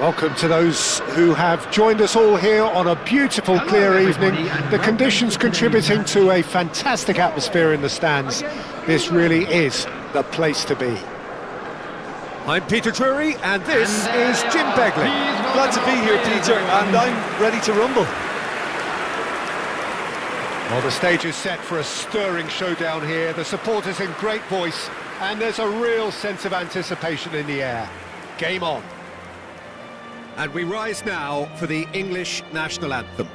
Welcome to those who have joined us all here on a beautiful, clear evening. The conditions contributing to a fantastic atmosphere in the stands. This really is the place to be. I'm Peter Drury, and this is Jim Begley. Glad to be here, Peter, and I'm ready to rumble. Well, the stage is set for a stirring showdown here. The supporters in great voice, and there's a real sense of anticipation in the air. Game on. And we rise now for the English national anthem.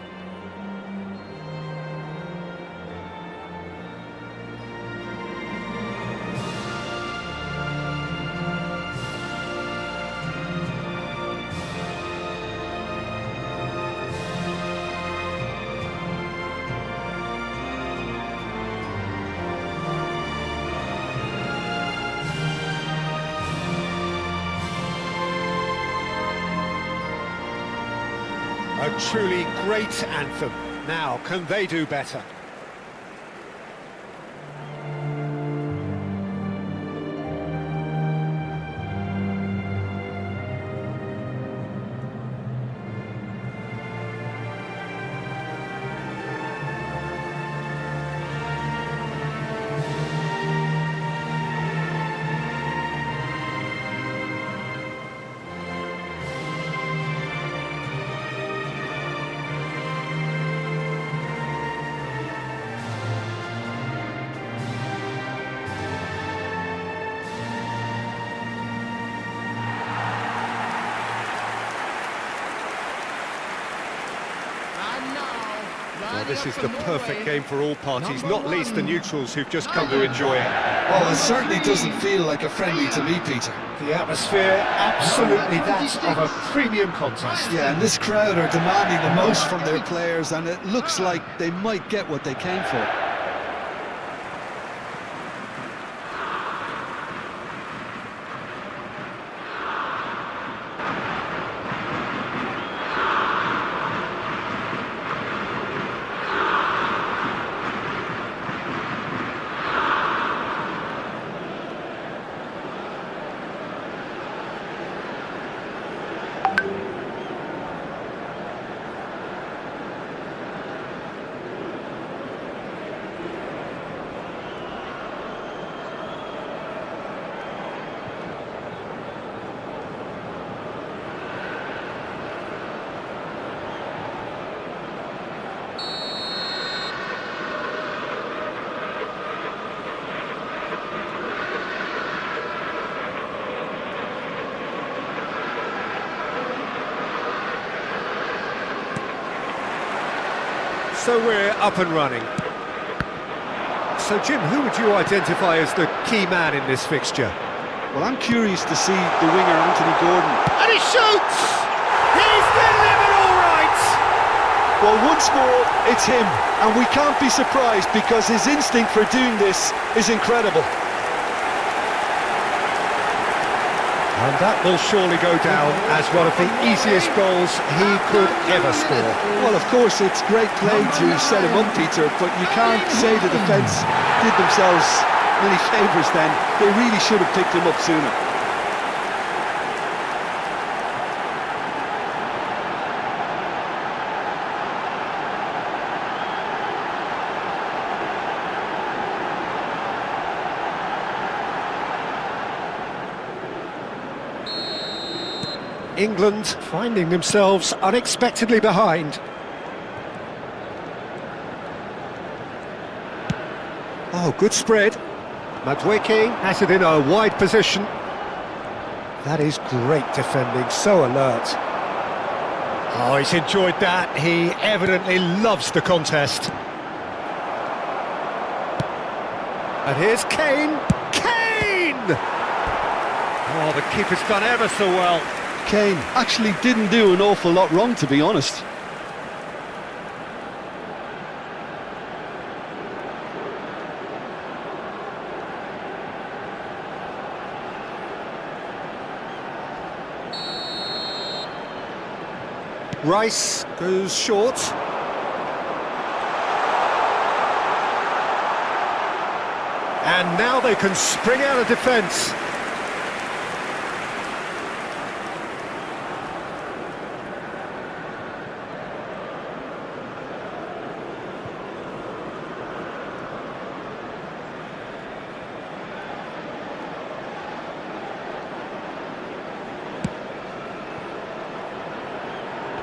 A truly great anthem. Now, can they do better? Well, this is the perfect game for all parties, not least the neutrals who've just come to enjoy it. Well, it certainly doesn't feel like a friendly to me, Peter. The atmosphere, absolutely that of a premium contest. Yeah, and this crowd are demanding the most from their players, and it looks like they might get what they came for. So we're up and running. So Jim, who would you identify as the key man in this fixture? Well, I'm curious to see the winger Anthony Gordon. And he shoots! He's delivered all right! Well, once more, it's him, and we can't be surprised because his instinct for doing this is incredible. And that will surely go down as one of the easiest goals he could ever score. Well, of course, it's great play to set him up, Peter, but you can't say the defence did themselves many favours then. They really should have picked him up sooner. England finding themselves unexpectedly behind. Oh, good spread. Madueke has it in a wide position. That is great defending, so alert. Oh, he's enjoyed that. He evidently loves the contest. And here's Kane. Kane! Oh, the keeper's done ever so well. Kane actually didn't do an awful lot wrong, to be honest. Rice goes short. And now they can spring out of defence.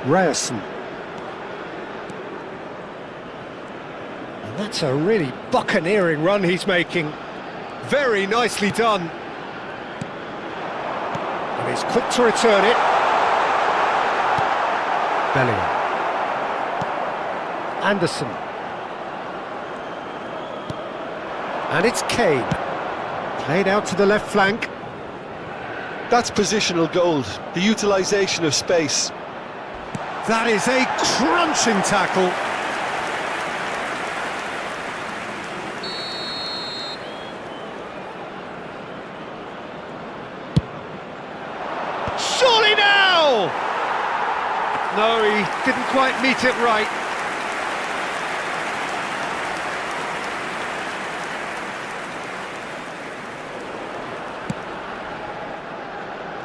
Ryerson. And that's a really buccaneering run he's making. Very nicely done. And he's quick to return it. Bellingham. Anderson. And it's Kane. Played out to the left flank. That's positional gold, the utilisation of space. That is a crunching tackle. Surely now! No, he didn't quite meet it right.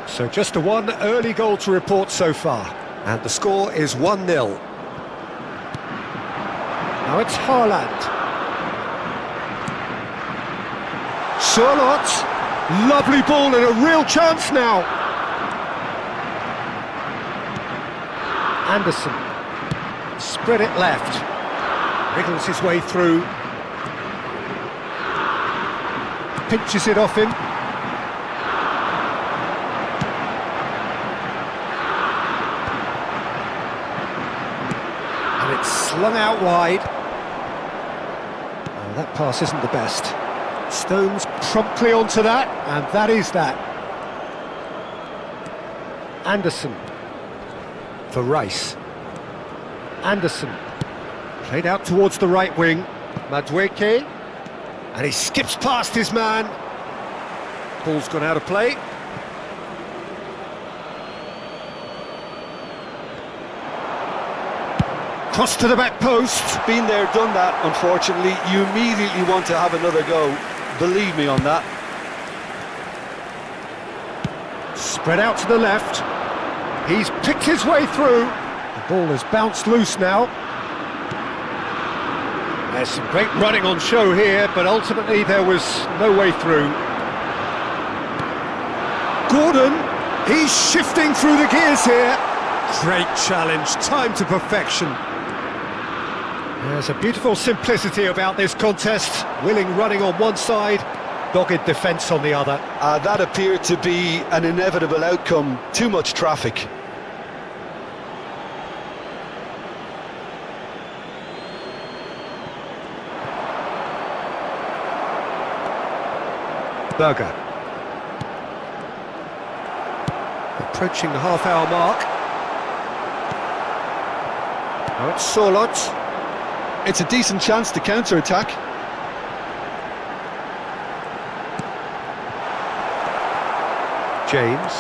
So just the one early goal to report so far, and the score is 1-0. Now it's Haaland. Sørloth, lovely ball and a real chance now. Anderson, spread it left, wriggles his way through, pinches it off him. And it's slung out wide. Oh, that pass isn't the best. Stones promptly onto that, and that is that. Anderson. For Rice. Anderson. Played out towards the right wing. Madueke. And he skips past his man. Ball's gone out of play. Cross to the back post. Been there, done that, unfortunately. You immediately want to have another go. Believe me on that. Spread out to the left. He's picked his way through. The ball has bounced loose now. There's some great running on show here, but ultimately there was no way through. Gordon, he's shifting through the gears here. Great challenge, time to perfection. There's a beautiful simplicity about this contest. Willing running on one side, dogged defence on the other. That appeared to be an inevitable outcome. Too much traffic. Berger. Approaching the half-hour mark. Now it's Sørloth. It's a decent chance to counter-attack. James.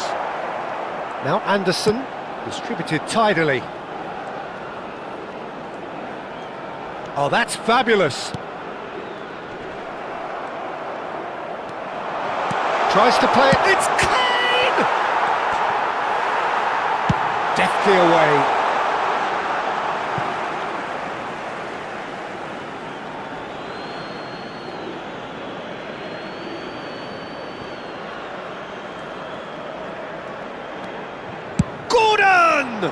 Now Anderson. Distributed tidily. Oh, that's fabulous. Tries to play it. It's Kane! Deftly away. Gordon!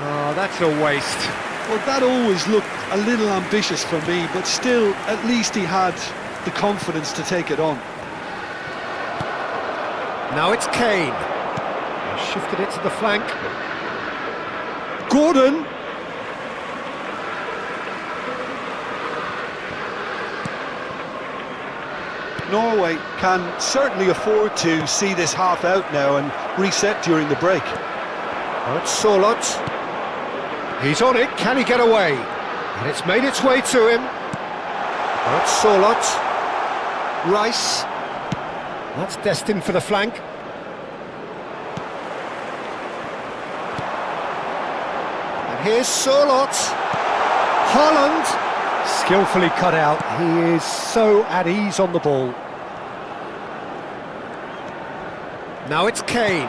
Oh, that's a waste. Well, that always looked a little ambitious for me, but still, at least he had the confidence to take it on. Now it's Kane. He shifted it to the flank. Gordon! Norway can certainly afford to see this half out now and reset during the break. Oh, it's Sørloth. He's on it, can he get away? And it's made its way to him. Oh, it's Sørloth. Rice. That's destined for the flank. And here's Sørloth. Haaland. Skillfully cut out. He is so at ease on the ball. Now it's Kane.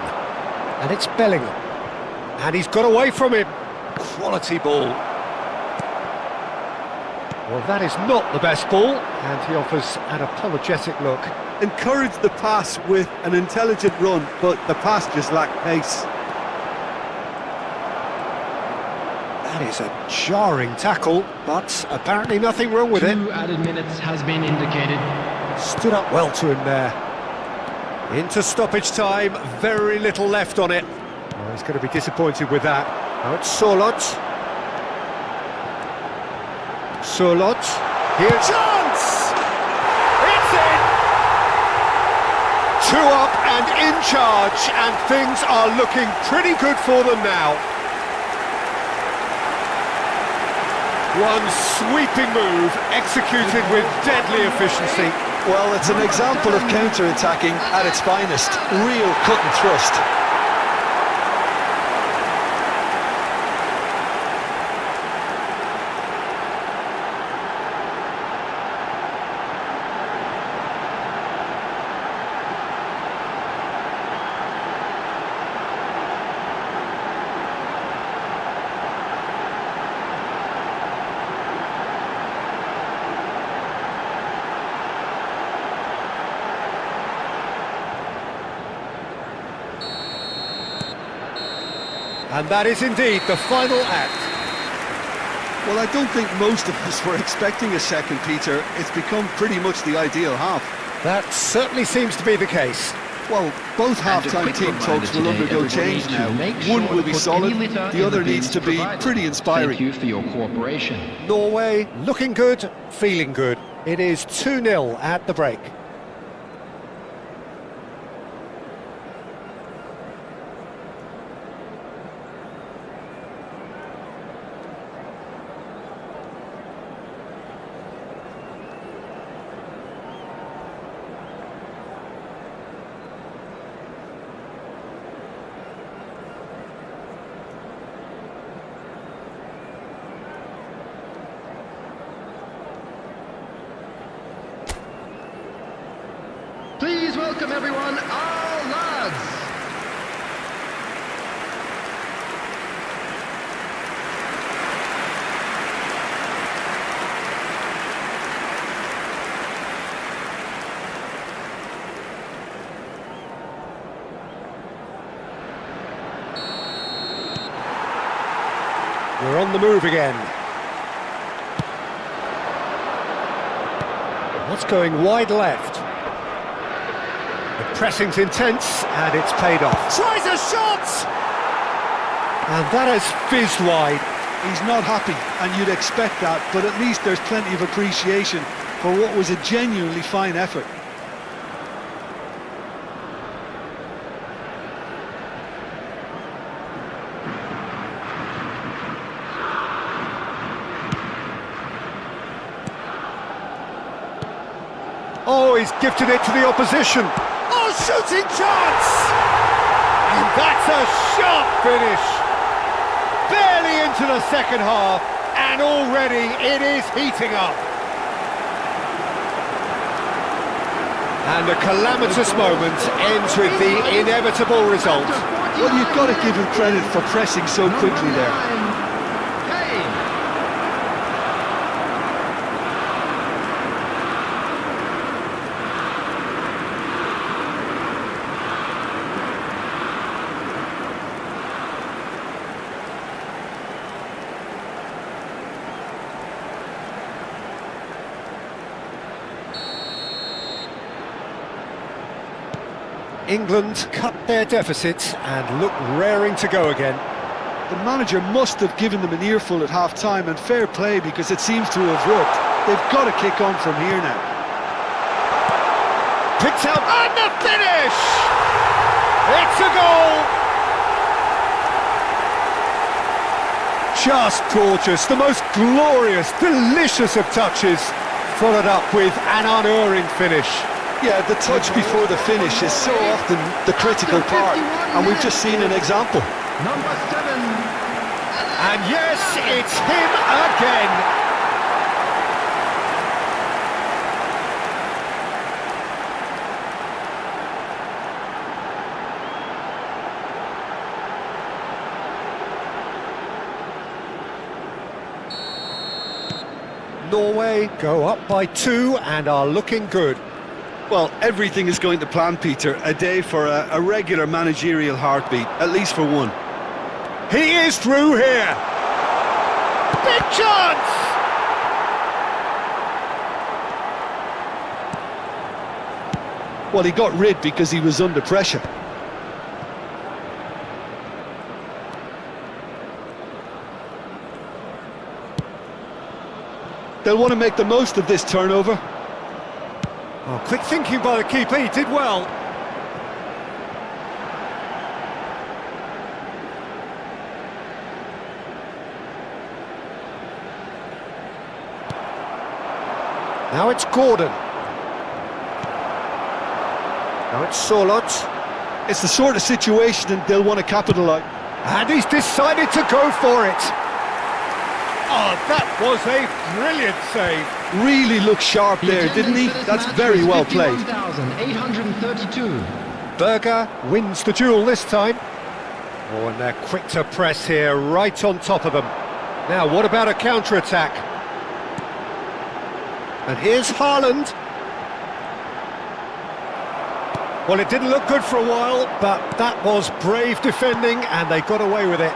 And it's Bellingham. And he's got away from him. Quality ball. Well, that is not the best ball, and he offers an apologetic look. Encouraged the pass with an intelligent run, but the pass just lacked pace. That is a jarring tackle, but apparently nothing wrong with it. 2 added minutes has been indicated. Stood up well to him there. Into stoppage time, very little left on it. Oh, he's going to be disappointed with that. Now it's Solot. Solot. Here, chance! It's in! 2 up and in charge, and things are looking pretty good for them now. One sweeping move, executed with deadly efficiency. Well, it's an example of counter-attacking at its finest. Real cut and thrust. And that is indeed the final act. Well, I don't think most of us were expecting a second, Peter. It's become pretty much the ideal half. That certainly seems to be the case. Well, both half-time team talks will undergo change now. One will be solid, the other needs to be pretty inspiring. Thank you for your cooperation. Norway looking good, feeling good. It is 2-0 at the break. Please welcome everyone, our lads. We're on the move again. What's going wide left? The pressing's intense, and it's paid off. Tries a shot! And that has fizzed wide. He's not happy, and you'd expect that, but at least there's plenty of appreciation for what was a genuinely fine effort. Oh, he's gifted it to the opposition. Oh, shooting chance! And that's a sharp finish. Barely into the second half, and already it is heating up. And the calamitous moment ends with the inevitable result. Well, you've got to give him credit for pressing so quickly there. England cut their deficit and look raring to go again. The manager must have given them an earful at half-time, and fair play, because it seems to have worked. They've got to kick on from here now. Picked up, and the finish! It's a goal! Just gorgeous, the most glorious, delicious of touches, followed up with an unerring finish. Yeah, the touch before the finish is so often the critical part, and we've just seen an example. Number 7. And yes, it's him again. Norway go up by 2 and are looking good. Well, everything is going to plan, Peter. A day for a regular managerial heartbeat, at least for one. He is through here. Big chance! Well, he got rid because he was under pressure. They'll want to make the most of this turnover. Oh, quick thinking by the keeper, he did well. Now it's Gordon. Now it's Solot. It's the sort of situation that they'll want to capitalise. And he's decided to go for it. Oh, that was a brilliant save. Really looked sharp there, didn't he? That's very well played. 51,832. Berger wins the duel this time. Oh, and they're quick to press here, right on top of them. Now, what about a counter-attack? And here's Haaland. Well, it didn't look good for a while, but that was brave defending, and they got away with it.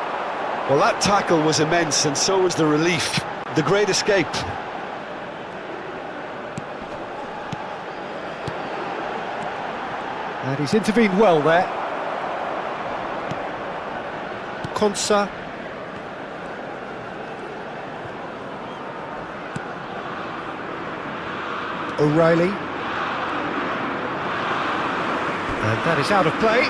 Well, that tackle was immense, and so was the relief. The great escape. And he's intervened well there. Konsa. O'Reilly. And that is out of play.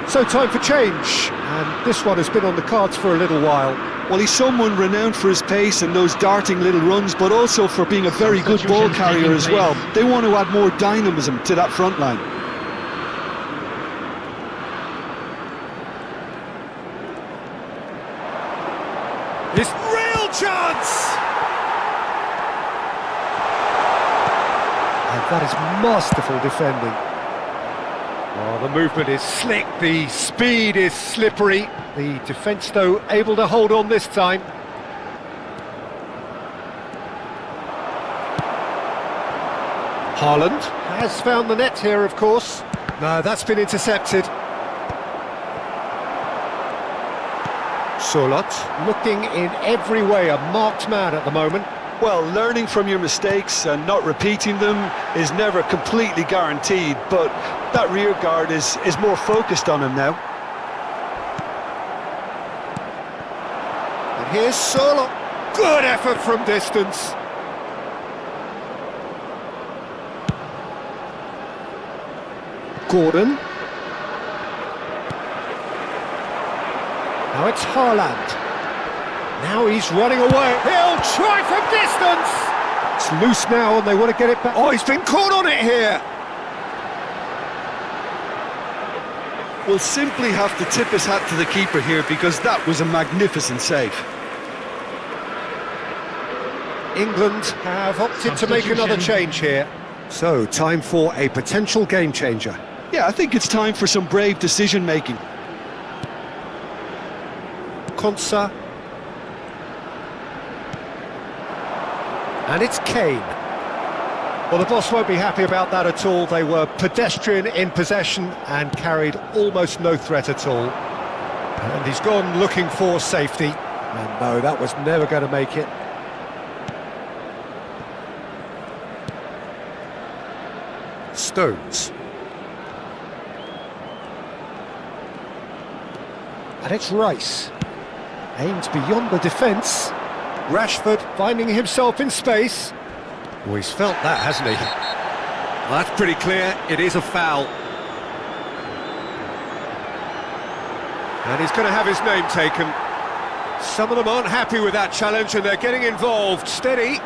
So time for change, and this one has been on the cards for a little while. Well, he's someone renowned for his pace and those darting little runs, but also for being a very good ball carrier as well. They want to add more dynamism to that front line. This real chance! And that is masterful defending. Oh, the movement is slick, the speed is slippery. The defence, though, able to hold on this time. Haaland has found the net here, of course. No, that's been intercepted. Solot looking in every way a marked man at the moment. Well, learning from your mistakes and not repeating them is never completely guaranteed, but that rear guard is more focused on him now. And here's Solot. Good effort from distance. Gordon. Now it's Haaland. Now he's running away. He'll try from distance. It's loose now and they want to get it back. Oh, he's been caught on it here. We'll simply have to tip his hat to the keeper here because that was a magnificent save. England have opted to make another change here. So, time for a potential game changer. Yeah, I think it's time for some brave decision-making. Konsa. And it's Kane. Well, the boss won't be happy about that at all. They were pedestrian in possession and carried almost no threat at all. And he's gone looking for safety. And no, that was never going to make it. Stones. And it's Rice. Aims beyond the defence. Rashford finding himself in space. Well, he's felt that, hasn't he? Well, that's pretty clear. It is a foul. And he's going to have his name taken. Some of them aren't happy with that challenge and they're getting involved. Steady.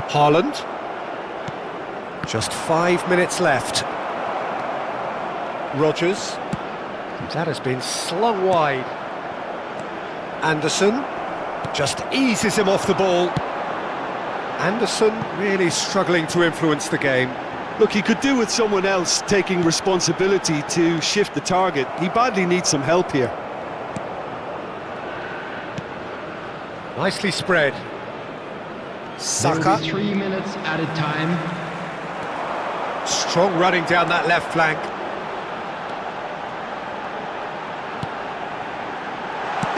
Haaland. Just 5 minutes left. Rodgers. That has been slung wide. Anderson just eases him off the ball. Anderson really struggling to influence the game. Look, he could do with someone else taking responsibility to shift the target. He badly needs some help here. Nicely spread. There Saka. will be 3 minutes added time. Strong running down that left flank.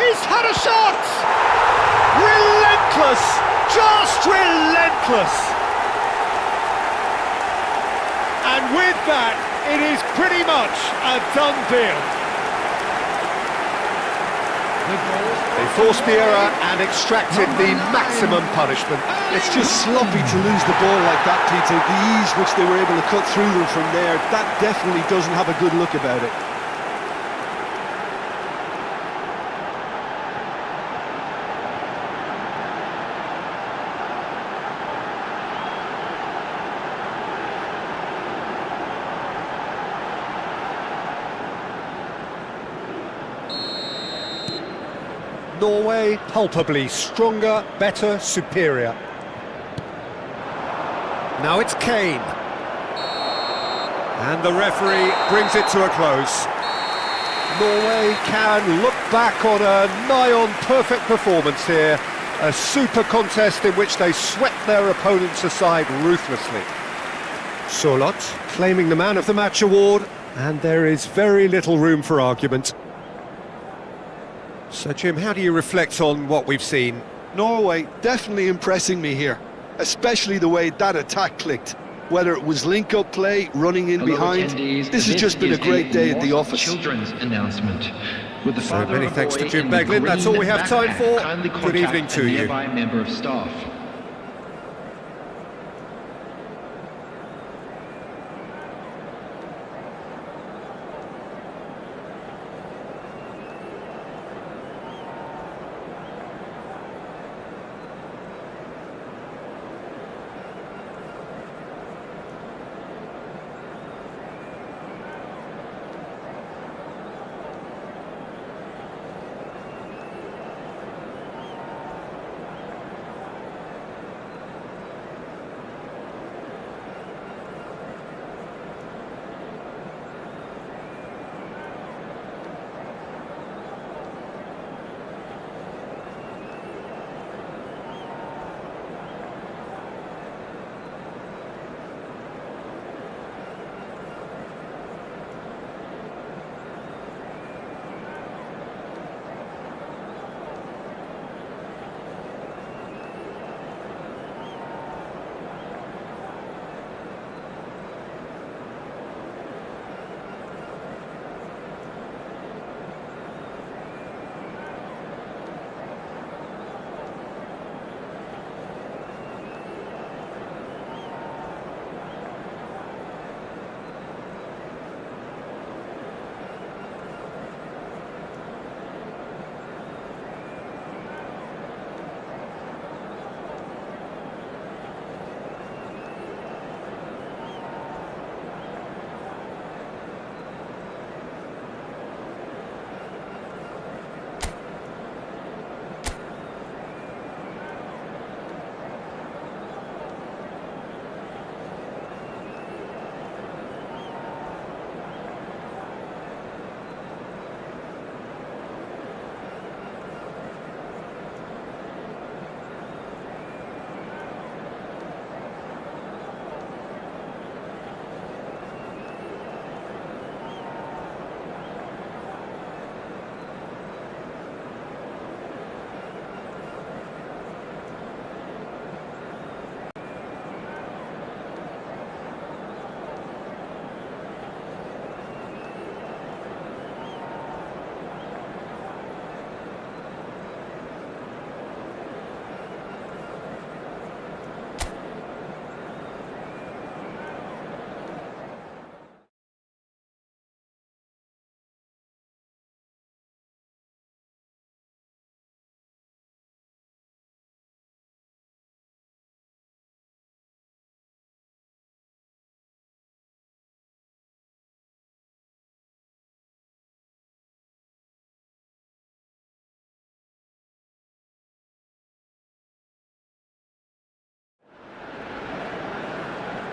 He's had a shot! Relentless! Just relentless! And with that, it is pretty much a done deal. They forced the error and extracted the maximum punishment. It's just sloppy to lose the ball like that, Peter. The ease which they were able to cut through them from there, that definitely doesn't have a good look about it. Norway palpably stronger, better, superior. Now it's Kane. And the referee brings it to a close. Norway can look back on a nigh-on perfect performance here. A super contest in which they swept their opponents aside ruthlessly. Solot claiming the Man of the Match award, and there is very little room for argument. So, Jim, how do you reflect on what we've seen? Norway definitely impressing me here, especially the way that attack clicked. Whether it was link-up play, running in behind, this has just been a great day at the office. Children's announcement. With the So many thanks to Jim Beglin. That's all we have time for. Good evening to you. Member of staff.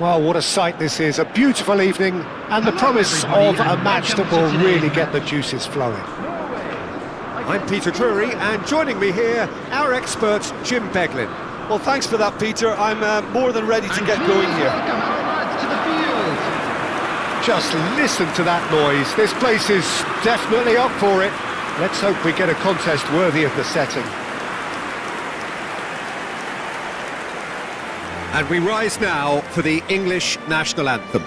Well, what a sight this is. A beautiful evening and the promise of a match that will really get the juices flowing. I'm Peter Drury, and joining me here, our expert, Jim Beglin. Well, thanks for that, Peter. I'm more than ready to get going here. Welcome our lads to the field. Just listen to that noise. This place is definitely up for it. Let's hope we get a contest worthy of the setting. And we rise now for the English national anthem.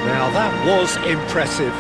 Now that was impressive.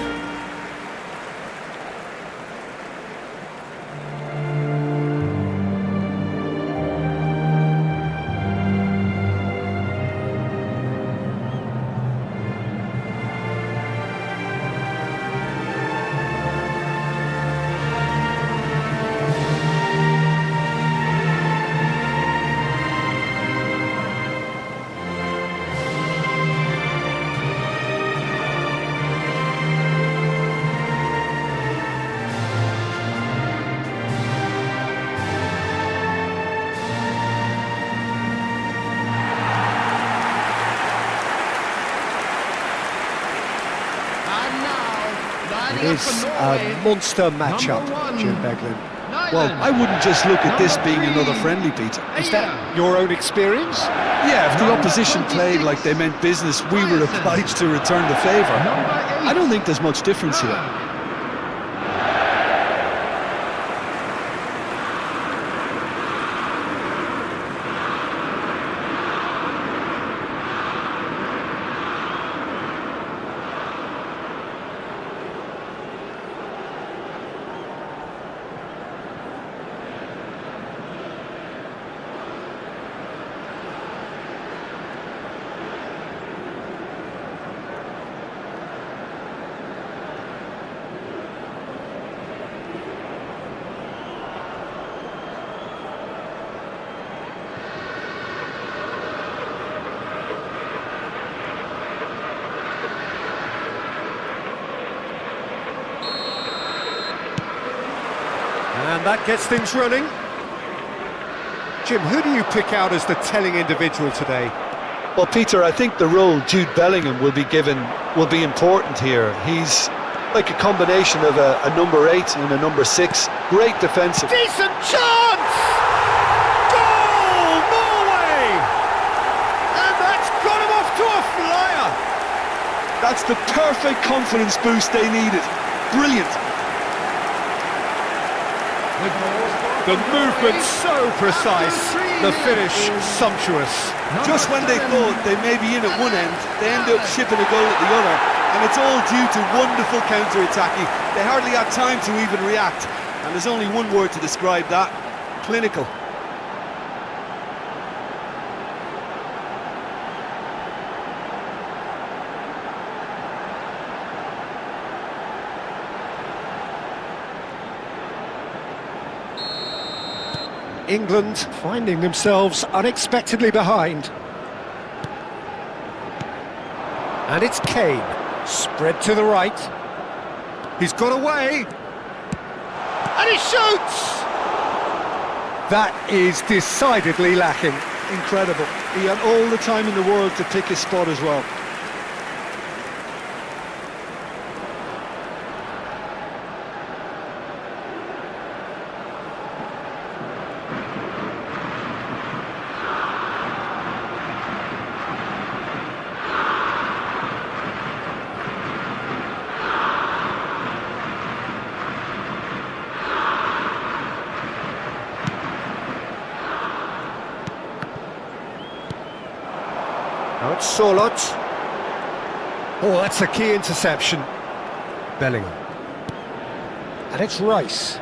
It is a monster matchup, Jim Beglin. Well, I wouldn't just look at this being another friendly, Peter. Is that your own experience? Yeah, if the opposition played like they meant business, we were obliged to return the favour. I don't think there's much difference here. And that gets things running. Jim, who do you pick out as the telling individual today? Well, Peter, I think the role Jude Bellingham will be given will be important here. He's like a combination of a number 8 and a number 6. Great defensive. Decent chance! Goal, Norway! And that's got him off to a flyer! That's the perfect confidence boost they needed. Brilliant. The movement so precise, the finish sumptuous. Just when they thought they may be in at one end, they end up shipping a goal at the other, and it's all due to wonderful counter-attacking. They hardly had time to even react, and there's only one word to describe that: clinical. England finding themselves unexpectedly behind. And it's Kane, spread to the right. He's got away. And he shoots! That is decidedly lacking. Incredible. He had all the time in the world to pick his spot as well. Now it's Solot. Oh, that's a key interception. Bellingham. And it's Rice.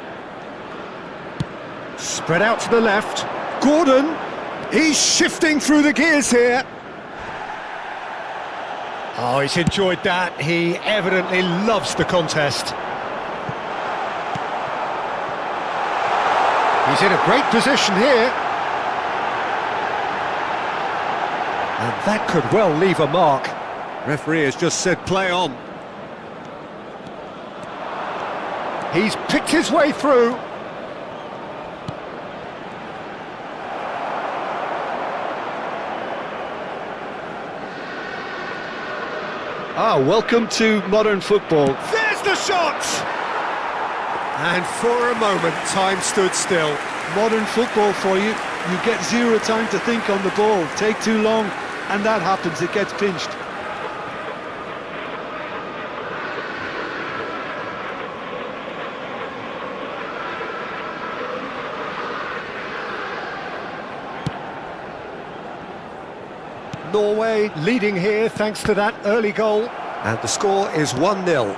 Spread out to the left. Gordon. He's shifting through the gears here. Oh, he's enjoyed that. He evidently loves the contest. He's in a great position here. And that could well leave a mark. Referee has just said play on. He's picked his way through. Welcome to modern football. There's the shot! And for a moment, time stood still. Modern football for you. You get zero time to think on the ball. Take too long, and that happens. It gets pinched. Norway leading here thanks to that early goal. And the score is 1-0.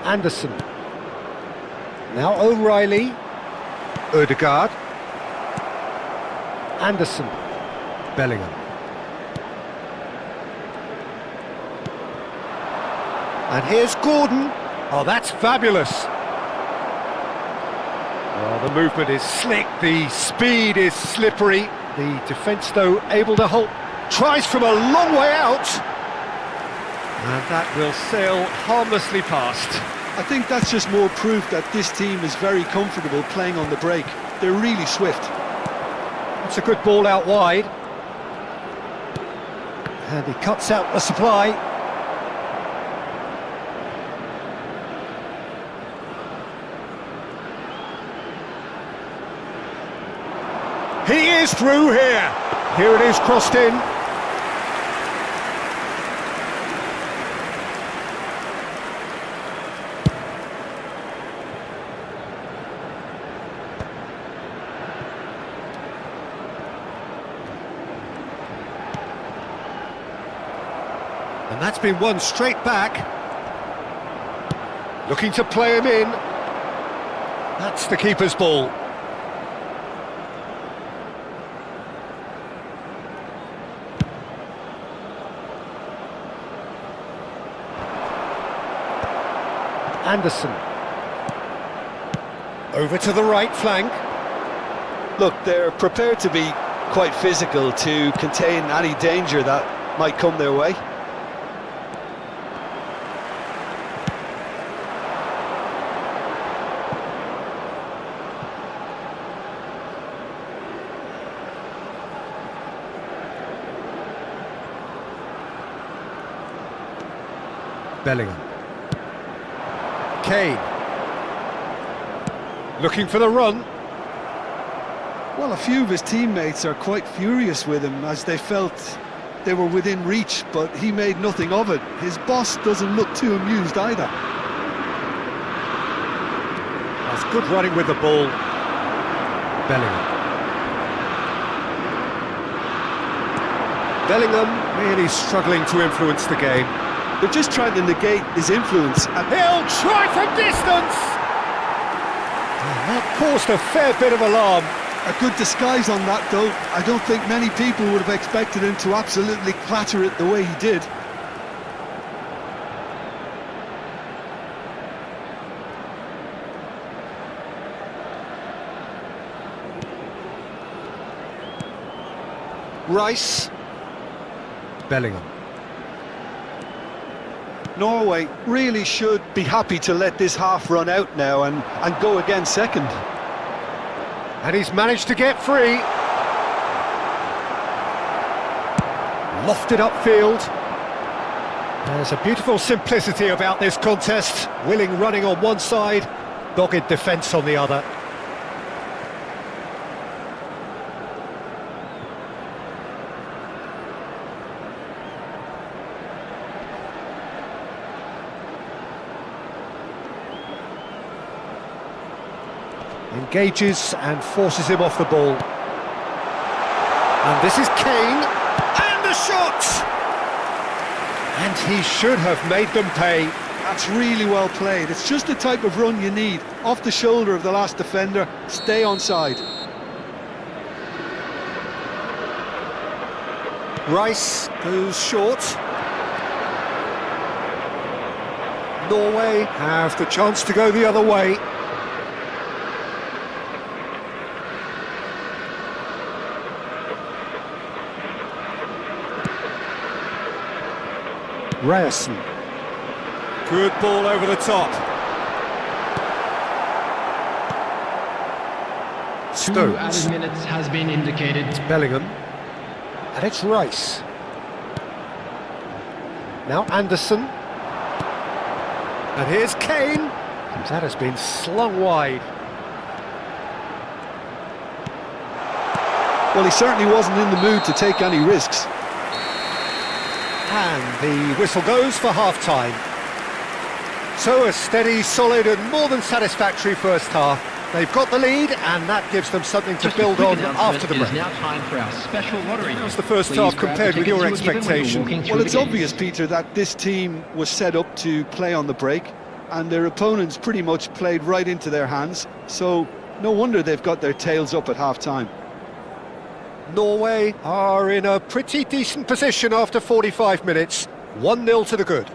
Anderson. Now O'Reilly. Ødegaard. Anderson. Bellingham. And here's Gordon. Oh, that's fabulous. Oh, the movement is slick, the speed is slippery. The defence, though, able to hold. Tries from a long way out. And that will sail harmlessly past. I think that's just more proof that this team is very comfortable playing on the break. They're really swift. It's a good ball out wide. And he cuts out the supply. He is through here. Here it is, crossed in. And that's been won straight back. Looking to play him in. That's the keeper's ball. Anderson. Over to the right flank. Look, they're prepared to be quite physical to contain any danger that might come their way. Bellingham. Kane. Looking for the run. Well, a few of his teammates are quite furious with him as they felt they were within reach, but he made nothing of it. His boss doesn't look too amused either. That's good running with the ball. Bellingham. Bellingham really struggling to influence the game. They're just trying to negate his influence. And he'll try from distance! And that caused a fair bit of alarm. A good disguise on that, though. I don't think many people would have expected him to absolutely clatter it the way he did. Rice. Bellingham. Norway really should be happy to let this half run out now and go again second. And he's managed to get free. Lofted upfield. There's a beautiful simplicity about this contest. Willing running on one side, dogged defence on the other. Engages and forces him off the ball. And this is Kane. And the shot! And he should have made them pay. That's really well played. It's just the type of run you need. Off the shoulder of the last defender, stay onside. Rice goes short. Norway have the chance to go the other way. Ryerson. Good ball over the top. 2 Stones. added minutes has been indicated. Bellingham. And it's Rice. Now Anderson. And here's Kane. That has been slung wide. Well, he certainly wasn't in the mood to take any risks. And the whistle goes for half-time. So a steady, solid and more than satisfactory first half. They've got the lead and that gives them something to Just a build quick on announcement, after the it break. is now time for our special lottery. How's the first Please half grab compared the with your tickets you were given when you were expectation? walking through Well, the it's gates. obvious, Peter, that this team was set up to play on the break, and their opponents pretty much played right into their hands, so no wonder they've got their tails up at half-time. Norway are in a pretty decent position after 45 minutes. 1-0 to the good.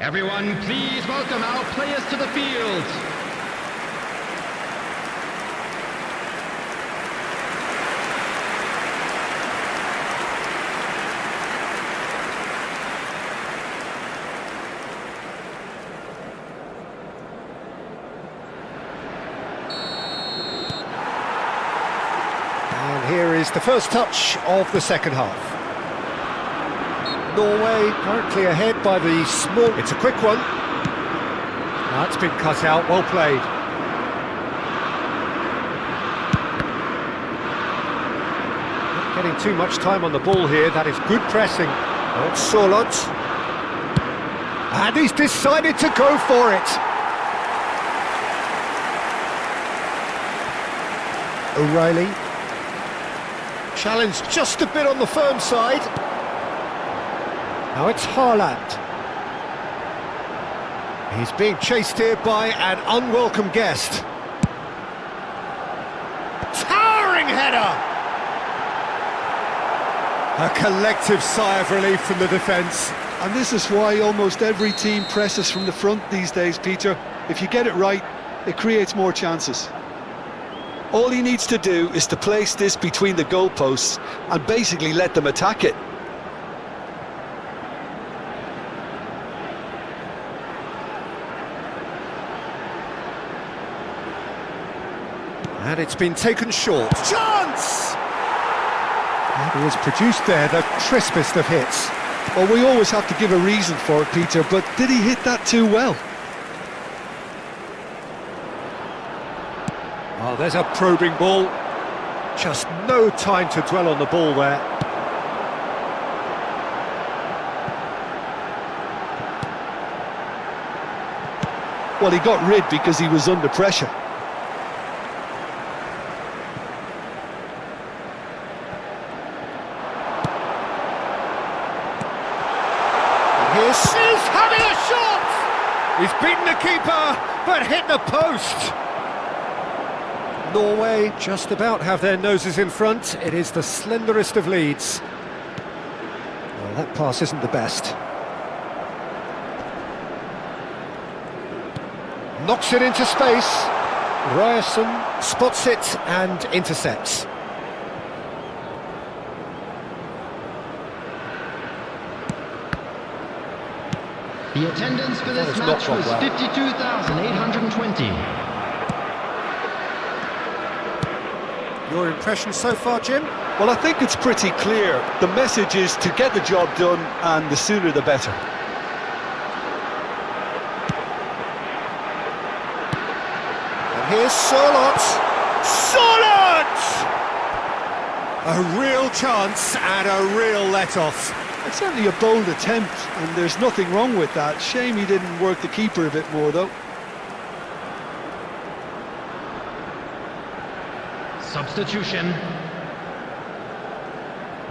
Everyone, please welcome our players to the field. And here is the first touch of the second half. Norway currently ahead by the small... It's a quick one. That's been cut out, well played. Not getting too much time on the ball here, that is good pressing. Oh, it's Solot. And he's decided to go for it. O'Reilly. Challenge just a bit on the firm side. Now it's Haaland. He's being chased here by an unwelcome guest. Towering header! A collective sigh of relief from the defence. And this is why almost every team presses from the front these days, Peter. If you get it right, it creates more chances. All he needs to do is to place this between the goalposts and basically let them attack it. And it's been taken short. Chance! And he has produced there the crispest of hits. Well, we always have to give a reason for it, Peter, but did he hit that too well? Oh, there's a probing ball. Just no time to dwell on the ball there. Well, he got rid because he was under pressure. He's having a shot! He's beaten the keeper, but hit the post. Norway just about have their noses in front. It is the slenderest of leads. Well, that pass isn't the best. Knocks it into space. Ryerson spots it and intercepts. The attendance for this That has match not was gone well. 52,820. Your impression so far, Jim? Well, I think it's pretty clear. The message is to get the job done, and the sooner the better. And here's Sørloth. Sørloth! A real chance and a real let-off. It's certainly a bold attempt, and there's nothing wrong with that. Shame he didn't work the keeper a bit more, though. Substitution.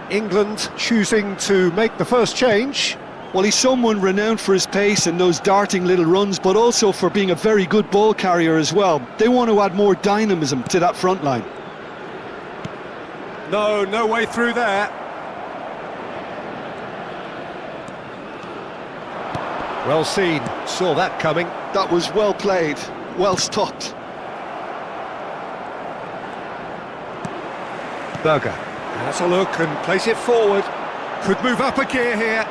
England choosing to make the first change. Well, he's someone renowned for his pace and those darting little runs, but also for being a very good ball carrier as well. They want to add more dynamism to that front line. No way through there. Well seen, saw that coming. That was well played, well stopped. Berger has a look and plays it forward. Could move up a gear here.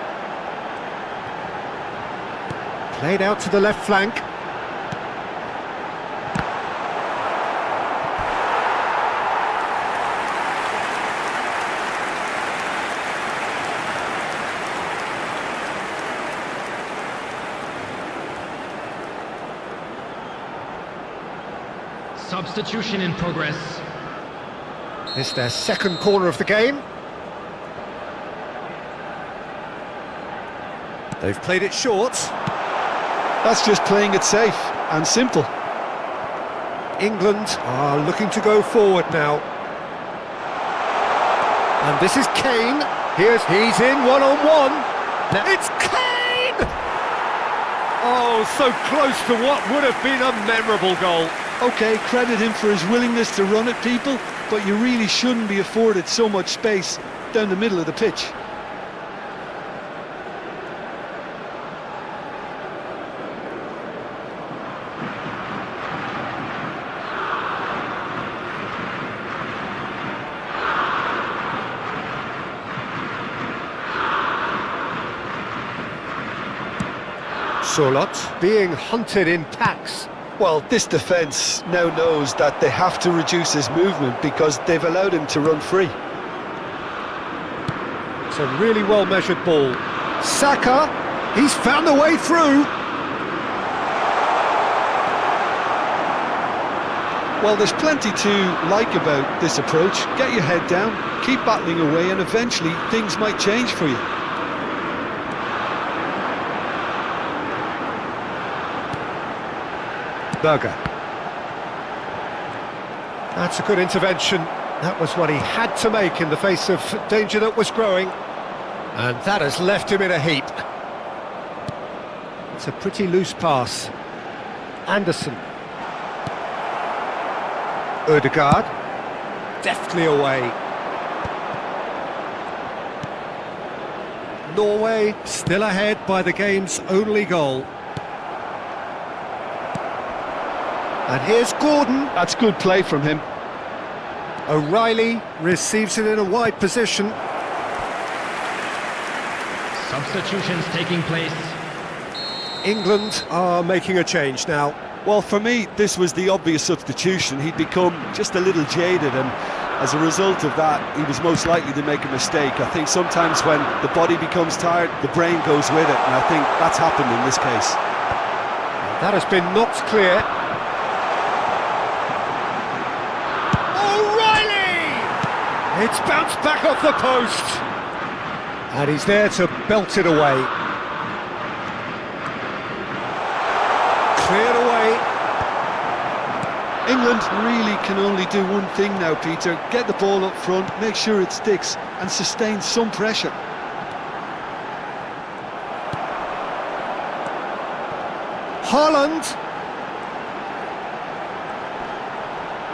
Played out to the left flank. Substitution in progress. It's their second corner of the game. They've played it short. That's just playing it safe and simple. England are looking to go forward now. And this is Kane. He's in one-on-one. It's Kane! Oh, so close to what would have been a memorable goal. OK, credit him for his willingness to run at people, but you really shouldn't be afforded so much space down the middle of the pitch. Sørloth being hunted in packs. Well, this defence now knows that they have to reduce his movement because they've allowed him to run free. It's a really well-measured ball. Saka, he's found a way through. Well, there's plenty to like about this approach. Get your head down, keep battling away, and eventually things might change for you. Berger. That's a good intervention. That was what he had to make in the face of danger that was growing. And that has left him in a heap. It's a pretty loose pass. Anderson. Ødegaard. Deftly away. Norway still ahead by the game's only goal. And here's Gordon. That's good play from him. O'Reilly receives it in a wide position. Substitutions taking place. England are making a change now. Well, for me, this was the obvious substitution. He'd become just a little jaded, and as a result of that, he was most likely to make a mistake. I think sometimes when the body becomes tired, the brain goes with it, and I think that's happened in this case. That has been knocked clear. It's bounced back off the post. And he's there to belt it away. Cleared away. England really can only do one thing now, Peter. Get the ball up front, make sure it sticks, and sustain some pressure. Haaland.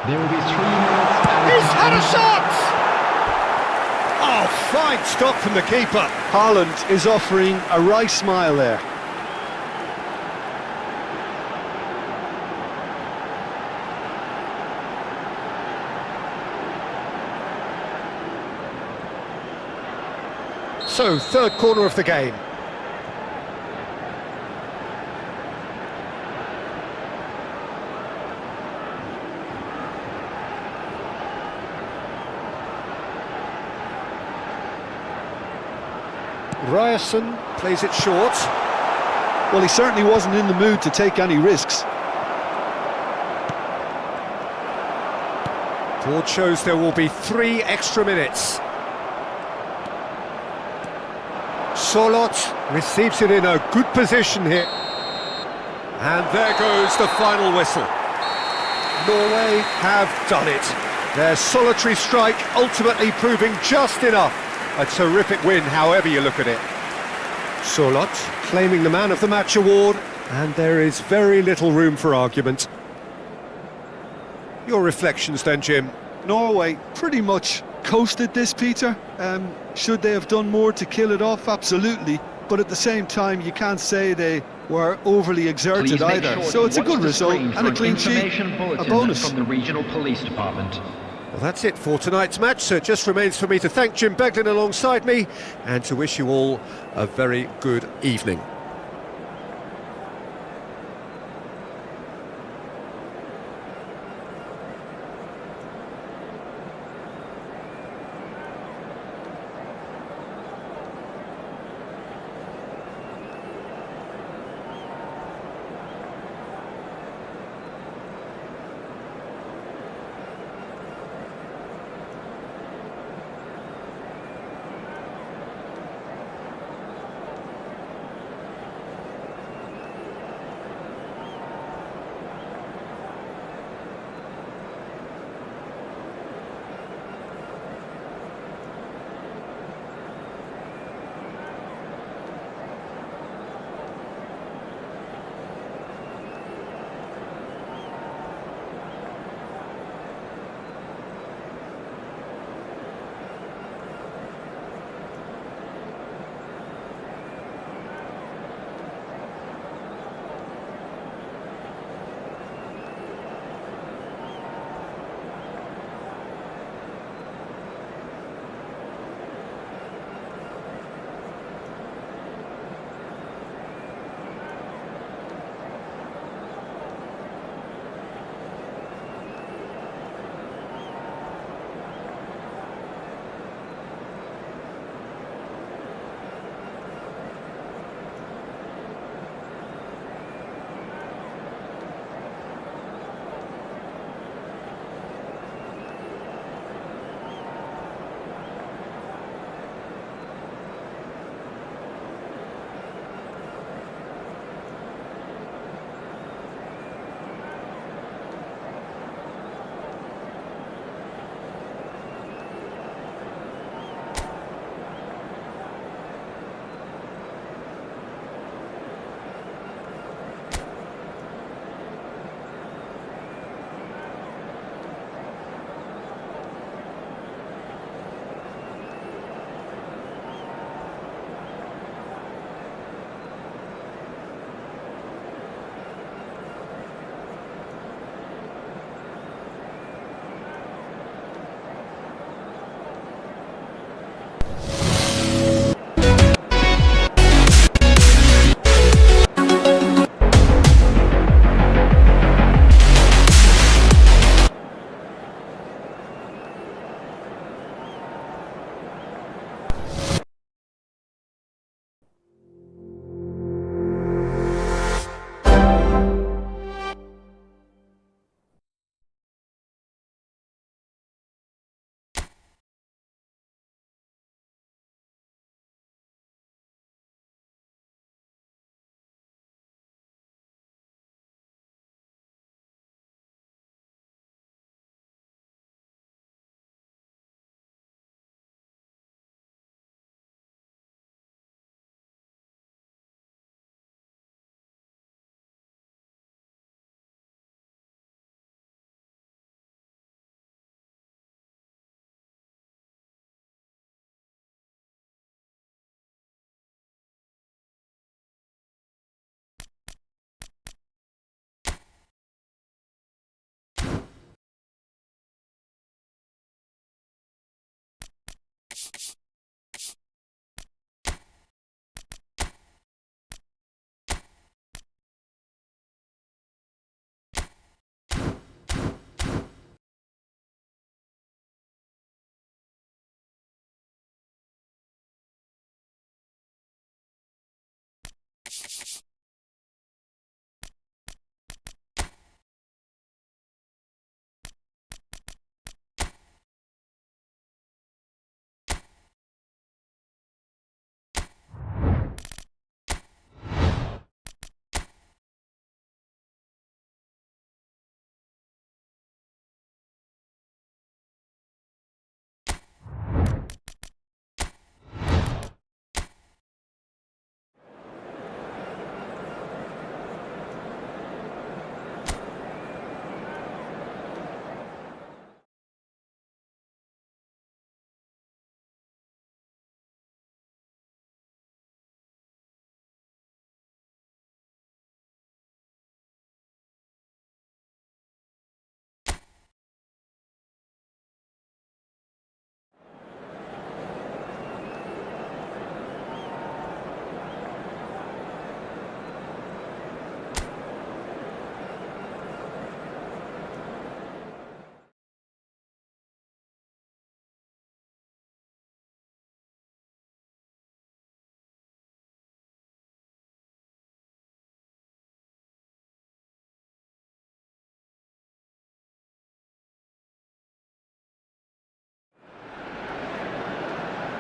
There will be 3 minutes. He's had a shot! Oh, fine stop from the keeper. Haaland is offering a wry smile there. So, third corner of the game. Ryerson plays it short. Well, he certainly wasn't in the mood to take any risks. Board shows there will be 3 extra minutes. Solot receives it in a good position here. And there goes the final whistle. Norway have done it. Their solitary strike ultimately proving just enough. A terrific win, however you look at it. Solot claiming the Man of the Match award, and there is very little room for argument. Your reflections then, Jim? Norway pretty much coasted this, Peter. Should they have done more to kill it off? Absolutely. But at the same time, you can't say they were overly exerted either. So it's a good result and a clean sheet, a bonus. From the regional police department. Well, that's it for tonight's match, so it just remains for me to thank Jim Beglin alongside me and to wish you all a very good evening.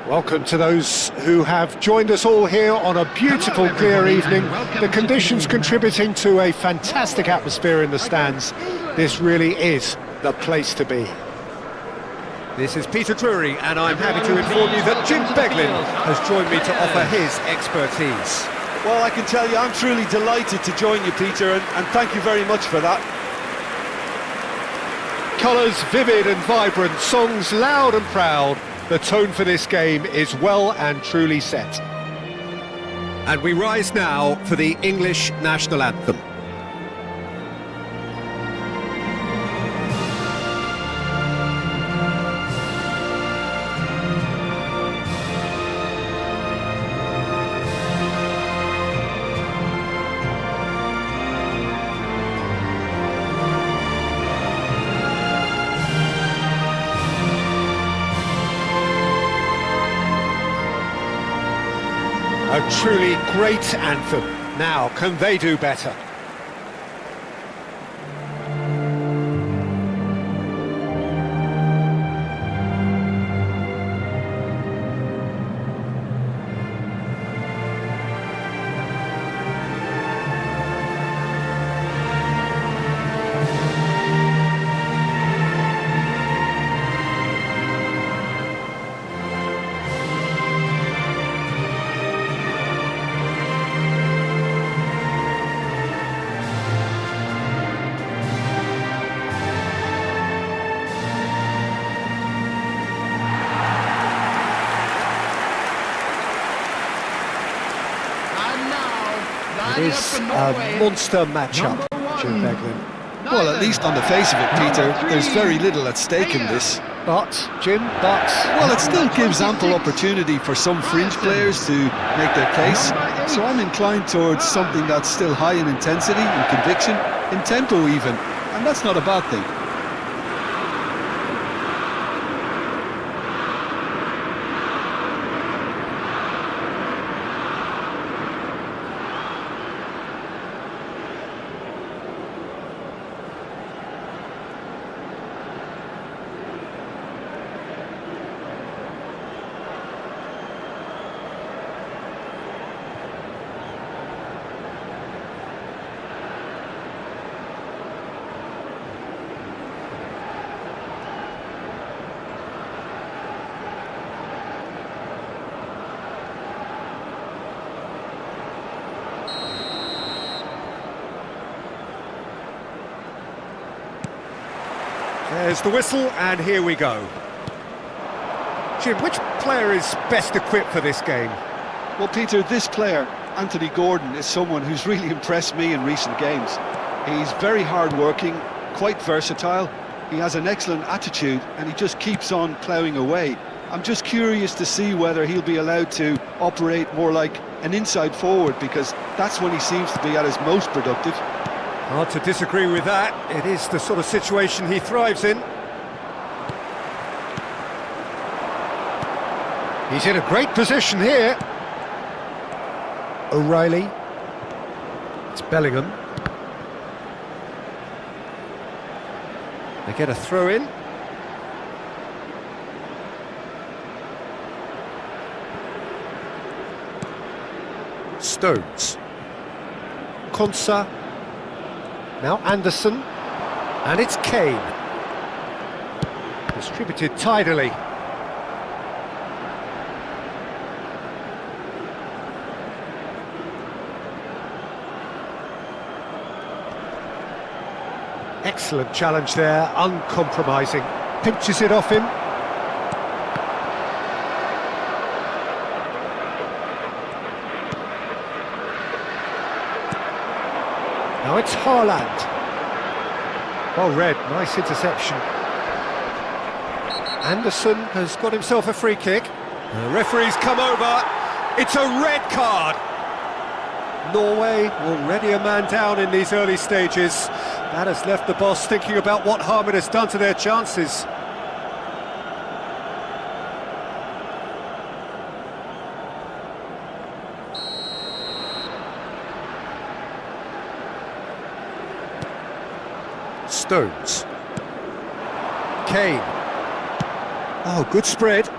Welcome to those who have joined us all here on a beautiful, clear evening. The conditions contributing to a fantastic atmosphere in the stands. This really is the place to be. This is Peter Drury, and I'm happy to inform you that Jim Beglin has joined me to offer his expertise. Well, I can tell you I'm truly delighted to join you, Peter, and thank you very much for that. Colours vivid and vibrant, songs loud and proud. The tone for this game is well and truly set. And we rise now for the English national anthem. A truly great anthem. Now, can they do better? It is a monster matchup, Jim Beglin. Well, at least on the face of it, Peter, there's very little at stake in this. But, Jim, Well, it still gives ample opportunity for some fringe players to make their case. So I'm inclined towards something that's still high in intensity, in conviction, in tempo even. And that's not a bad thing. There's the whistle, and here we go. Jim, which player is best equipped for this game? Well, Peter, this player, Anthony Gordon, is someone who's really impressed me in recent games. He's very hard-working, quite versatile. He has an excellent attitude, and he just keeps on ploughing away. I'm just curious to see whether he'll be allowed to operate more like an inside forward, because that's when he seems to be at his most productive. Hard to disagree with that. It is the sort of situation he thrives in. he's in a great position here. O'Reilly. It's Bellingham. They get a throw in. Stones. Konsa. Now Anderson. And it's Kane. Distributed tidily. Excellent challenge there, uncompromising. Pinches it off him. Now it's Haaland. Well read, nice interception. Anderson has got himself a free kick. The referee's come over. It's a red card. Norway already a man down in these early stages. That has left the boss thinking about what harm it has done to their chances. Stones. Kane. Oh, good spread.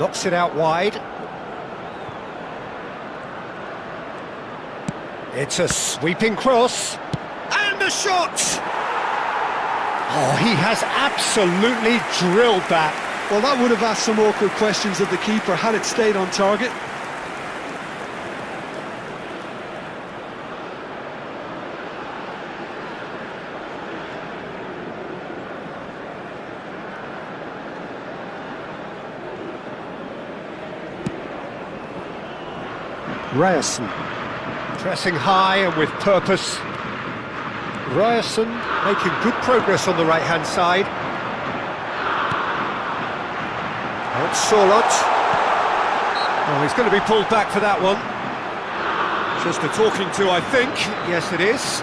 Knocks it out wide. It's a sweeping cross. And a shot! Oh, he has absolutely drilled that. Well, that would have asked some awkward questions of the keeper had it stayed on target. Ryerson, pressing high and with purpose. Ryerson making good progress on the right-hand side. Oh, it's Sorlot. Oh, he's going to be pulled back for that one. Just a talking to, I think. Yes, it is.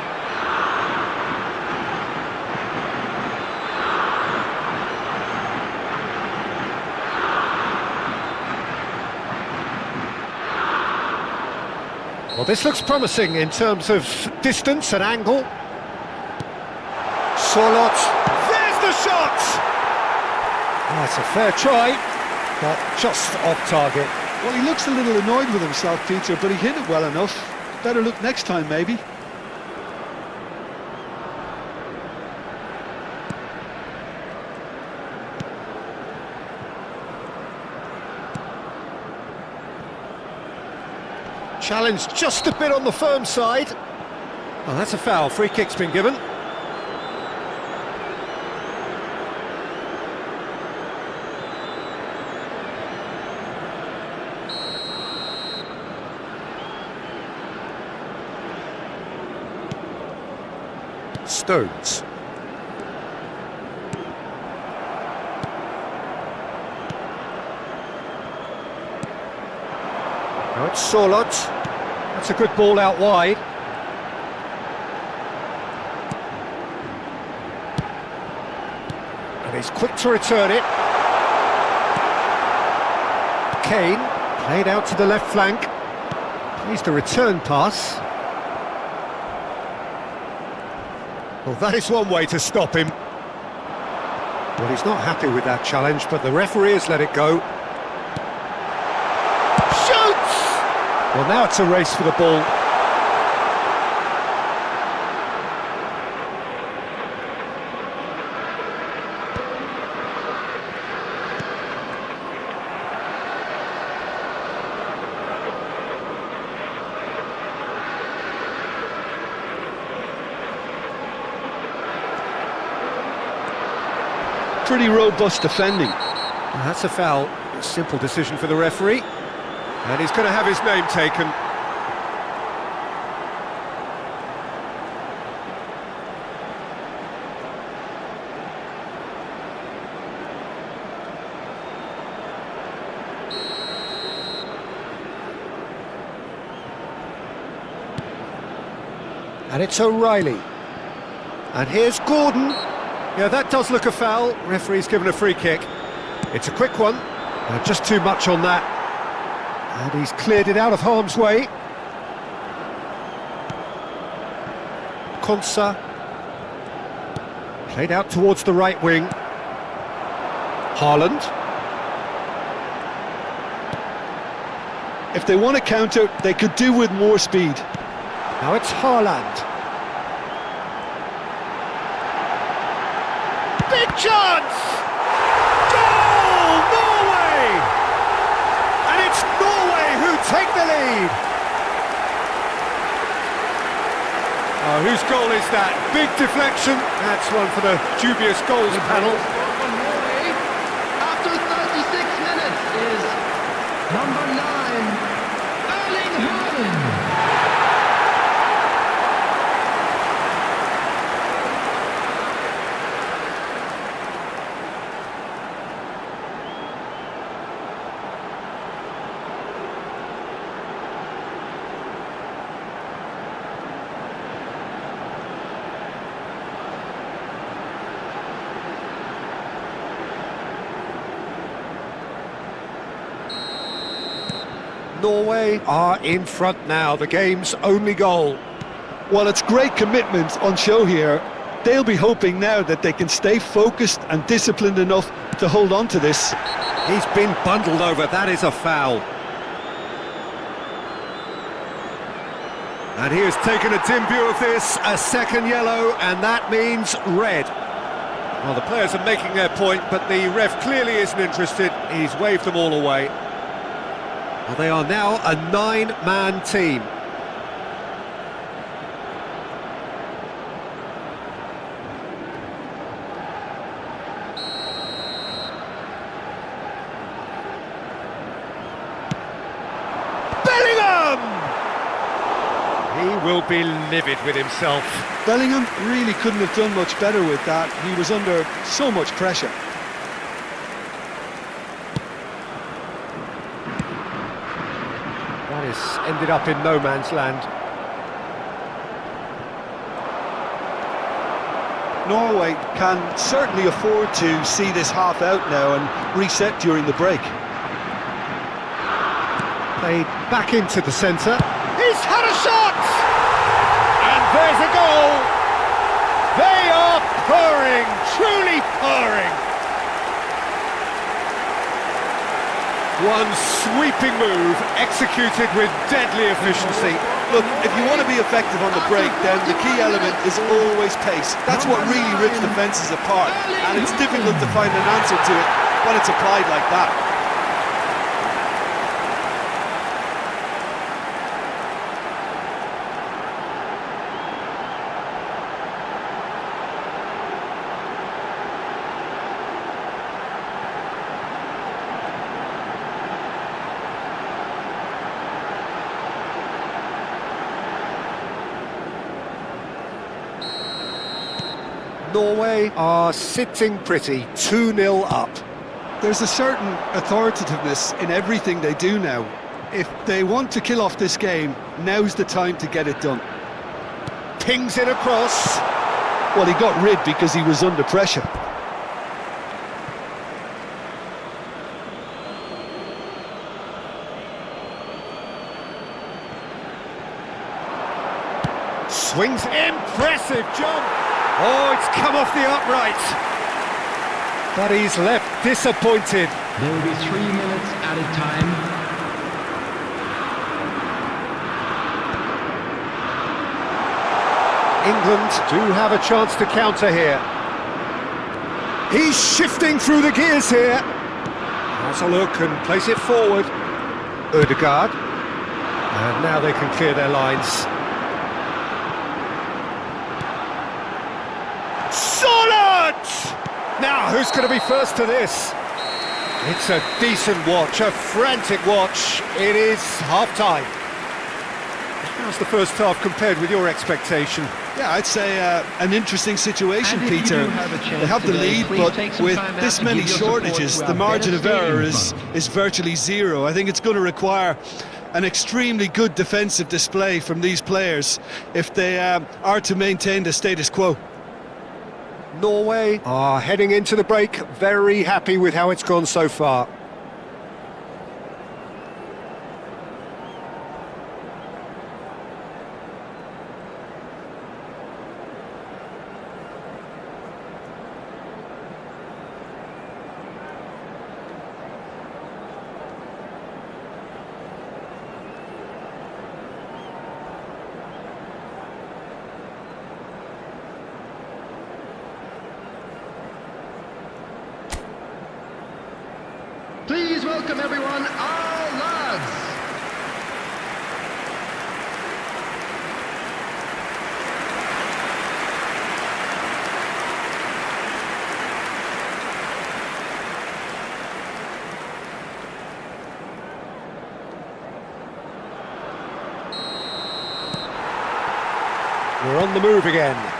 Well, this looks promising in terms of distance and angle. Sorlot, there's the shot! Oh, it's a fair try, but just off target. Well, he looks a little annoyed with himself, Peter, but he hit it well enough. Better look next time, maybe. Challenge just a bit on the firm side. Oh, that's a foul. Free kick's been given. Stones. Now it's Sorlot. That's a good ball out wide. And he's quick to return it. Kane, played out to the left flank. Needs the return pass. Well, that is one way to stop him. Well, he's not happy with that challenge, but the referee has let it go. Well, now it's a race for the ball. Pretty robust defending. Well, that's a foul. A simple decision for the referee. And he's going to have his name taken. And it's O'Reilly. And here's Gordon. Yeah, that does look a foul. Referee's given a free kick. It's a quick one. Just too much on that. And he's cleared it out of harm's way. Konsa. Played out towards the right wing. Haaland. If they want to counter, they could do with more speed. Now it's Haaland. Big chance! Goal! Norway! And it's Norway who take the lead. Oh, whose goal is that? Big deflection. That's one for the dubious goals panel. For Norway, after 36 minutes, is number 9, Erling Haaland. Norway are in front now, the game's only goal. Well, it's great commitment on show here. They'll be hoping now that they can stay focused and disciplined enough to hold on to this. He's been bundled over, that is a foul. And he has taken a dim view of this, a second yellow, and that means red. Well, the players are making their point, but the ref clearly isn't interested. He's waved them all away. Well, they are now a 9-man team. He will be livid with himself. Bellingham really couldn't have done much better with that. He was under so much pressure. That has ended up in no man's land. Norway can certainly afford to see this half out now and reset during the break. Played back into the centre. He's had a shot! And there's a goal! They are purring, truly purring! One sweeping move, executed with deadly efficiency. Look, if you want to be effective on the break, then the key element is always pace. That's what really rips defences apart, and it's difficult to find an answer to it when it's applied like that. Norway are sitting pretty, 2-0 up. There's a certain authoritativeness in everything they do now. If they want to kill off this game, now's the time to get it done. Pings it across. Well, he got rid because he was under pressure. Swings. Impressive jump! Oh, it's come off the upright. But he's left disappointed. There will be 3 minutes added time. England do have a chance to counter here. He's shifting through the gears here. Has a look and place it forward. Ødegaard. And now they can clear their lines. Solid! Now, who's going to be first to this? It's a decent watch, a frantic watch. It is half-time. How's the first half compared with your expectation? Yeah, I'd say an interesting situation, And if you Peter. do have a chance They have the today, lead, please but take some with time out this to many give your support shortages, to the our margin of Better error Stadium is virtually zero. I think it's going to require an extremely good defensive display from these players if they are to maintain the status quo. Norway are heading into the break, very happy with how it's gone so far. Please welcome everyone, our lads. We're on the move again.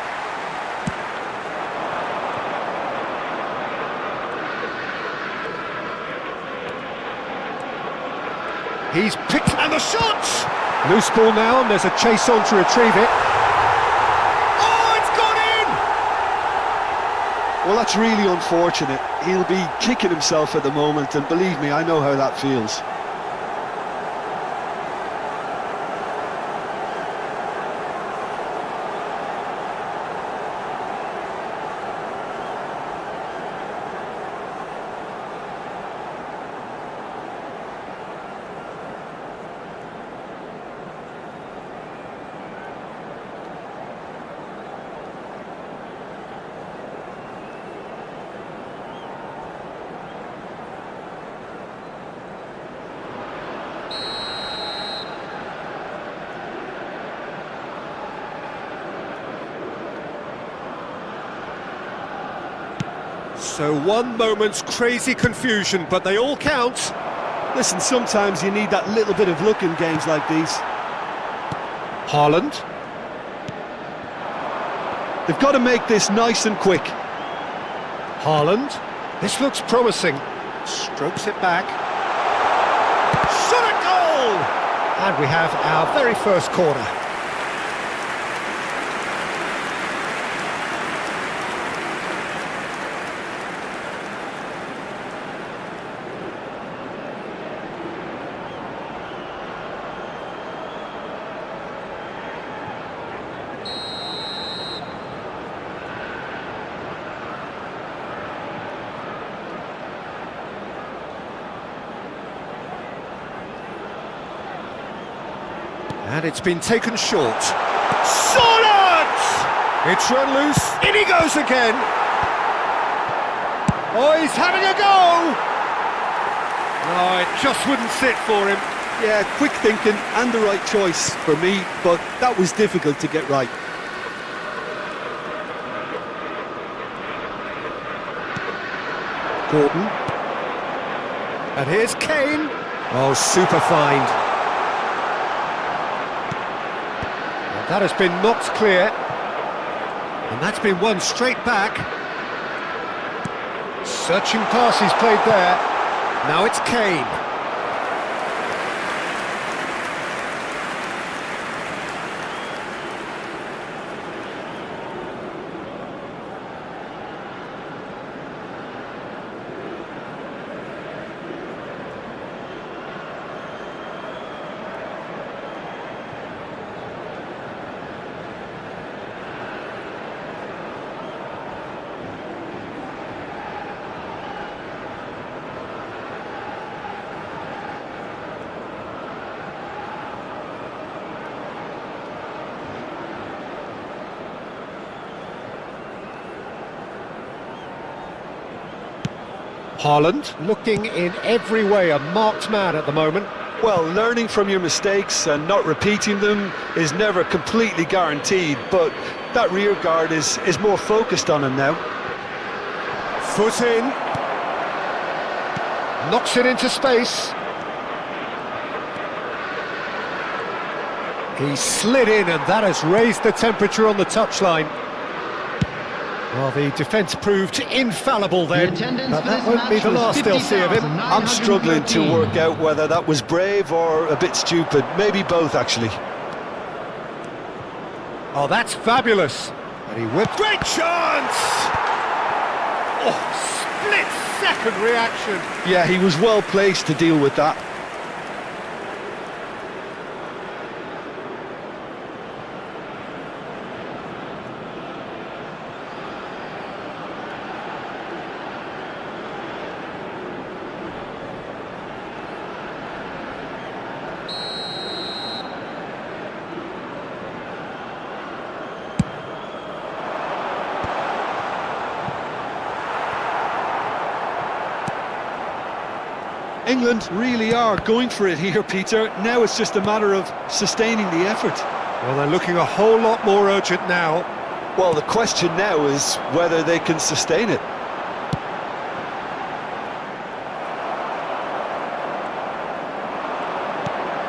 He's picked, and the shot! Loose ball now, and there's a chase on to retrieve it. Oh, it's gone in! Well, that's really unfortunate. He'll be kicking himself at the moment, and believe me, I know how that feels. So one moment's crazy confusion, but they all count. Listen, sometimes you need that little bit of luck in games like these. Haaland. They've got to make this nice and quick. Haaland. This looks promising. Strokes it back. Shot at goal! And we have our very first corner. And it's been taken short. Solid! It's run loose. In he goes again. Oh, he's having a go! No, it just wouldn't sit for him. Yeah, quick thinking and the right choice for me, but that was difficult to get right. Gordon. And here's Kane. Oh, super find. That has been knocked clear. And that's been won straight back. Searching pass he's played there. Now it's Kane. Haaland looking in every way a marked man at the moment. Well, learning from your mistakes and not repeating them is never completely guaranteed, but that rear guard is more focused on him now. Foot in. Knocks it into space. He slid in and that has raised the temperature on the touchline. Well, the defence proved infallible then, but that won't be the last they'll see of him. I'm struggling to work out whether that was brave or a bit stupid. Maybe both, actually. Oh, that's fabulous. And he whipped. Great chance! Oh, split-second reaction. Yeah, he was well placed to deal with that. England really are going for it here, Peter. Now it's just a matter of sustaining the effort. Well, they're looking a whole lot more urgent now. Well, the question now is whether they can sustain it.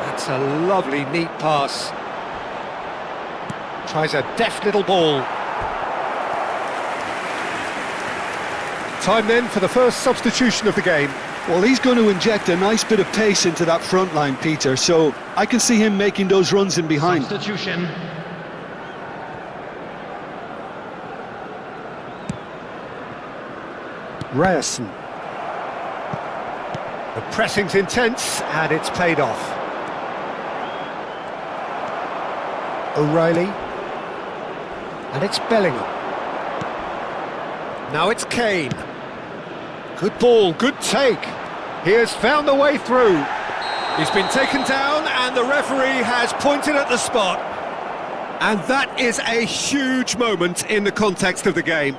That's a lovely, neat pass. Tries a deft little ball. Time then for the first substitution of the game. Well, he's going to inject a nice bit of pace into that front line, Peter, so I can see him making those runs in behind. Substitution. Ryerson. The pressing's intense and it's paid off. O'Reilly. And it's Bellingham. Now it's Kane. Good ball, good take. He has found the way through. He's been taken down and the referee has pointed at the spot. And that is a huge moment in the context of the game.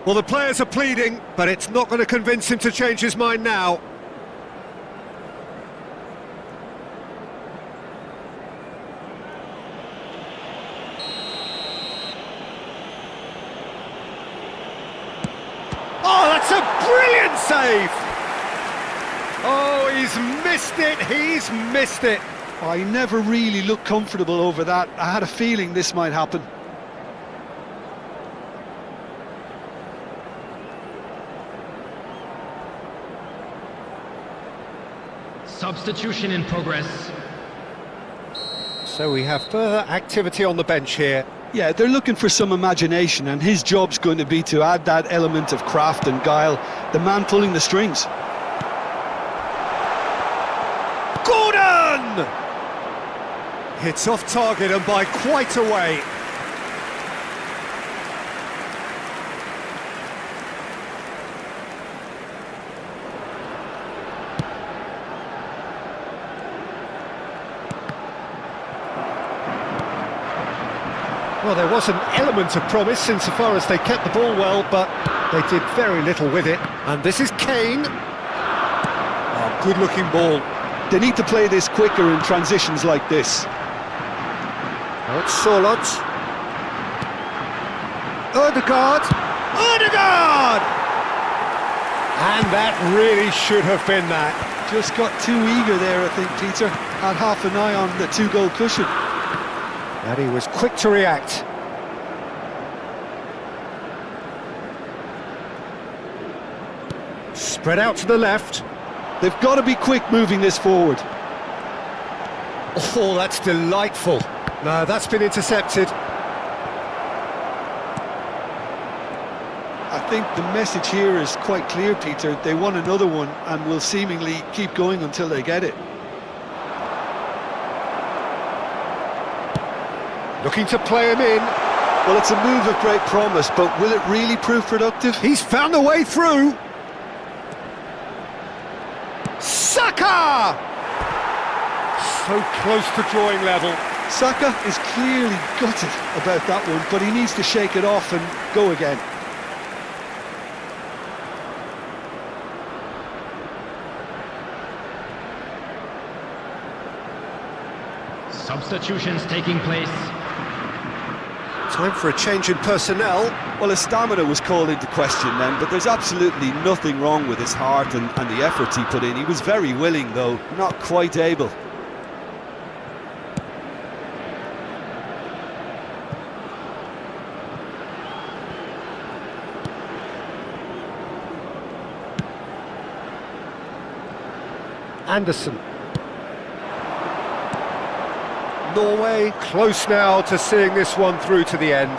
Well, the players are pleading, but it's not going to convince him to change his mind now. Oh, that's save! Oh, he's missed it, he's missed it! I never really looked comfortable over that. I had a feeling this might happen. Substitution in progress. So we have further activity on the bench here. Yeah, they're looking for some imagination, and his job's going to be to add that element of craft and guile, the man pulling the strings. Gordon! Hits off target and by quite a way. Well, there was an element of promise insofar as they kept the ball well, but they did very little with it. And this is Kane. Oh, good-looking ball. They need to play this quicker in transitions like this. Now it's Solot. Ødegaard! Ødegaard! And that really should have been that. Just got too eager there, I think, Peter. Had half an eye on the two-goal cushion. And he was quick to react. Spread out to the left. They've got to be quick moving this forward. Oh, that's delightful. No, that's been intercepted. I think the message here is quite clear, Peter. They want another one and will seemingly keep going until they get it. Looking to play him in. Well, it's a move of great promise, but will it really prove productive? He's found a way through. Saka! So close to drawing level. Saka is clearly gutted about that one, but he needs to shake it off and go again. Substitutions taking place. Time for a change in personnel. Well, his stamina was called into question then, but there's absolutely nothing wrong with his heart and the efforts he put in. He was very willing, though, not quite able. Anderson. Norway close now to seeing this one through to the end.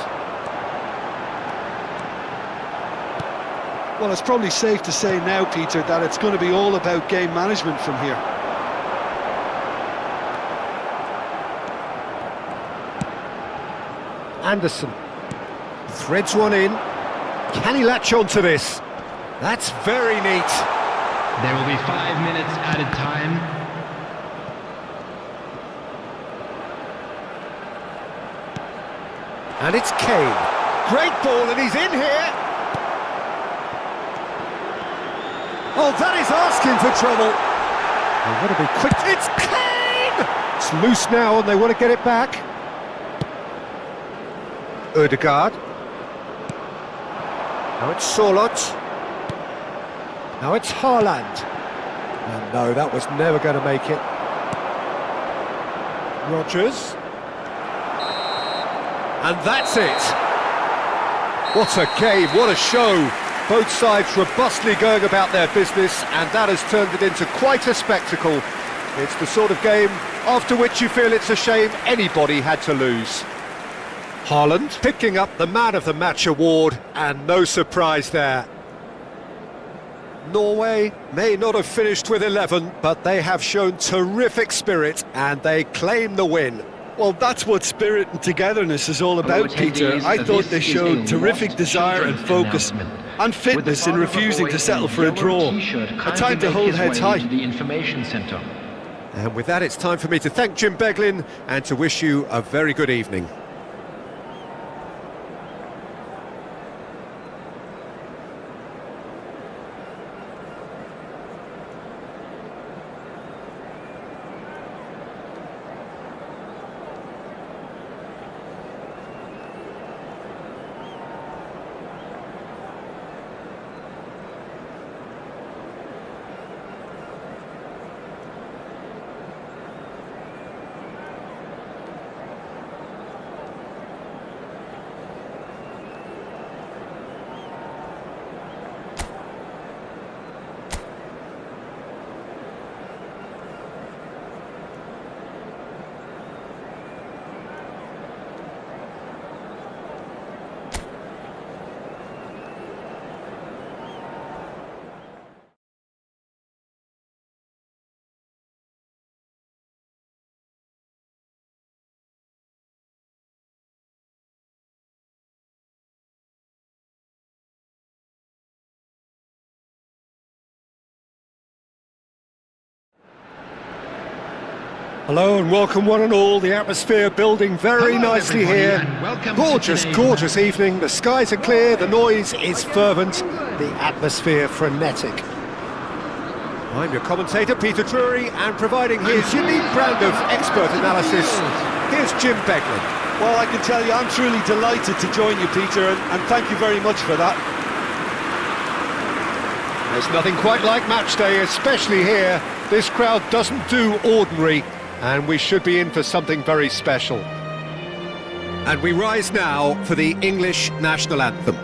Well, it's probably safe to say now, Peter, that it's going to be all about game management from here. Anderson. Threads one in. Can he latch on to this? That's very neat. There will be 5 minutes added time. And it's Kane. Great ball, and he's in here. Oh, that is asking for trouble. They want to be quick. It's Kane! It's loose now, and they want to get it back. Ødegaard. Now it's Solot. Now it's Haaland. And no, that was never going to make it. Rodgers. And that's it. What a game, what a show. Both sides robustly going about their business, and that has turned it into quite a spectacle. It's the sort of game after which you feel it's a shame anybody had to lose. Haaland picking up the Man of the Match award, and no surprise there. Norway may not have finished with 11, but they have shown terrific spirit, and they claim the win. Well, that's what spirit and togetherness is all about, Peter. I thought they showed terrific desire and focus and fitness in refusing to settle for a draw. A time to hold heads high. And with that, it's time for me to thank Jim Beglin and to wish you a very good evening. Hello and welcome one and all. The atmosphere building very nicely here. Gorgeous, gorgeous evening. The skies are clear, the noise is fervent, the atmosphere frenetic. I'm your commentator, Peter Drury, and providing his unique brand of expert analysis, here's Jim Beglin. Well, I can tell you, I'm truly delighted to join you, Peter, and thank you very much for that. There's nothing quite like match day, especially here. This crowd doesn't do ordinary, and we should be in for something very special. And we rise now for the English national anthem.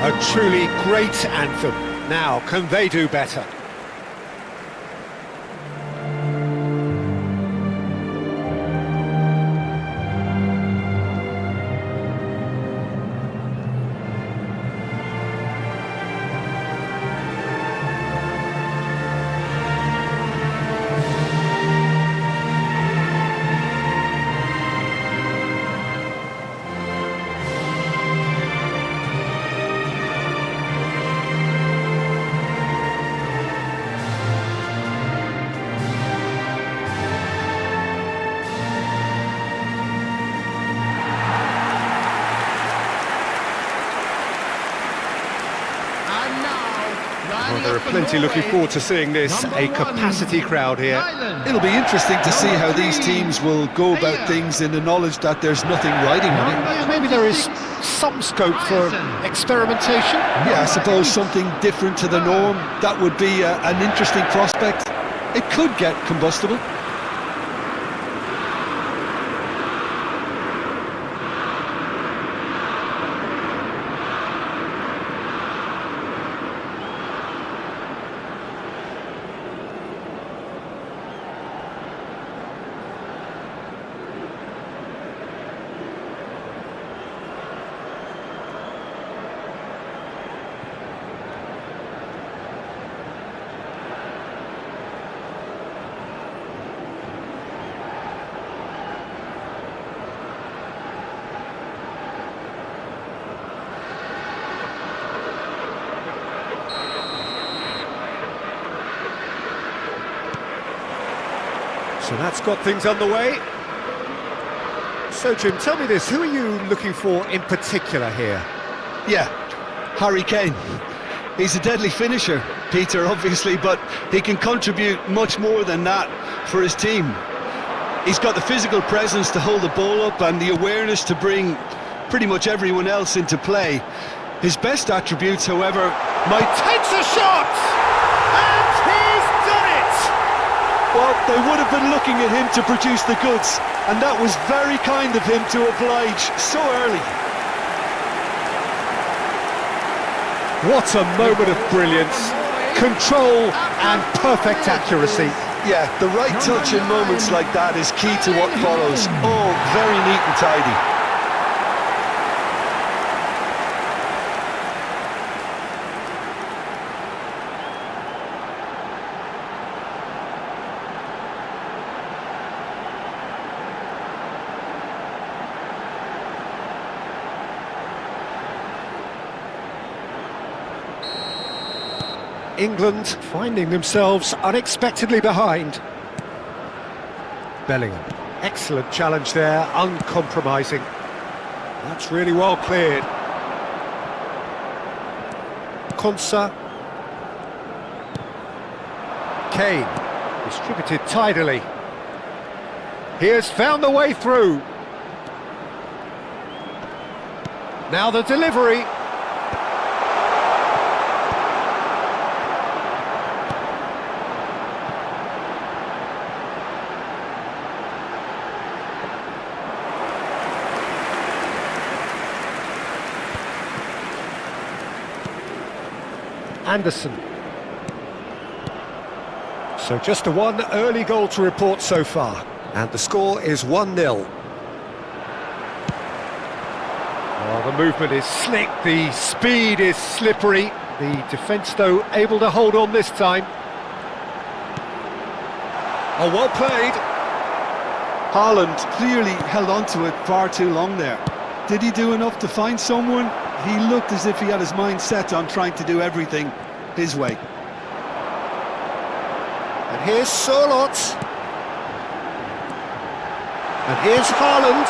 A truly great anthem. Now, can they do better? Well, there are plenty looking forward to seeing this, a capacity crowd here. It'll be interesting to see how these teams will go about things in the knowledge that there's nothing riding on it. Maybe there is some scope for experimentation. Yeah, I suppose something different to the norm. That would be an interesting prospect. It could get combustible. So that's got things underway. So Jim, tell me this, who are you looking for in particular here? Yeah, Harry Kane. He's a deadly finisher, Peter, obviously, but he can contribute much more than that for his team. He's got the physical presence to hold the ball up and the awareness to bring pretty much everyone else into play. His best attributes, however, might... Takes a shot! And he's done it! Well, they would have been looking at him to produce the goods, and that was very kind of him to oblige so early. What a moment of brilliance, control and perfect accuracy. Yeah, the right touch in moments like that is key to what follows. All very neat and tidy. England finding themselves unexpectedly behind. Bellingham, excellent challenge there, uncompromising. That's really well cleared. Konsa. Kane, distributed tidily. He has found the way through. Now the delivery. Anderson. So just a one early goal to report so far, and the score is 1-0. Well, the movement is slick, the speed is slippery. The defence, though, able to hold on this time. Oh, well played. Haaland clearly held on to it far too long there. Did he do enough to find someone? He looked as if he had his mind set on trying to do everything his way. And here's Sørloth. And here's Haaland.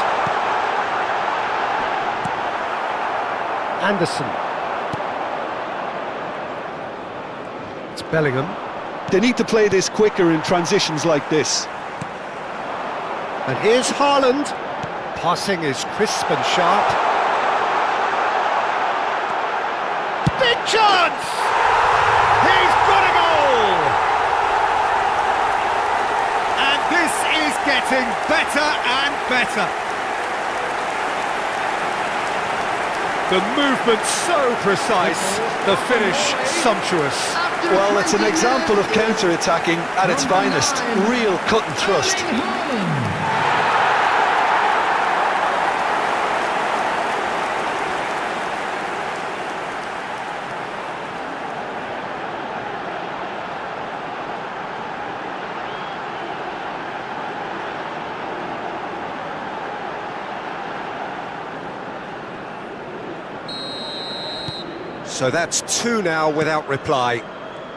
Anderson. It's Bellingham. They need to play this quicker in transitions like this. And here's Haaland. Passing is crisp and sharp. Big chance! He's got a goal! And this is getting better and better. The movement so precise, the finish sumptuous. Well, it's an example of counter-attacking at its finest. Real cut and thrust. So that's 2 now without reply.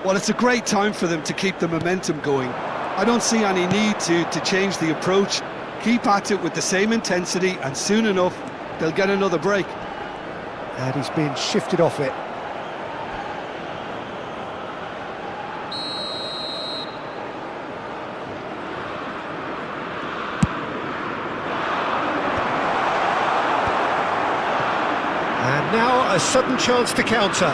Well, it's a great time for them to keep the momentum going. I don't see any need to change the approach. Keep at it with the same intensity, and soon enough, they'll get another break. And he's been shifted off it. And now a sudden chance to counter.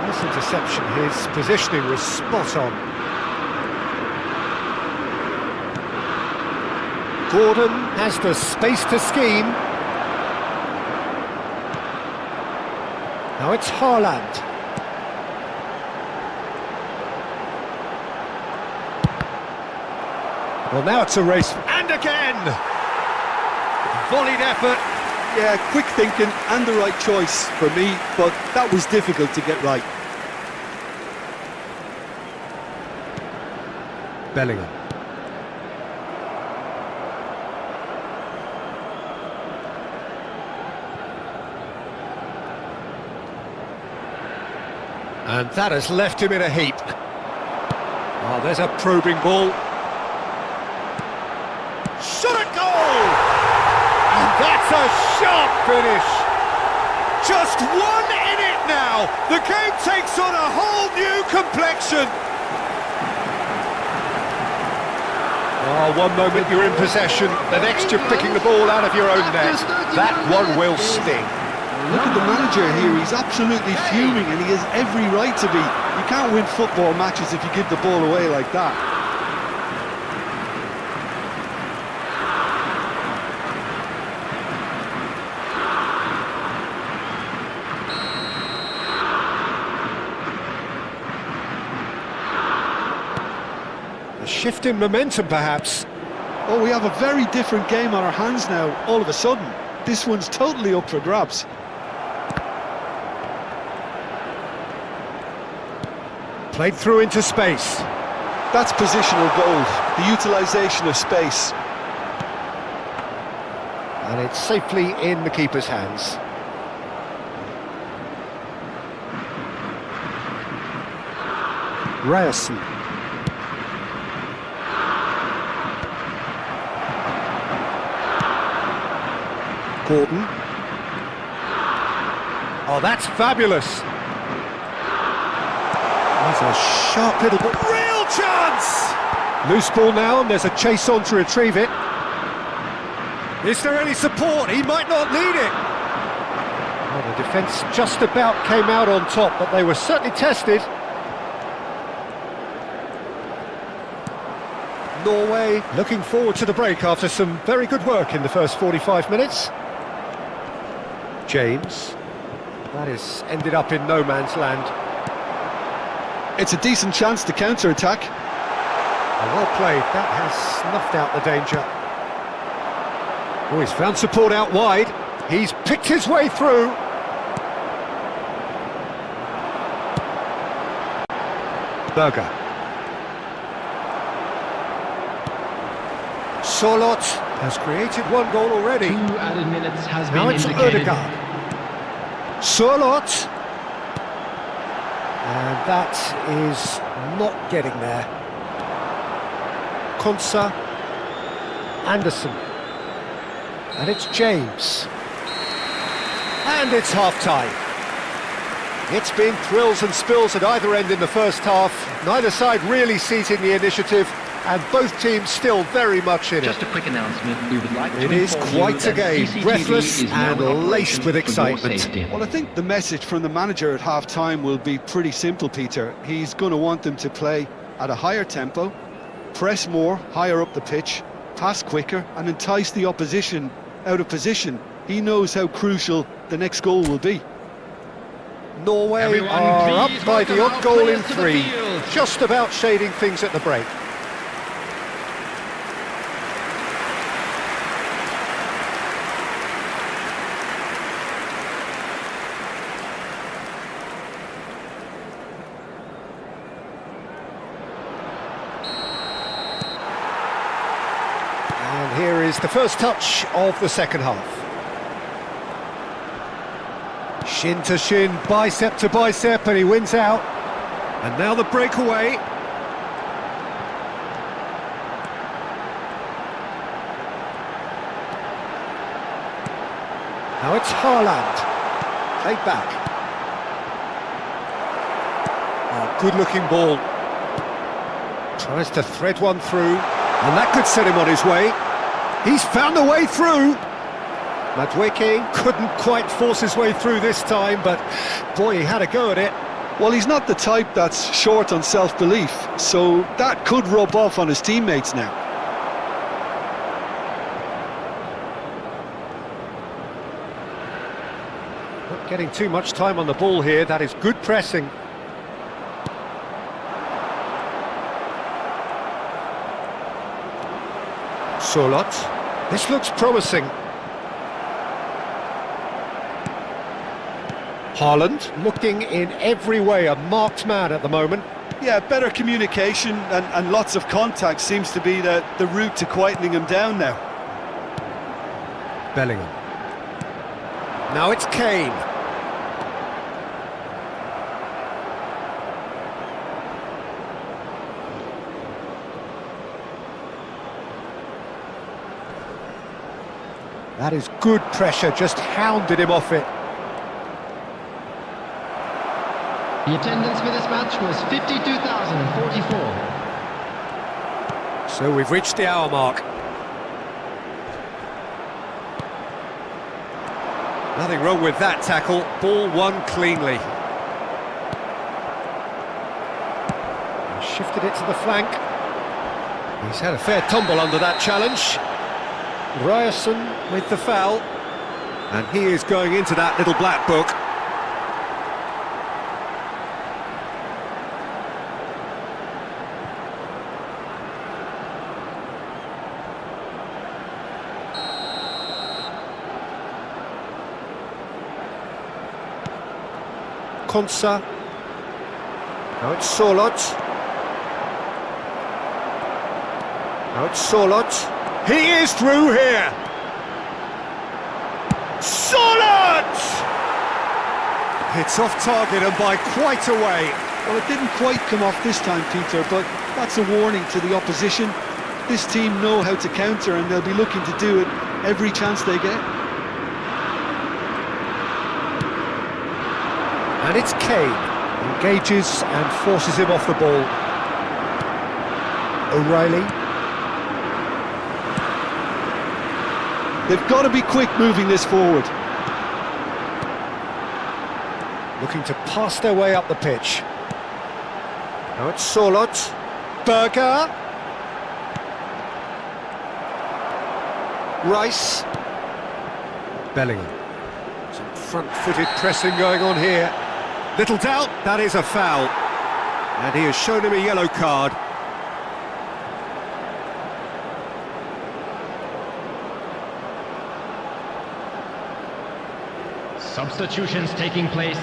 This interception, his positioning was spot on. Gordon has the space to scheme. Now it's Haaland. Well, now it's a race. And again! Volleyed effort. Yeah, quick thinking and the right choice for me, but that was difficult to get right. Bellingham. And that has left him in a heap. Oh, there's a probing ball. Shot at goal! And that's a sharp finish. Just one in it now. The game takes on a whole new complexion. Oh, one moment you're in possession, the next you're picking the ball out of your own net. That one will sting. Look at the manager here, he's absolutely fuming, and he has every right to be. You can't win football matches if you give the ball away like that. A shift in momentum, perhaps. Oh, we have a very different game on our hands now, all of a sudden. This one's totally up for grabs. Played through into space. That's positional goal, the utilisation of space. And it's safely in the keeper's hands. Ryerson. Gordon. Oh, that's fabulous. That's a sharp little ball. Real chance! Loose ball now, and there's a chase on to retrieve it. Is there any support? He might not need it. Well, the defence just about came out on top, but they were certainly tested. Norway looking forward to the break after some very good work in the first 45 minutes. James. That has ended up in no man's land. It's a decent chance to counter-attack. Well played, that has snuffed out the danger. Oh, he's found support out wide. He's picked his way through. Berger. Sorloth has created one goal already. 2 added minutes has Now been it's indicated. Odegaard. Sorloth. And that is not getting there. Konsa. Anderson. And it's James. And it's half-time. It's been thrills and spills at either end in the first half. Neither side really seizing the initiative, and both teams still very much in it. Just a quick announcement. We would like to It is inform you quite a that game, CCTV breathless is now and in operation laced with for your excitement. safety. Well, I think the message from the manager at half-time will be pretty simple, Peter. He's going to want them to play at a higher tempo, press more, higher up the pitch, pass quicker, and entice the opposition out of position. He knows how crucial the next goal will be. Norway Everyone, are up please by the welcome odd our goal in players to the 3, field. just about shading things at the break. And here is the first touch of the second half. Shin to shin, bicep to bicep, and he wins out. And now the breakaway. Now it's Haaland. Played back. Oh, good-looking ball. Tries to thread one through, and that could set him on his way. He's found a way through. Madueke couldn't quite force his way through this time, but boy, he had a go at it. Well, he's not the type that's short on self-belief, so that could rub off on his teammates now. Not getting too much time on the ball here, that is good pressing. Sorloth. This looks promising. Haaland looking in every way a marked man at the moment. Yeah, better communication and lots of contact seems to be the route to quietening him down now. Bellingham. Now it's Kane. That is good pressure, just hounded him off it. The attendance for this match was 52,044. So we've reached the hour mark. Nothing wrong with that tackle, ball won cleanly. Shifted it to the flank. He's had a fair tumble under that challenge. Ryerson with the foul. And he is going into that little black book. Konsa. Now it's Sorloth. Now it's Sorloth. He is through here. Sorloth! It's off target and by quite a way. Well, it didn't quite come off this time, Peter, but that's a warning to the opposition. This team know how to counter and they'll be looking to do it every chance they get. And it's Kane. Engages and forces him off the ball. O'Reilly. They've got to be quick moving this forward. Looking to pass their way up the pitch. Now it's Sorloth. Berger. Rice. Bellingham. Some front-footed pressing going on here. Little doubt, that is a foul. And he has shown him a yellow card. Substitutions taking place.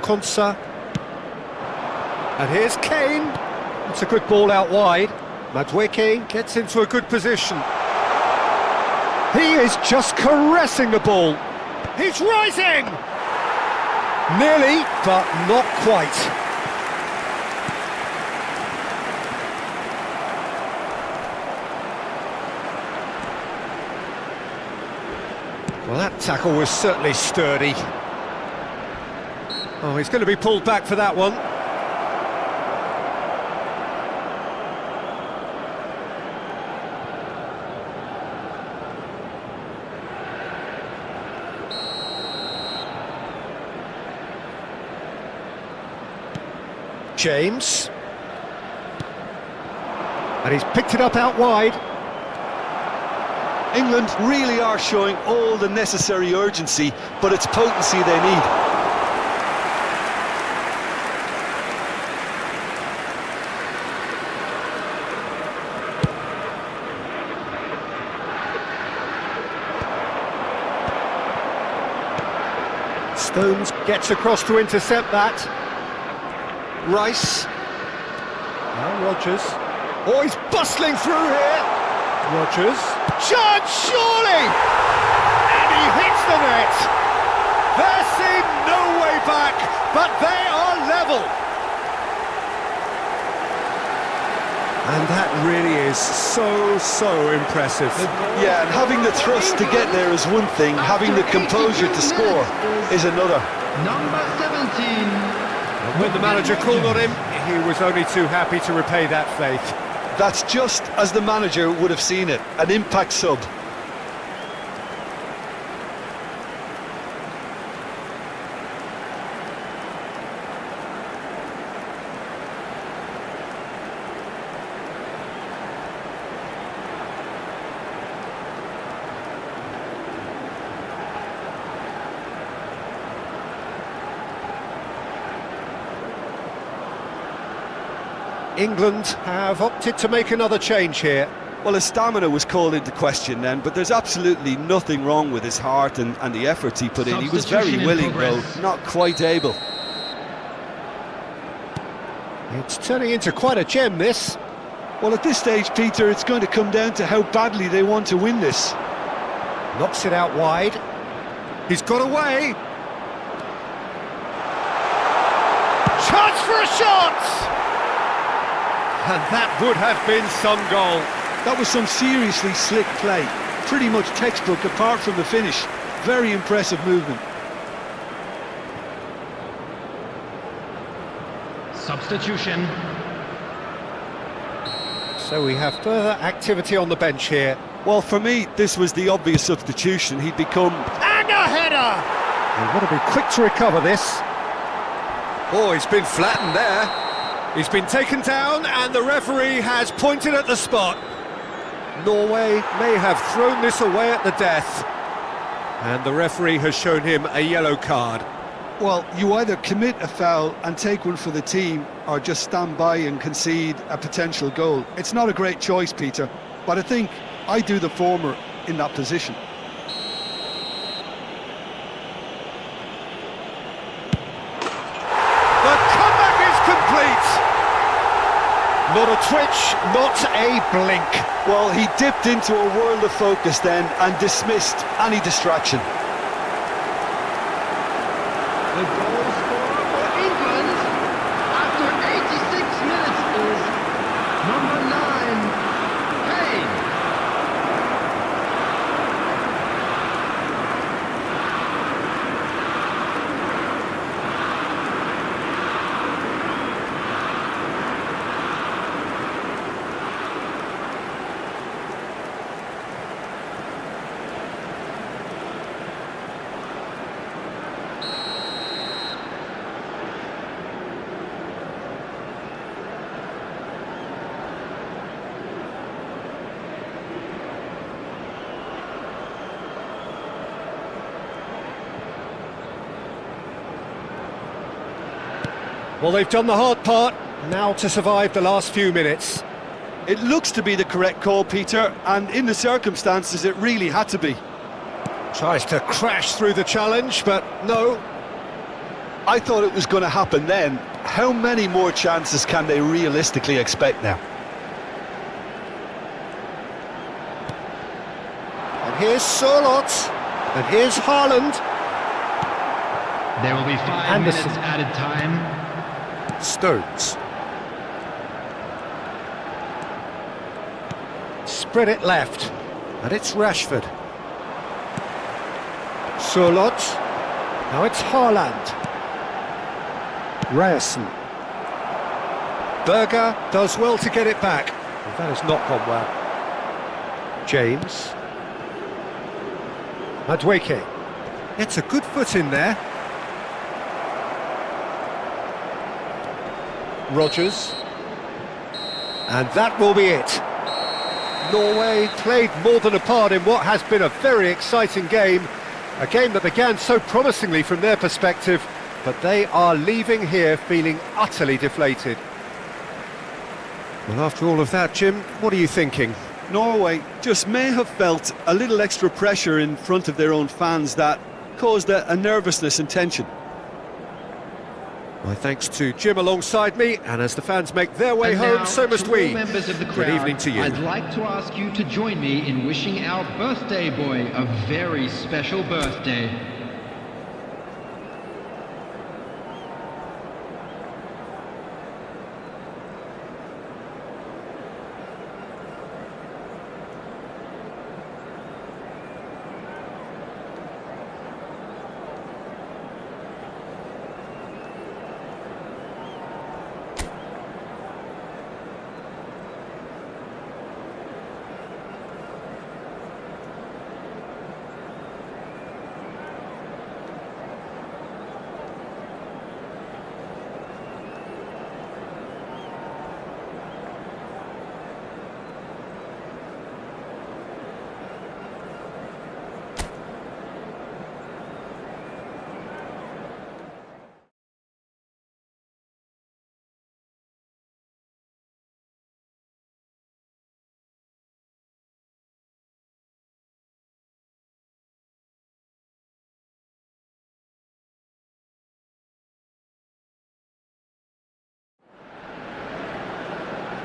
Konsa. And here's Kane. It's a good ball out wide. Madweke gets into a good position. He is just caressing the ball. He's rising! Nearly, but not quite. Well, that tackle was certainly sturdy. Oh, he's going to be pulled back for that one. James. And he's picked it up out wide. England really are showing all the necessary urgency, but it's potency they need. Stones gets across to intercept that. Rice. Now Rodgers. Oh, he's bustling through here. Rodgers. Chance, surely! And he hits the net. There seemed no way back, but they are level. And that really is so impressive. Yeah, and having the thrust to get there is one thing, having the composure to score is another. Number 17. When the manager called on him, he was only too happy to repay that faith. That's just as the manager would have seen it, an impact sub. England have opted to make another change here. Well, his stamina was called into question then, but there's absolutely nothing wrong with his heart and the efforts he put in. He was very willing, though not quite able. It's turning into quite a gem, this. Well, at this stage, Peter, it's going to come down to how badly they want to win this. Knocks it out wide. He's got away. Chance for a shot! And that would have been some goal. That was some seriously slick play. Pretty much textbook apart from the finish. Very impressive movement. Substitution. So we have further activity on the bench here. Well, for me, this was the obvious substitution. He'd become... And a header! They've got to be quick to recover this. Oh, he's been flattened there. He's been taken down and the referee has pointed at the spot. Norway may have thrown this away at the death. And the referee has shown him a yellow card. Well, you either commit a foul and take one for the team, or just stand by and concede a potential goal. It's not a great choice, Peter, but I think I do the former in that position. Not a twitch, not a blink. Well, he dipped into a world of focus then and dismissed any distraction. The goal scorer for England after 86 minutes is number 9, Kane. Well, they've done the hard part, now to survive the last few minutes. It looks to be the correct call, Peter, and in the circumstances it really had to be. Tries to crash through the challenge, but no. I thought it was going to happen then. How many more chances can they realistically expect now? And here's Sørloth, and here's Haaland. There will be 5 Anderson. minutes added time. Stones. Spread it left, and it's Rashford. Sørloth. Now it's Haaland. Ryerson. Berger does well to get it back. But that has not gone well. James. Madueke. It's a good foot in there. Rodgers. And that will be it. Norway played more than a part in what has been a very exciting game. A game that began so promisingly from their perspective, but they are leaving here feeling utterly deflated. Well, after all of that, Jim, what are you thinking? Norway just may have felt a little extra pressure in front of their own fans that caused a nervousness and tension. My thanks to Jim alongside me, and as the fans make their way And home, now, so must to we. all members of the crowd, Good evening to you. I'd like to ask you to join me in wishing our birthday boy a very special birthday.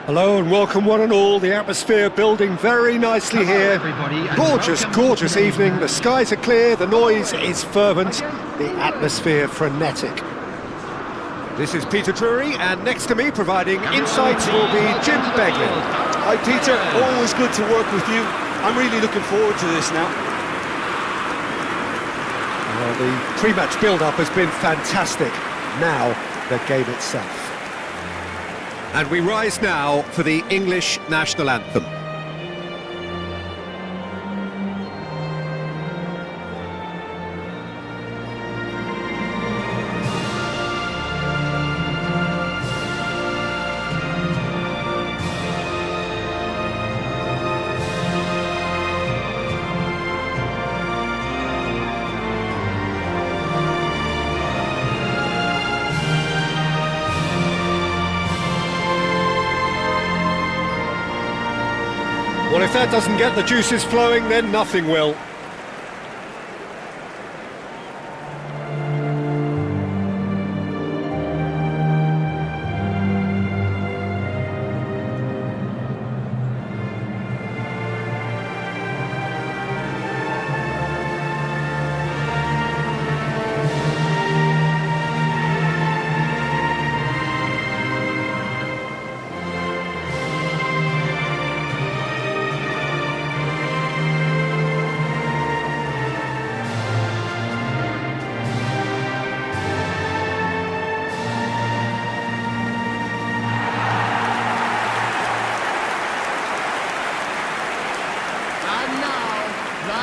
Hello and welcome one and all. The atmosphere building very nicely Hello, here. everybody, and Gorgeous, welcome gorgeous to- evening. The skies are clear, the noise is fervent, the atmosphere frenetic. This is Peter Drury, and next to me providing insights will be Jim Begley. Hi Peter, always good to work with you. I'm really looking forward to this now. Well, the pre-match build-up has been fantastic. Now, the game itself. And we rise now for the English national anthem. Well, if that doesn't get the juices flowing, then nothing will.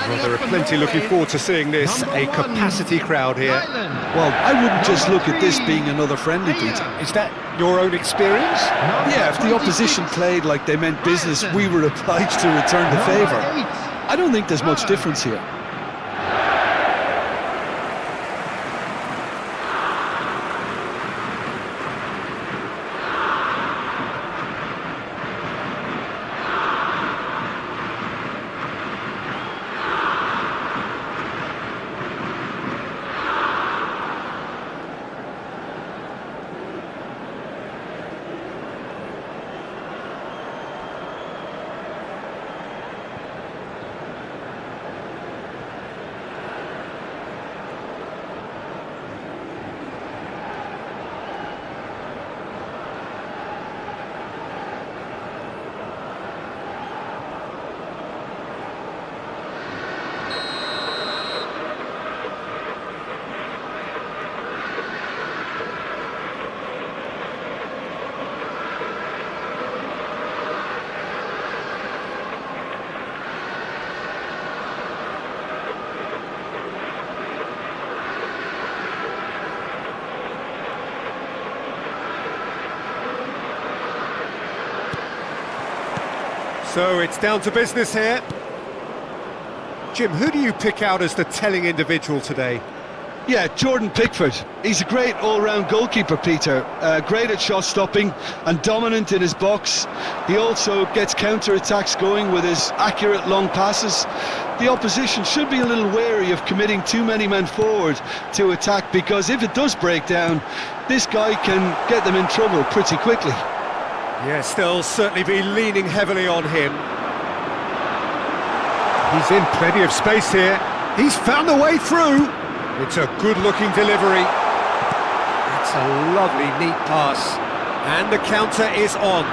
Well, there are plenty looking forward to seeing this. A capacity crowd here. Well, I wouldn't just look at this being another friendly, Peter. Is that your own experience? Yeah, if the opposition played like they meant business, we were obliged to return the favour. I don't think there's much difference here. So it's down to business here. Jim, who do you pick out as the telling individual today? Yeah, Jordan Pickford. He's a great all-round goalkeeper, Peter. Great at shot stopping and dominant in his box. He also gets counter-attacks going with his accurate long passes. The opposition should be a little wary of committing too many men forward to attack, because if it does break down, this guy can get them in trouble pretty quickly. Yes, they'll certainly be leaning heavily on him. He's in plenty of space here. He's found a way through. It's a good-looking delivery. That's a lovely, neat pass. And the counter is on.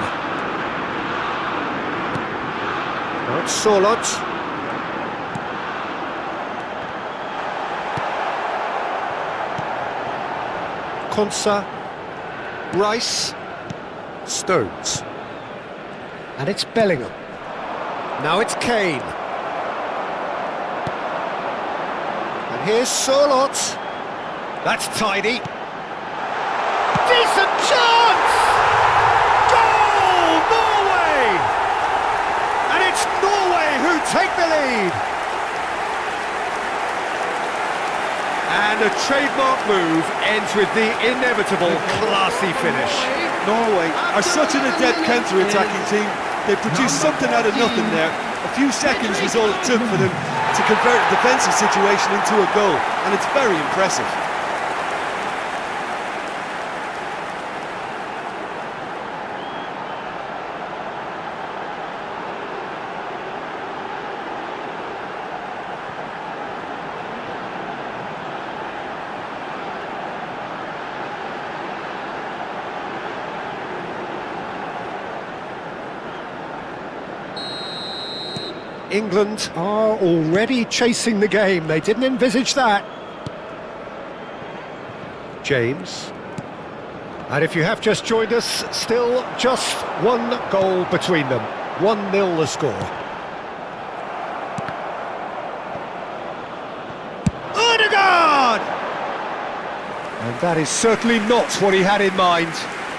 Now it's Sorlot. Konsa. Rice. Stones. And it's Bellingham. Now it's Kane. And here's Sorlot. That's tidy. Decent chance! Goal! Norway! And it's Norway who take the lead. And a trademark move ends with the inevitable classy finish. Norway are such an adept counter-attacking team. They produced something out of nothing there. A few seconds was all it took for them to convert a defensive situation into a goal, and it's very impressive. England are already chasing the game. They didn't envisage that. James. And if you have just joined us, still just one goal between them. 1-0 the score. Odegaard! And that is certainly not what he had in mind.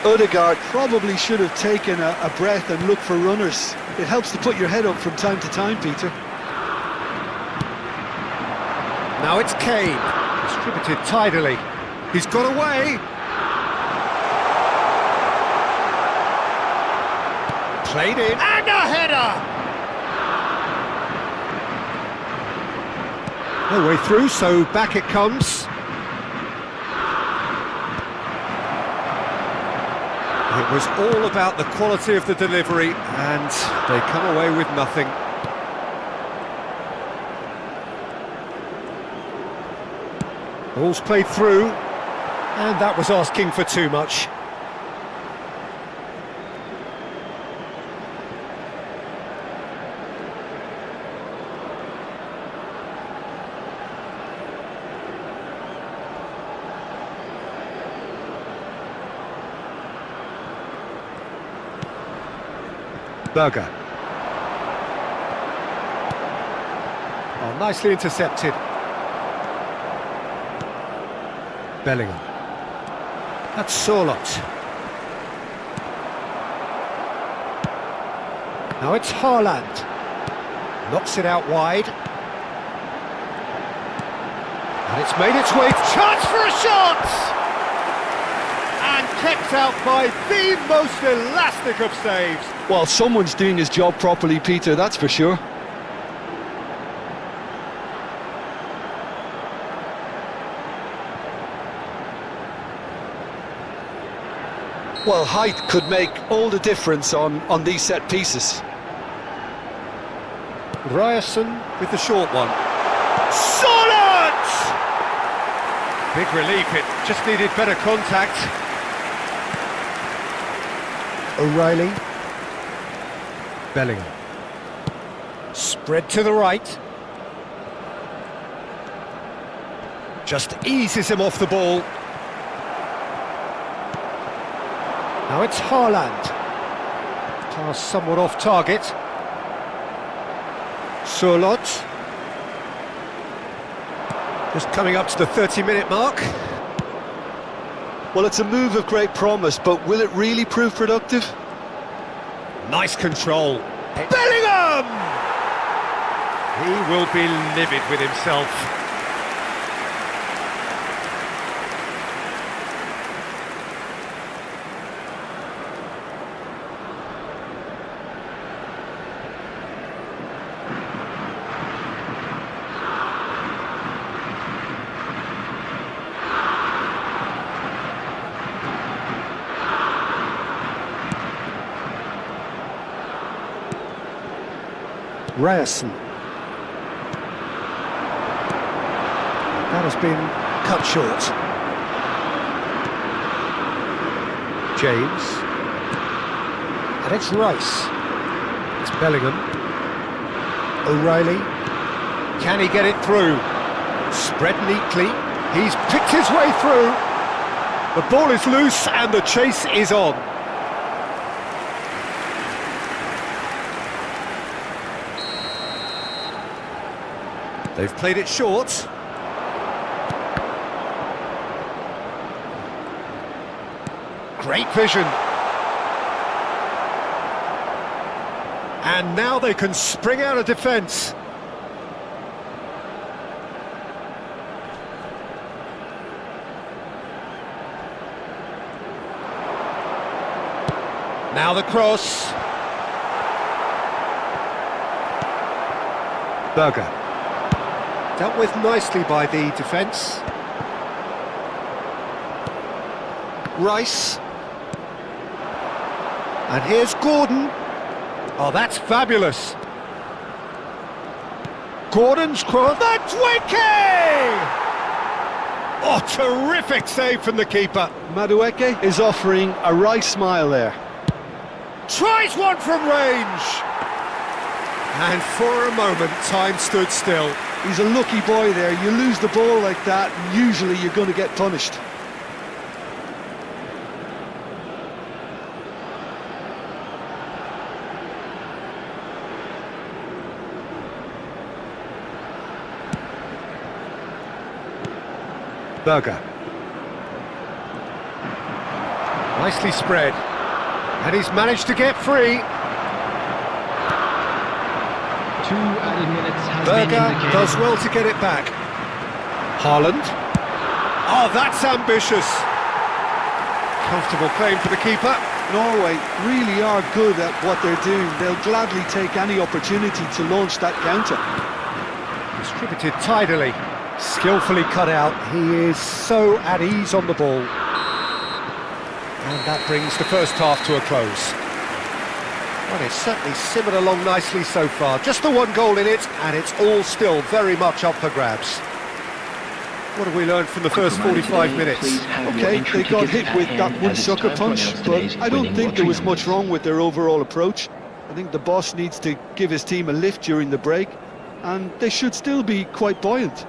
Odegaard probably should have taken a breath and looked for runners. It helps to put your head up from time to time, Peter. Now it's Kane, distributed tidily. He's got away. Played in. And a header! No way through, so back it comes. It was all about the quality of the delivery, and they come away with nothing. Ball's played through, and that was asking for too much. Berger. Oh, nicely intercepted. Bellingham. That's Sorlot. Now it's Haaland. Knocks it out wide. And it's made its way. Chance for a shot! And kept out by the most elastic of saves. Well, someone's doing his job properly, Peter, that's for sure. Well, height could make all the difference on these set pieces. Ryerson with the short one. Solid! Big relief, it just needed better contact. O'Reilly. Bellingham. Spread to the right. Just eases him off the ball. Now it's Haaland. Pass somewhat off target. Sorlot. Just coming up to the 30-minute mark. Well, it's a move of great promise, but will it really prove productive? Nice control. Bellingham! He will be livid with himself. Ryerson. That has been cut short. James. And it's Rice. It's Bellingham. O'Reilly. Can he get it through? Spread neatly. He's picked his way through. The ball is loose and the chase is on. They've played it short. Great vision. And now they can spring out of defence. Now the cross. Berger. Dealt with nicely by the defence. Rice. And here's Gordon. Oh, that's fabulous. Gordon's cross. That's wicked! Oh, terrific save from the keeper. Madueke is offering a Rice smile there. Tries one from range. And for a moment, time stood still. He's a lucky boy there. You lose the ball like that, and usually you're going to get punished. Berger. Nicely spread. And he's managed to get free. 2 added minutes has been Berger indicated. does well to get it back. Haaland. Oh, that's ambitious. Comfortable claim for the keeper. Norway really are good at what they're doing. They'll gladly take any opportunity to launch that counter. Distributed tidily. Skillfully cut out. He is so at ease on the ball. And that brings the first half to a close. Well, it's certainly simmered along nicely so far. Just the one goal in it, and it's all still very much up for grabs. What have we learned from the first 45 minutes? Okay, they got hit with that one sucker punch, but I don't think there was much wrong with their overall approach. I think the boss needs to give his team a lift during the break, and they should still be quite buoyant.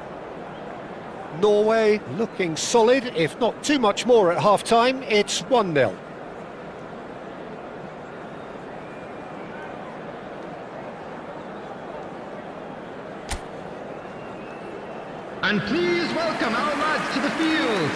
Norway looking solid, if not too much more at half-time. It's 1-0. And please welcome our lads to the field.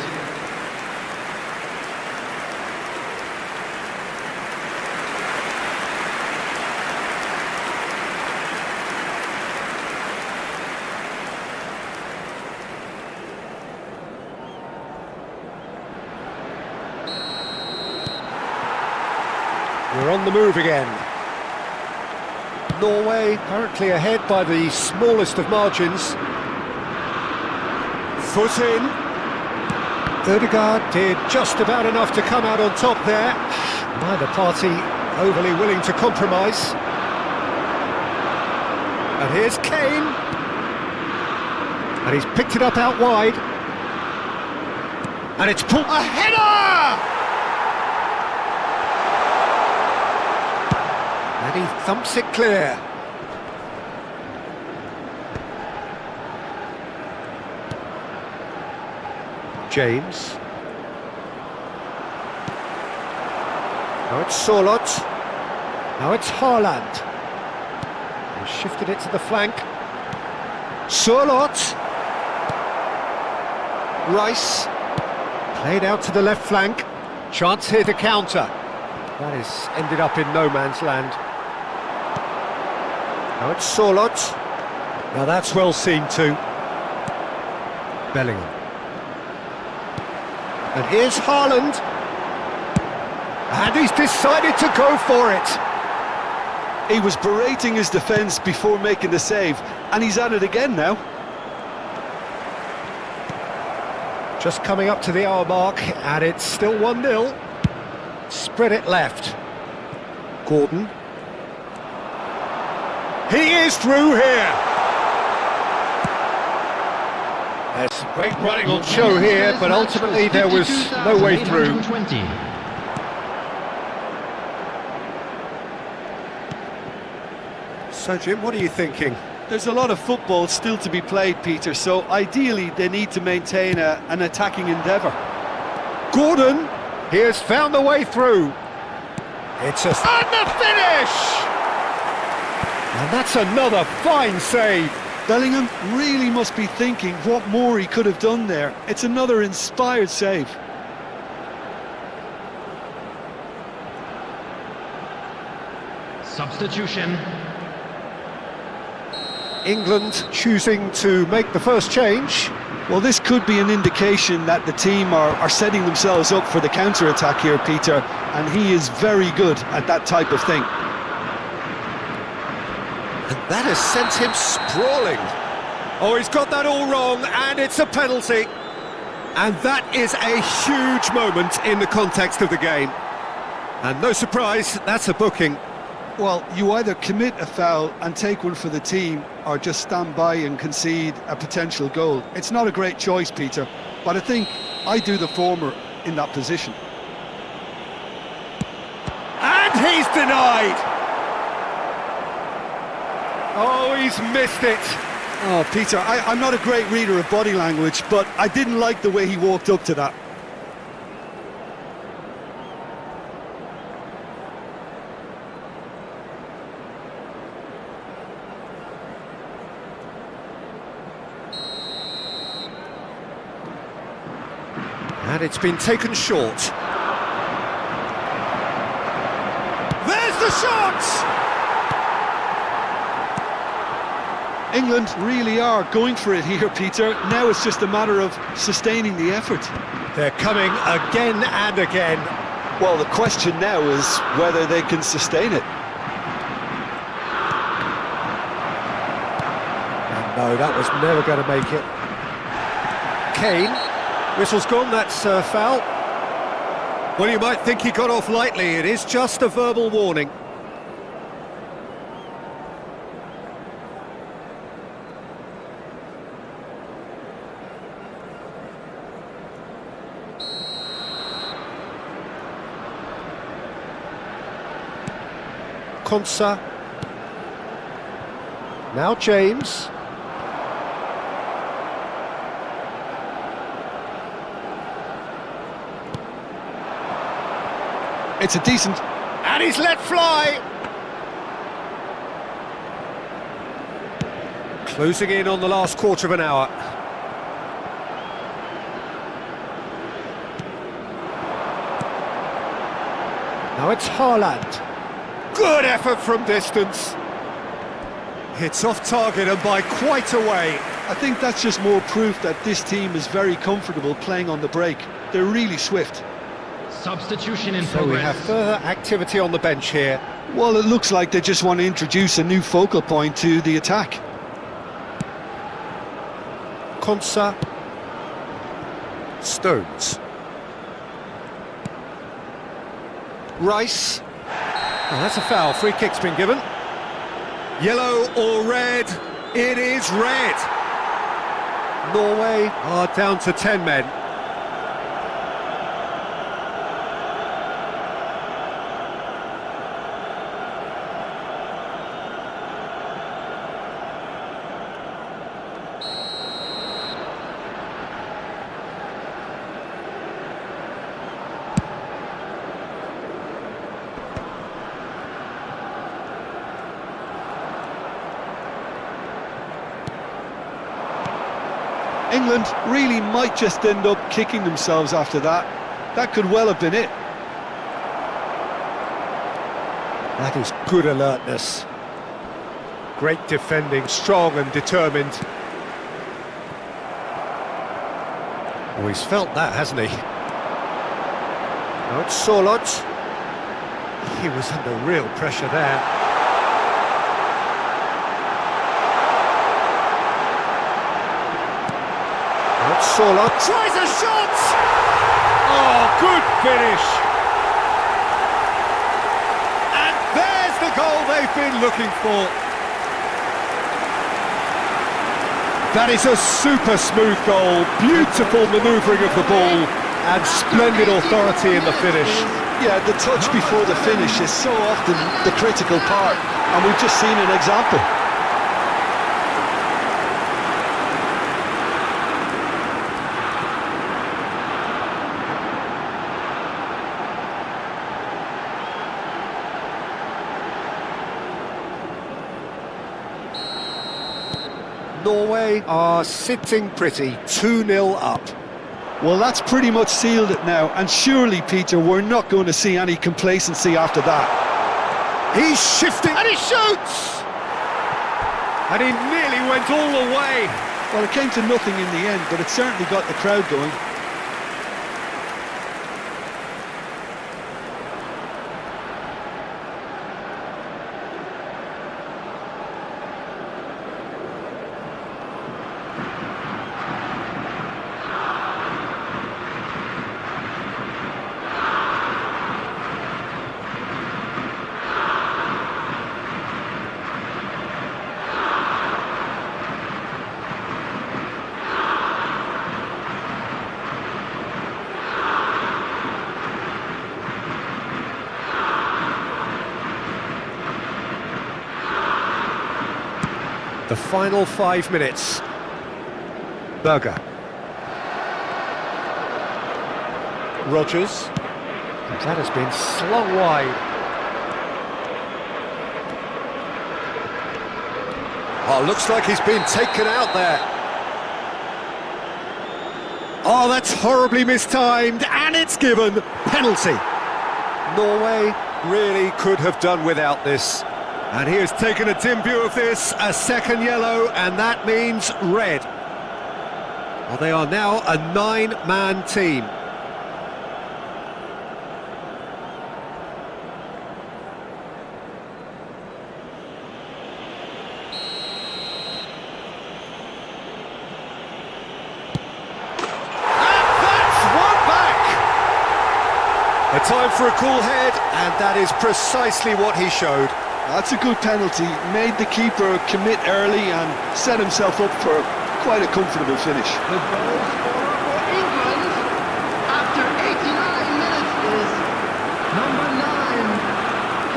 We're on the move again. Norway currently ahead by the smallest of margins. Foot in. Ødegaard did just about enough to come out on top there. Neither party overly willing to compromise. And here's Kane. And he's picked it up out wide. And it's pulled... A header! And he thumps it clear. James. Now it's Sorloth. Now it's Haaland. He's shifted it to the flank. Sorloth. Rice. Played out to the left flank. Chance here to counter. That is ended up in no man's land. Now it's Sorlot. Now that's well seen too. Bellingham. And here's Haaland. And he's decided to go for it. He was berating his defence before making the save, and he's at it again now. Just coming up to the hour mark, and it's still 1-0. Spread it left. Gordon. He is through here. There's great running on show here, but ultimately there was no way through. So, Jim, what are you thinking? There's a lot of football still to be played, Peter, so ideally they need to maintain an attacking endeavour. Gordon, he has found the way through. It's a... And the finish! And that's another fine save. Bellingham really must be thinking what more he could have done there. It's another inspired save. Substitution. England choosing to make the first change. Well, this could be an indication that the team are setting themselves up for the counter-attack here, Peter, and he is very good at that type of thing. And that has sent him sprawling. Oh, he's got that all wrong, and it's a penalty. And that is a huge moment in the context of the game. And no surprise, that's a booking. Well, you either commit a foul and take one for the team, or just stand by and concede a potential goal. It's not a great choice, Peter, but I think I do the former in that position. And he's denied! Oh, he's missed it. Oh, Peter, I'm not a great reader of body language, but I didn't like the way he walked up to that. And it's been taken short. There's the shot! England really are going for it here, Peter. Now it's just a matter of sustaining the effort. They're coming again and again. Well, the question now is whether they can sustain it. And no, that was never going to make it. Kane. Whistle's gone, that's foul. Well, you might think he got off lightly. It is just a verbal warning. Konsa. Now James. It's a decent... And he's let fly! Closing in on the last quarter of an hour. Now it's Haaland. Good effort from distance. It's off target and by quite a way. I think that's just more proof that this team is very comfortable playing on the break. They're really swift. Substitution in So progress. we have further activity on the bench here. Well, it looks like they just want to introduce a new focal point to the attack. Konsa. Stones. Rice. Oh, that's a foul. Free kick's been given. Yellow or red? It is red. Norway Are down to 10 men. England really might just end up kicking themselves after that. That could well have been it. That is good alertness. Great defending, strong and determined. Oh, he's felt that, hasn't he? Oh, it's Solot. He was under real pressure there. Oh, it's Solot. Tries a shot! Oh, good finish! And there's the goal they've been looking for. That is a super smooth goal, beautiful manoeuvring of the ball, and splendid authority in the finish. Yeah, the touch before the finish is so often the critical part, and we've just seen an example. Norway are sitting pretty, 2-0 up. Well, that's pretty much sealed it now, and surely, Peter, we're not going to see any complacency after that. He's shifting, and he shoots! And he nearly went all the way. Well, it came to nothing in the end, but it certainly got the crowd going. The final 5 minutes. Berger. Rogers. And that has been slung wide. Oh, looks like he's been taken out there. Oh, that's horribly mistimed, and it's given. Penalty. Norway really could have done without this. And he has taken a dim view of this, a second yellow, and that means red. Well, they are now a 9-man team. And that's one back! A time for a cool head, and that is precisely what he showed. That's a good penalty, made the keeper commit early and set himself up for quite a comfortable finish. The goal scorer for England after 89 minutes is number 9,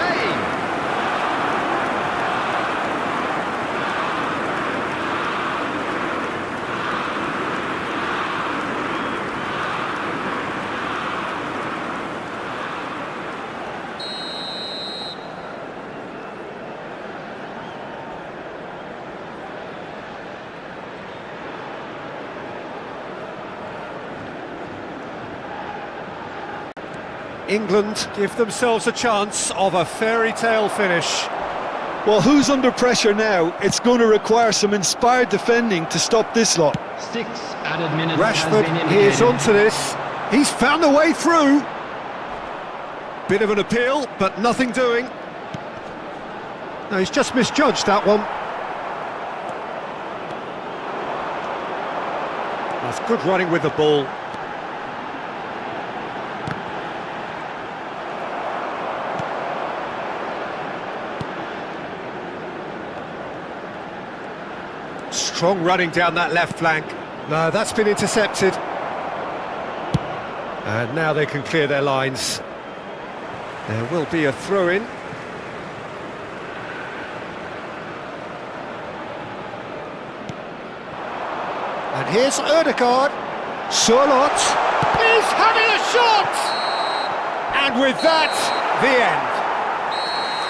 Kane. England give themselves a chance of a fairy tale finish. Well, who's under pressure now? It's going to require some inspired defending to stop this lot. 6 added minutes Rashford has been is indicated. onto this. He's found a way through. Bit of an appeal, but nothing doing. No, he's just misjudged that one. That's good running with the ball. Strong running down that left flank. No, that's been intercepted. And now they can clear their lines. There will be a throw-in. And here's Ødegaard. Solot is having a shot! And with that, the end.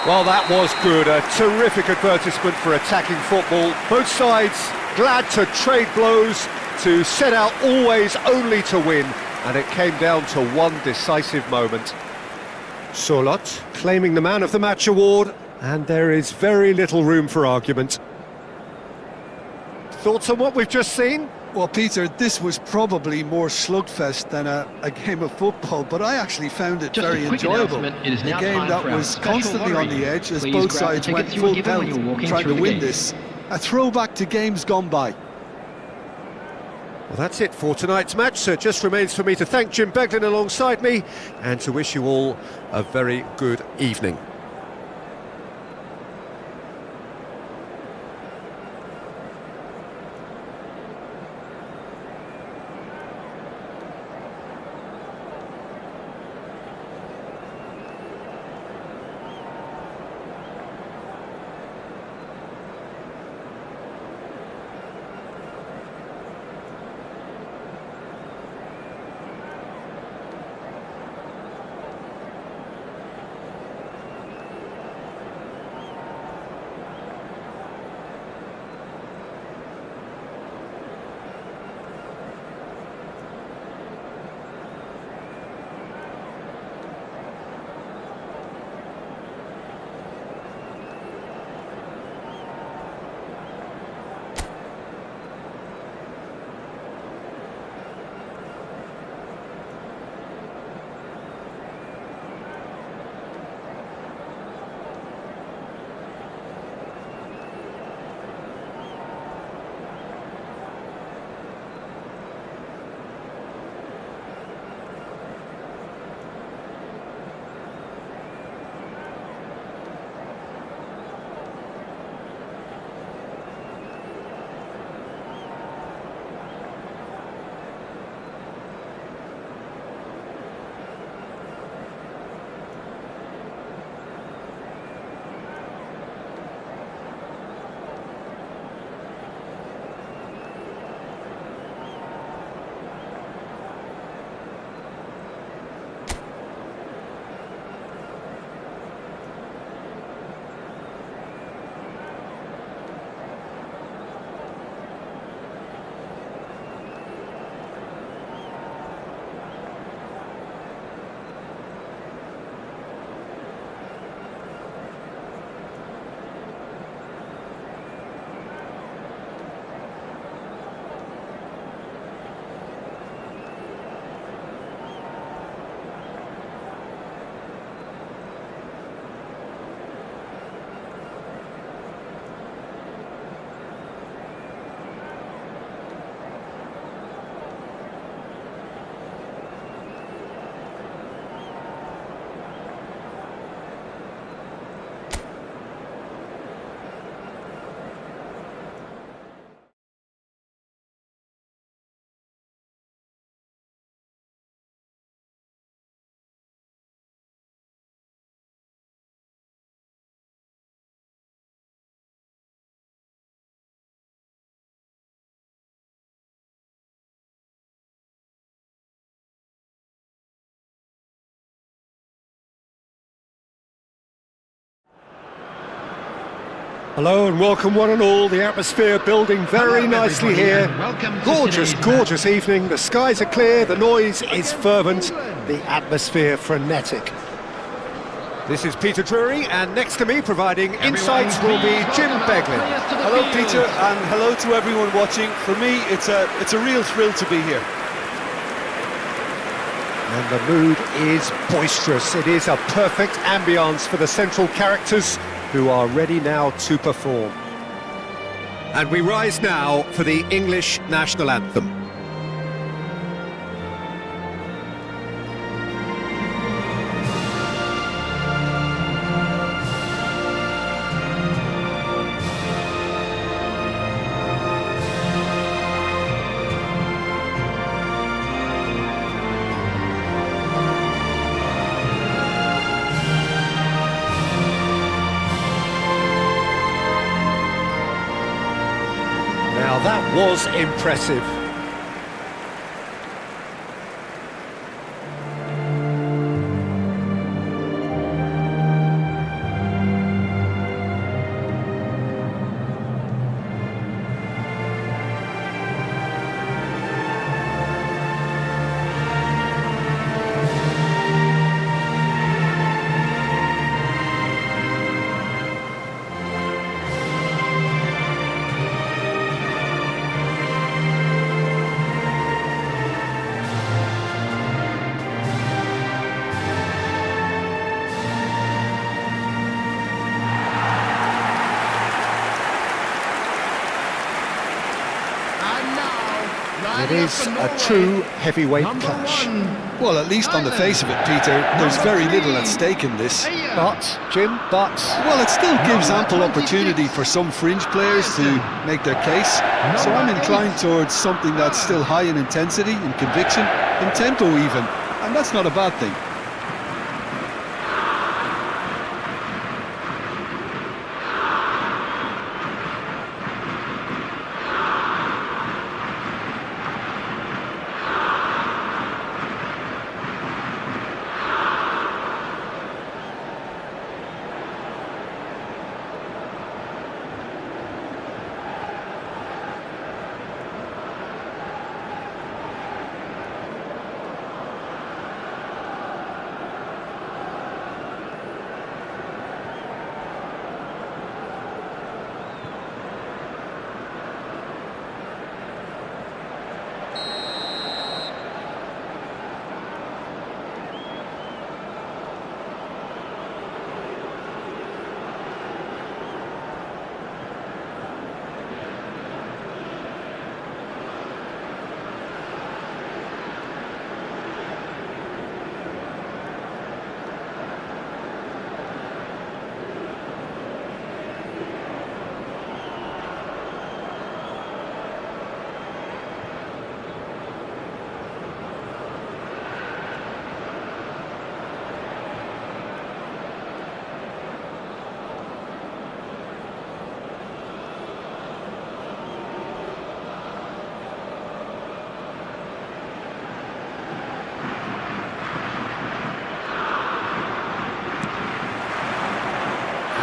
Well, that was good. A terrific advertisement for attacking football. Both sides glad to trade blows, to set out always only to win. And it came down to one decisive moment. Solot claiming the Man of the Match award. And there is very little room for argument. Thoughts on what we've just seen? Well, Peter, this was probably more slugfest than a game of football, but I actually found it Just a very quick enjoyable. announcement, it is A now game time that for our was special constantly on lottery. the edge as Please both grab the sides went tickets you were full given when pelt you were walking trying to through the win gate. this. A throwback to games gone by. Well, that's it for tonight's match, so it just remains for me to thank Jim Beglin alongside me and to wish you all a very good evening. Hello and welcome one and all, the atmosphere building very Hello, nicely everybody, here. and welcome to Gorgeous, today's gorgeous evening, the skies are clear, the noise is fervent, the atmosphere frenetic. This is Peter Drury, and next to me providing insights will be Jim Beglin. Hello, Peter, and hello to everyone watching. For me, it's a real thrill to be here. And the mood is boisterous, it is a perfect ambience for the central characters who are ready now to perform. And we rise now for the English national anthem. Now that was impressive. It is a true heavyweight clash. Well, at least on the face of it, Peter, there's very little at stake in this. But, Jim, Well, it still gives ample opportunity for some fringe players to make their case. So I'm inclined towards something that's still high in intensity, in conviction, in tempo even. And that's not a bad thing.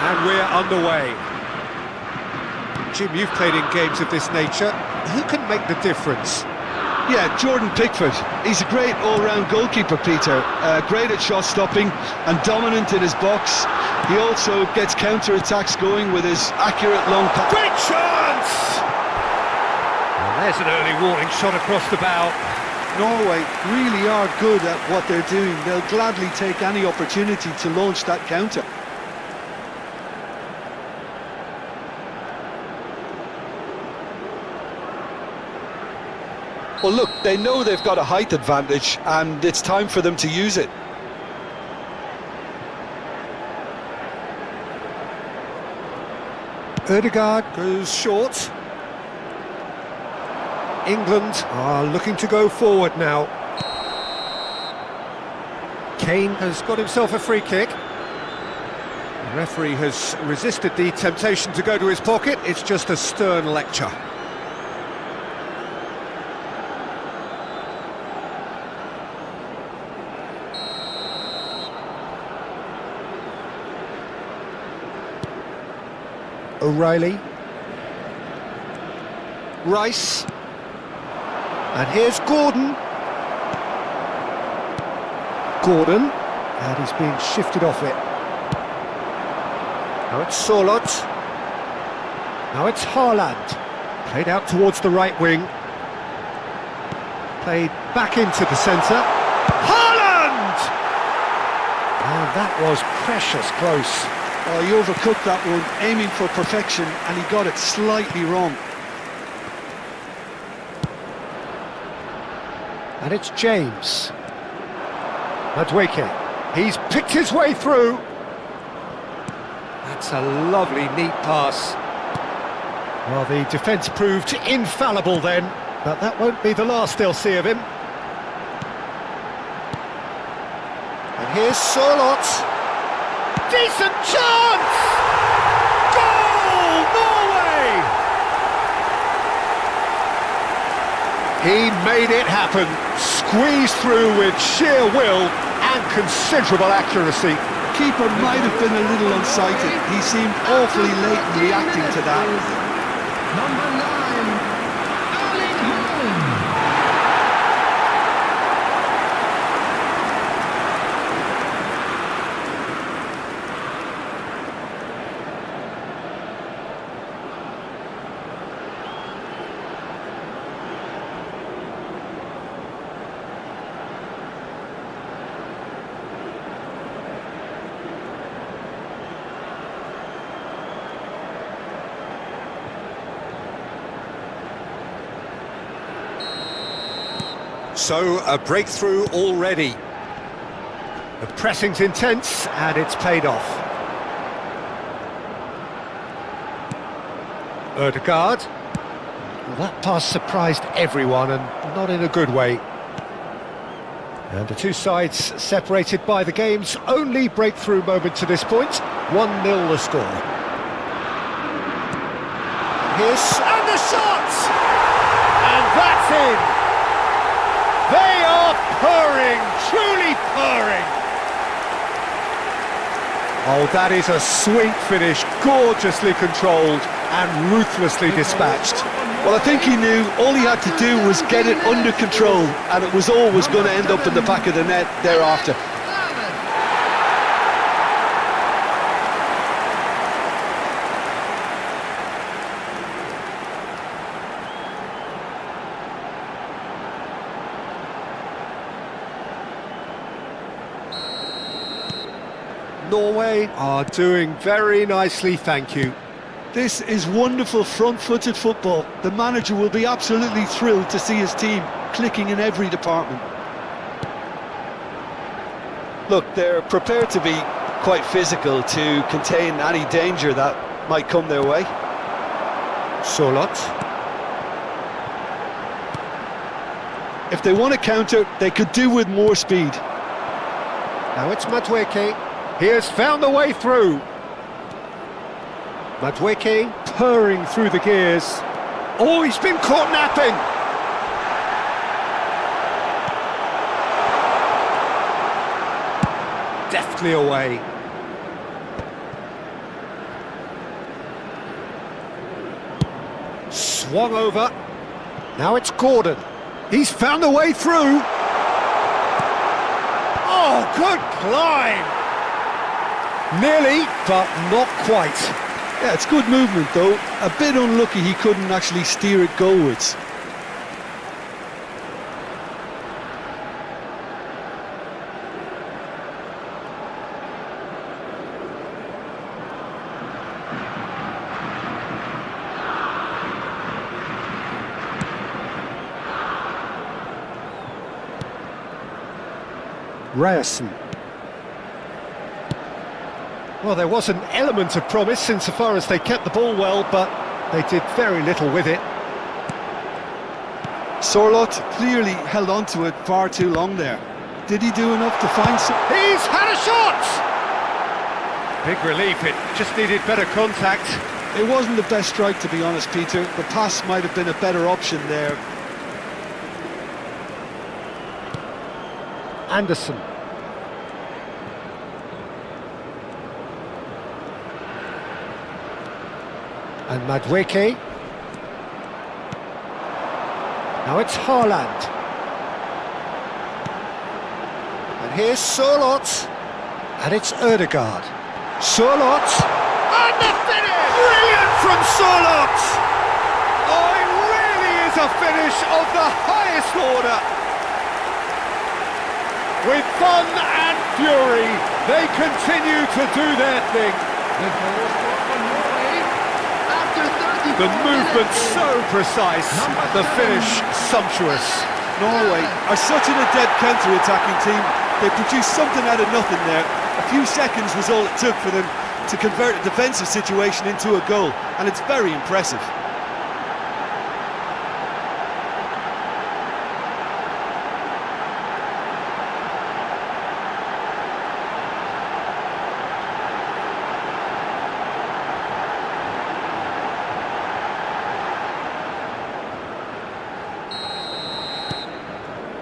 And we're underway. Jim, you've played in games of this nature. Who can make the difference? Yeah, Jordan Pickford. He's a great all-round goalkeeper, Peter. Great at shot stopping and dominant in his box. He also gets counter-attacks going with his accurate long pass. Big chance! Well, there's an early warning shot across the bow. Norway really are good at what they're doing. They'll gladly take any opportunity to launch that counter. Well, look, they know they've got a height advantage, and it's time for them to use it. Ødegaard goes short. England are looking to go forward now. Kane has got himself a free kick. The referee has resisted the temptation to go to his pocket. It's just a stern lecture. O'Reilly. Rice. And here's Gordon. Gordon. And he's being shifted off it. Now it's Solot. Now it's Haaland. Played out towards the right wing. Played back into the centre. Haaland! And that was precious close. Oh, he overcooked that one, aiming for perfection, and he got it slightly wrong. And it's James. Madueke. He's picked his way through. That's a lovely, neat pass. Well, the defence proved infallible then, but that won't be the last they'll see of him. And here's Solot. Decent chance! Goal, Norway! He made it happen, squeezed through with sheer will and considerable accuracy. Keeper might have been a little unsighted. He seemed awfully late in reacting to that. Number 9, Erling Haaland. So, a breakthrough already. The pressing's intense, and it's paid off. Ødegaard. Well, that pass surprised everyone, and not in a good way. And the two sides separated by the game's only breakthrough moment to this point. 1-0 the score. And the shot! And that's in! They are purring, truly purring! Oh, that is a sweet finish, gorgeously controlled and ruthlessly dispatched. Well, I think he knew all he had to do was get it under control, and it was always going to end up in the back of the net thereafter. Norway are doing very nicely, thank you. This is wonderful front-footed football. The manager will be absolutely thrilled to see his team clicking in every department. Look, they're prepared to be quite physical to contain any danger that might come their way. Solot. If they want to counter, they could do with more speed. Now it's Madueke. He has found the way through. Madueke purring through the gears. Oh, he's been caught napping. Deftly away. Swung over. Now it's Gordon. He's found a way through. Oh, good climb. Nearly, but not quite. Yeah, it's good movement though. A bit unlucky he couldn't actually steer it goalwards. Ryerson. Well, there was an element of promise insofar as they kept the ball well, but they did very little with it. Sorlot clearly held on to it far too long there. Did he do enough to find some? He's had a shot! Big relief, it just needed better contact. It wasn't the best strike, to be honest, Peter. The pass might have been a better option there. Anderson. And Madueke. Now it's Haaland. And here's Solot. And it's Ødegaard. Solot. And the finish! Brilliant from Solot! Oh, it really is a finish of the highest order. With fun and fury, they continue to do their thing. The movement so precise, the finish sumptuous. Norway are such an adept counter-attacking team. They produced something out of nothing there. A few seconds was all it took for them to convert a defensive situation into a goal, and it's very impressive.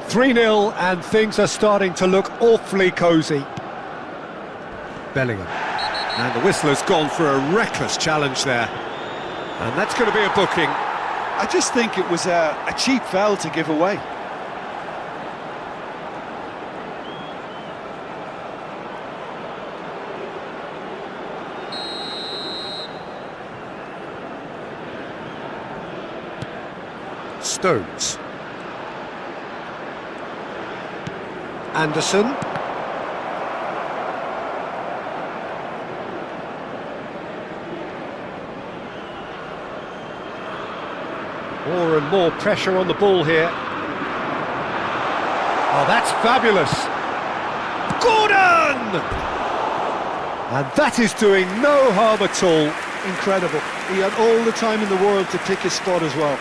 (3-0) and things are starting to look awfully cosy. Bellingham. And the whistle has gone for a reckless challenge there. And that's going to be a booking. I just think it was a cheap foul to give away. Stones. Anderson. More and more pressure on the ball here. Oh, that's fabulous. Gordon! And that is doing no harm at all. Incredible. He had all the time in the world to pick his spot as well.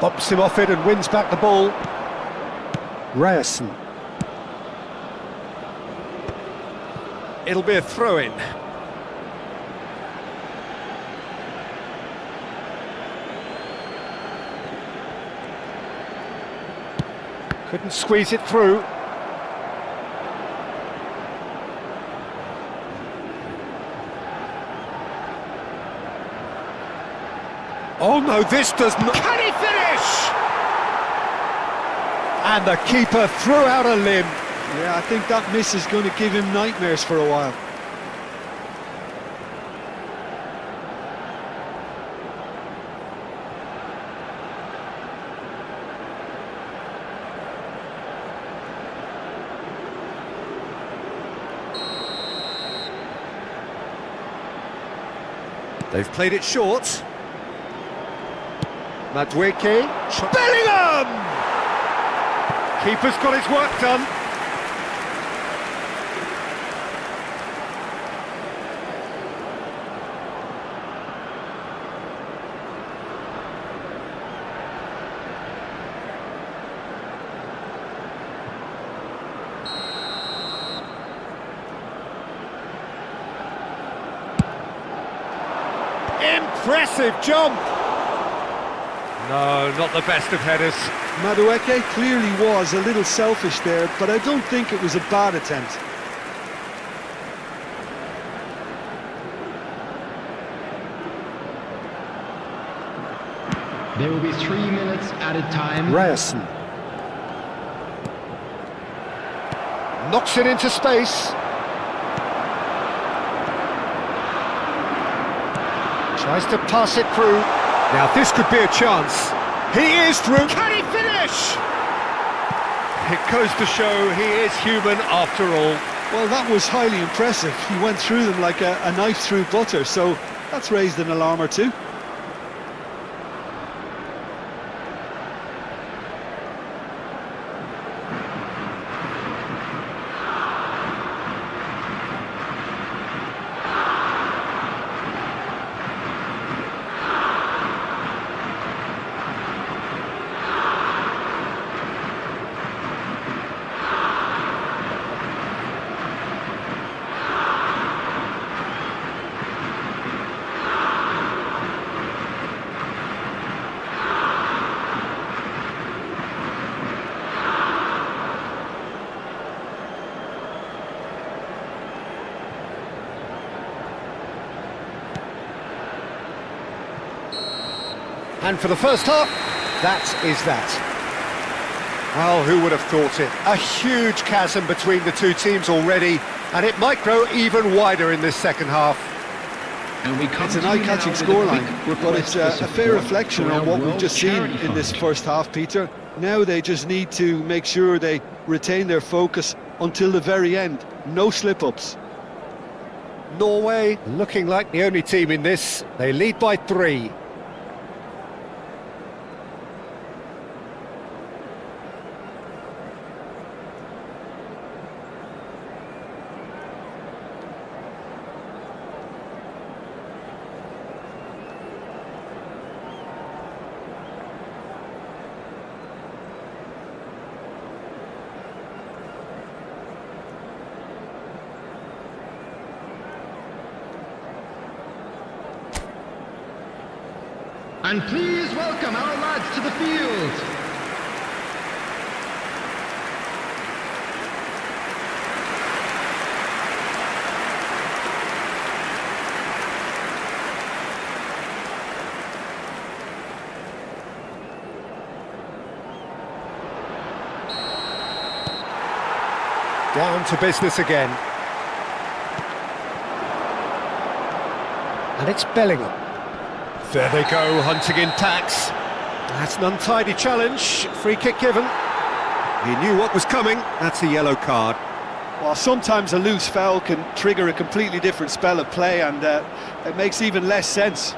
Bumps him off it and wins back the ball. Ryerson. It'll be a throw-in. Couldn't squeeze it through. Oh no, this does not... Can he finish? And the keeper threw out a limb. Yeah, I think that miss is going to give him nightmares for a while. They've played it short. Madueke. Bellingham! Keeper's got his work done. Impressive jump. No, not the best of headers. Madueke clearly was a little selfish there, but I don't think it was a bad attempt. There will be 3 minutes added time. Ryerson. Knocks it into space. Tries to pass it through. Now this could be a chance. He is through. Can he finish? It goes to show he is human after all. Well, that was highly impressive. He went through them like a knife through butter, so that's raised an alarm or two. And for the first half, that is that. Well, who would have thought it? A huge chasm between the two teams already, and it might grow even wider in this second half. And we come It's an to you eye-catching now with a scoreline, quick but it's request a for fair support reflection for on our what we've World just seen Charity in this Fund. first half, Peter. Now they just need to make sure they retain their focus until the very end. No slip-ups. Norway looking like the only team in this. They lead by 3. And please welcome our lads to the field. Down to business again. And it's Bellingham. There they go, hunting in tacks. That's an untidy challenge. Free kick given. He knew what was coming. That's a yellow card. Well, sometimes a loose foul can trigger a completely different spell of play, and it makes even less sense.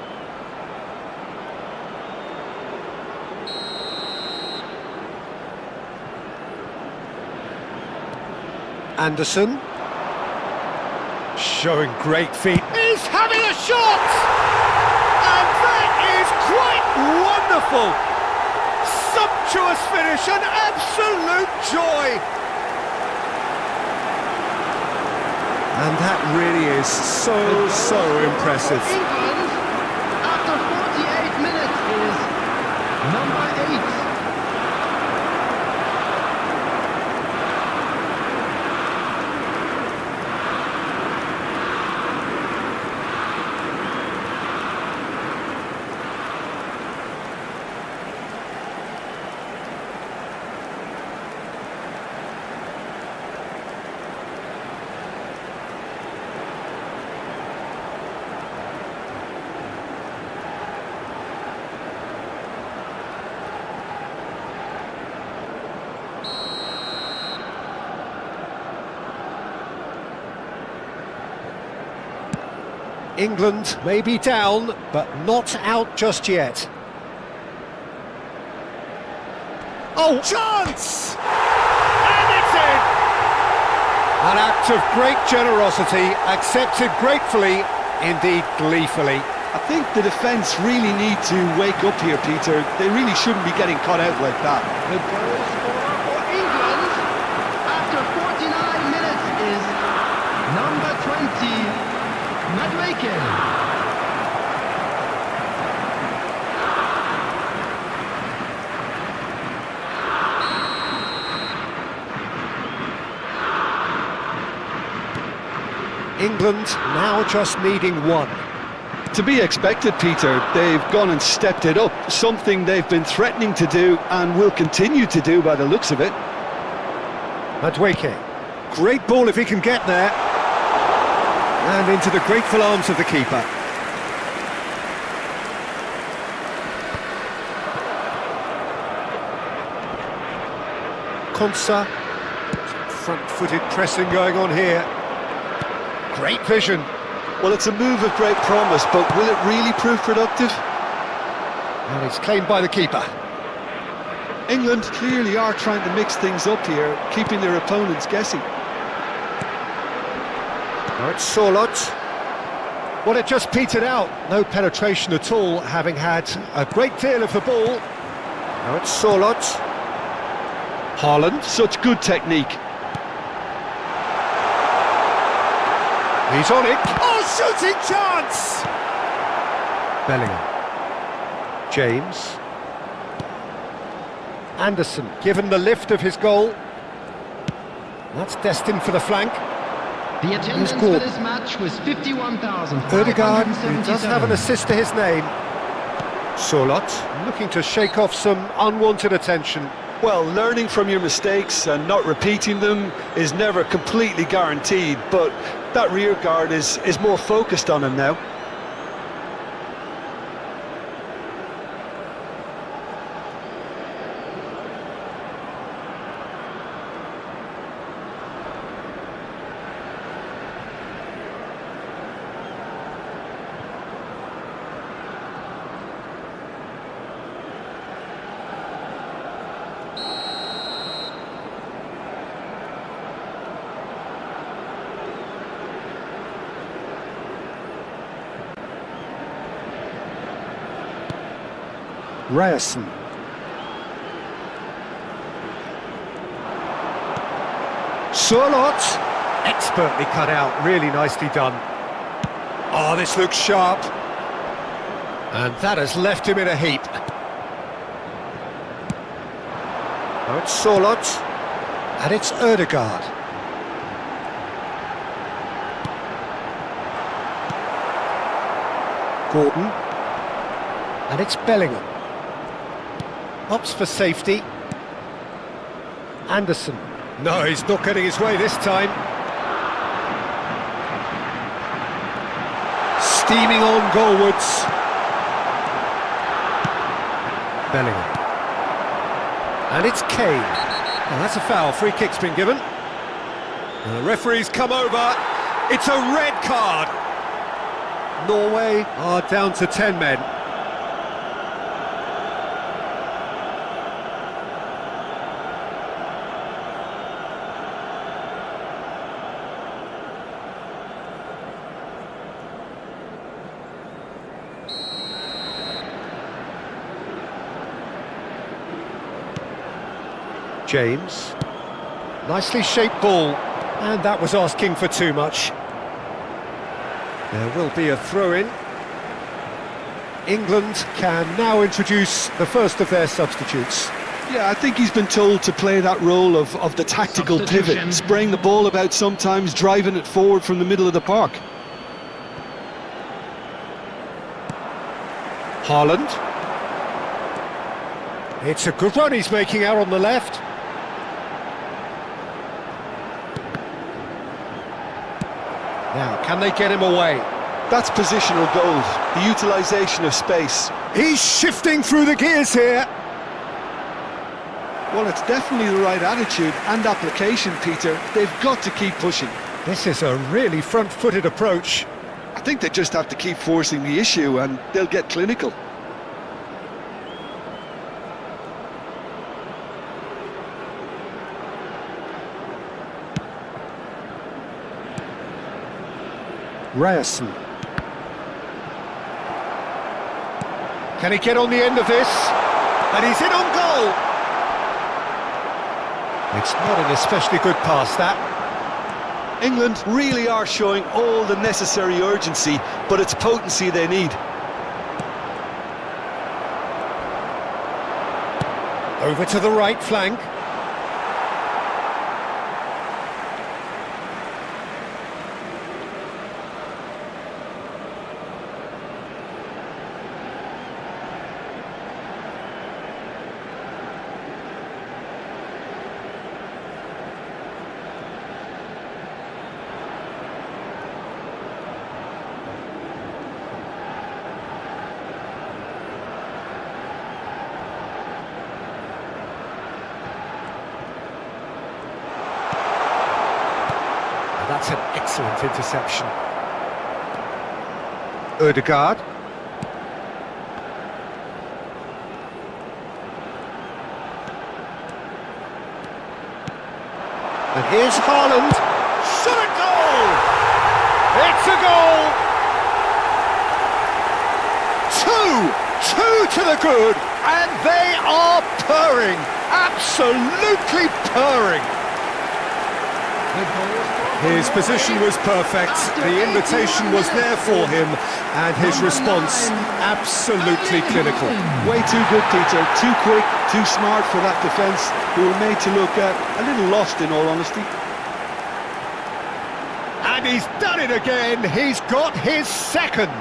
Anderson. Showing great feet. He's having a shot! And that is quite wonderful! Sumptuous finish, an absolute joy! And that really is so impressive. England, after 48 minutes, is number 8. England may be down, but not out just yet. Oh, chance! And it's in! An act of great generosity, accepted gratefully, indeed gleefully. I think the defence really need to wake up here, Peter. They really shouldn't be getting caught out like that. The goal scorer for England, after 49 minutes, is number 20. England now just needing one. To be expected, Peter. They've gone and stepped it up, something they've been threatening to do and will continue to do by the looks of it. Madueke. Great ball if he can get there. And into the grateful arms of the keeper. Konsa. Front-footed pressing going on here. Great vision. Well, it's a move of great promise, but will it really prove productive? And it's claimed by the keeper. England clearly are trying to mix things up here, keeping their opponents guessing. Now it's Sorloth. Well, it just petered out. No penetration at all, having had a great deal of the ball. Now it's Sorloth. Haaland. Such good technique. He's on it. Oh, shooting chance! Bellingham. James. Anderson, given the lift of his goal. That's destined for the flank. The attendance for this match was 51,000. Ødegaard, who does have an assist to his name. Sorloth, looking to shake off some unwanted attention. Well, learning from your mistakes and not repeating them is never completely guaranteed, but that rear guard is more focused on him now. Ryerson. Sorloth, expertly cut out, really nicely done. Oh, this looks sharp. And that has left him in a heap. Now it's Solot. And it's Ødegaard. Gordon. And it's Bellingham. Opts for safety. Anderson. No, he's not getting his way this time. Steaming on goalwards. Bellingham. And it's Kane. Well, that's a foul. Free kick's been given. And the referee's come over. It's a red card. Norway are down to 10 men. James, nicely shaped ball, and that was asking for too much. There will be a throw-in. England can now introduce the first of their substitutes. Yeah, I think he's been told to play that role of the tactical pivot, spraying the ball about sometimes, driving it forward from the middle of the park. Haaland. It's a good run he's making out on the left. Now, can they get him away? That's positional goals, the utilisation of space. He's shifting through the gears here. Well, it's definitely the right attitude and application, Peter. They've got to keep pushing. This is a really front-footed approach. I think they just have to keep forcing the issue and they'll get clinical. Ryerson. Can he get on the end of this? And he's in on goal! It's not an especially good pass, that. England really are showing all the necessary urgency, but it's potency they need. Over to the right flank. That's an excellent interception. Ødegaard. And here's Haaland. Shot a goal! It's a goal! Two to the good, and they are purring, absolutely purring. His position was perfect, the invitation was there for him, and his response absolutely clinical. Way too good, Peter. Too quick, too smart for that defence, who were made to look a little lost, in all honesty. And he's done it again, he's got his second.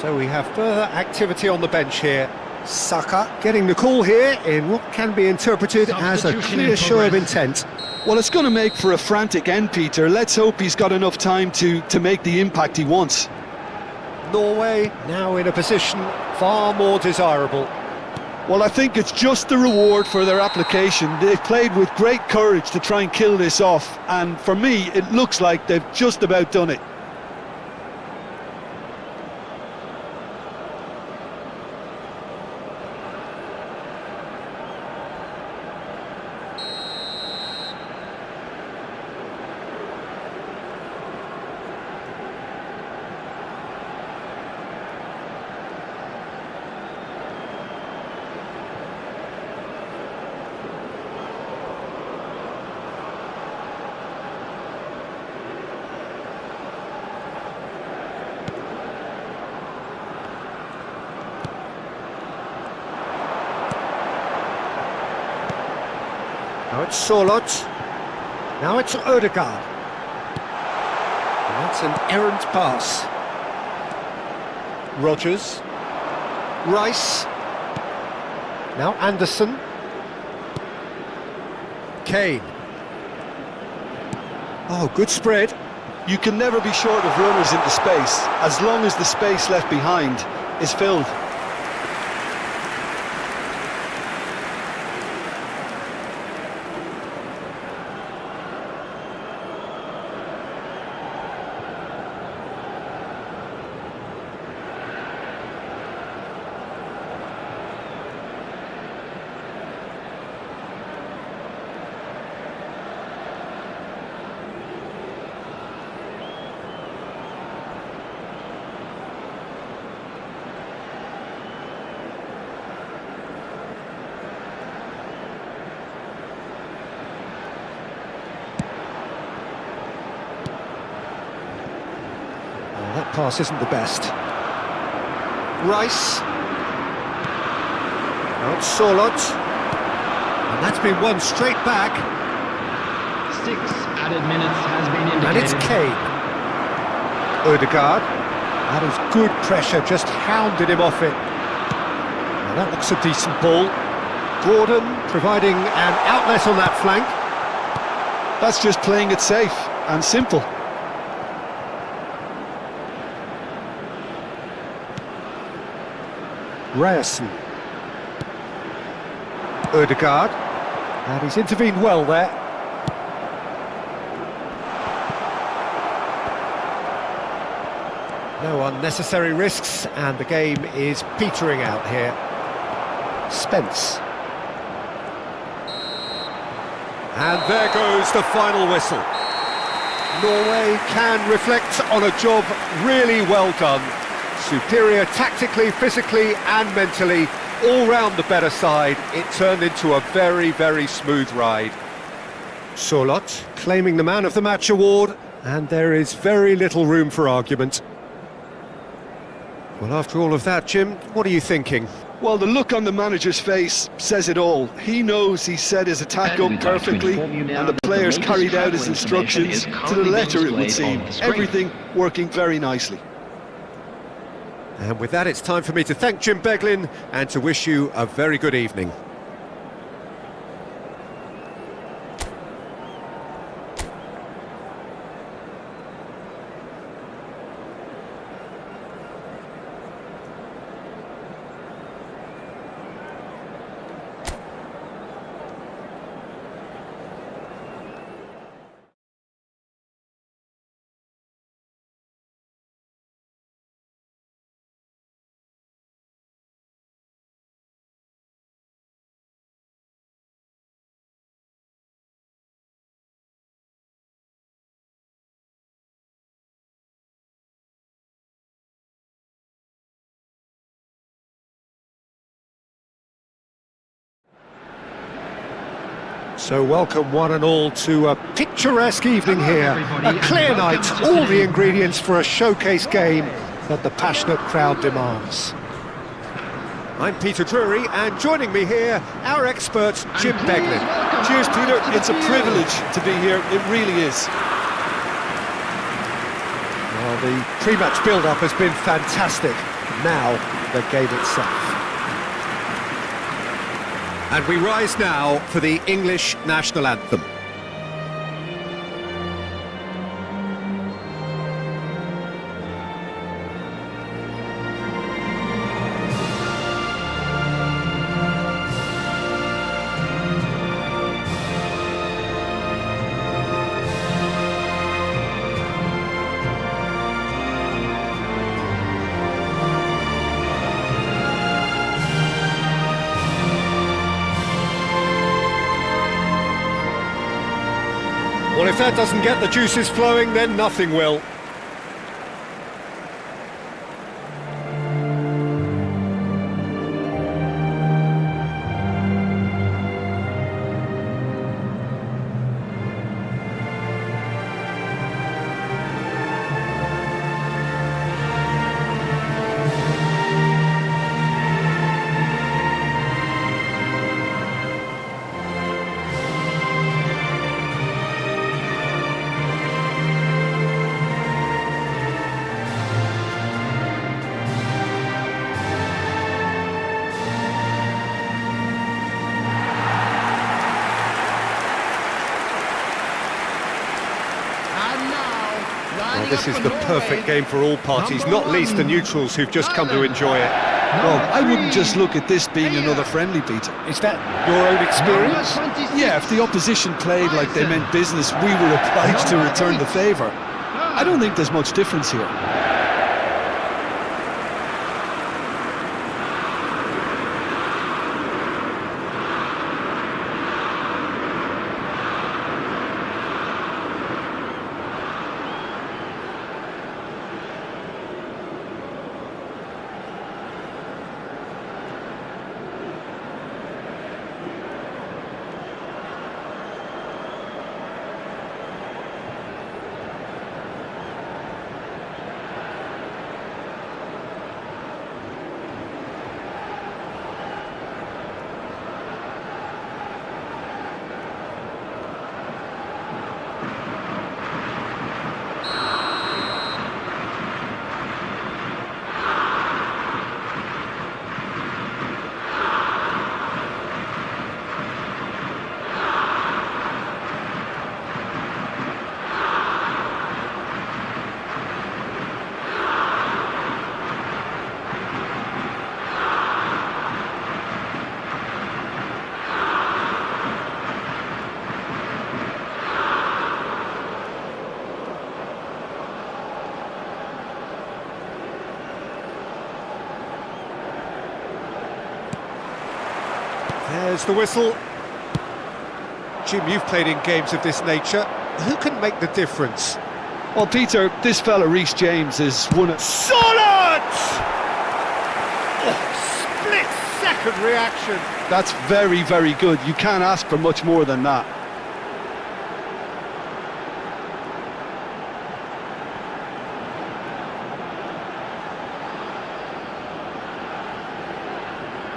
So we have further activity on the bench here. Saka getting the call here in what can be interpreted as a clear show of intent. Well, it's going to make for a frantic end, Peter. Let's hope he's got enough time to make the impact he wants. Norway now in a position far more desirable. Well, I think it's just the reward for their application. They've played with great courage to try and kill this off, and for me, it looks like they've just about done it. Now it's Sorloth. Now it's Odegaard. And that's an errant pass. Rodgers. Rice. Now Anderson. Kane. Oh, good spread. You can never be short of runners into space, as long as the space left behind is filled. That pass isn't the best. Rice. Now it's Sorloth. And that's been won straight back. 6 added minutes has been indicated. And it's Kane. Odegaard. That is good pressure, just hounded him off it. Now that looks a decent ball. Gordon providing an outlet on that flank. That's just playing it safe and simple. Ryerson. Odegaard. And he's intervened well there. No unnecessary risks, and the game is petering out here. Spence. And there goes the final whistle. Norway can reflect on a job really well done. Superior tactically, physically and mentally, all round the better side. It turned into a very, very smooth ride. Sorloth claiming the Man of the Match award, and there is very little room for argument. Well, after all of that, Jim, what are you thinking? Well, the look on the manager's face says it all. He knows he set his attack up perfectly, and the players carried out his instructions to the letter, it would seem. Everything working very nicely. And with that, it's time for me to thank Jim Beglin and to wish you a very good evening. So welcome one and all to a picturesque evening here, a clear night, all the ingredients for a showcase game that the passionate crowd demands. I'm Peter Drury, and joining me here, our expert Jim Beglin. Cheers, Peter. It's a privilege to be here, it really is. Well, the pre-match build-up has been fantastic. Now, the game itself. And we rise now for the English national anthem. Well, if that doesn't get the juices flowing, then nothing will. Lining This up is for the Norway. perfect game for all parties, Number not least the 1, neutrals who've just come to enjoy it. Well, I Number wouldn't just 3, look at this being another friendly, Peter. Is that your own experience? Number 26. Yeah, if the opposition played like they meant business, we were obliged to return the favour. I don't think there's much difference here. There's the whistle. Jim, you've played in games of this nature. Who can make the difference? Well, Peter, this fella Reece James is one of... Solid! Oh, split-second reaction. That's very, very good. You can't ask for much more than that.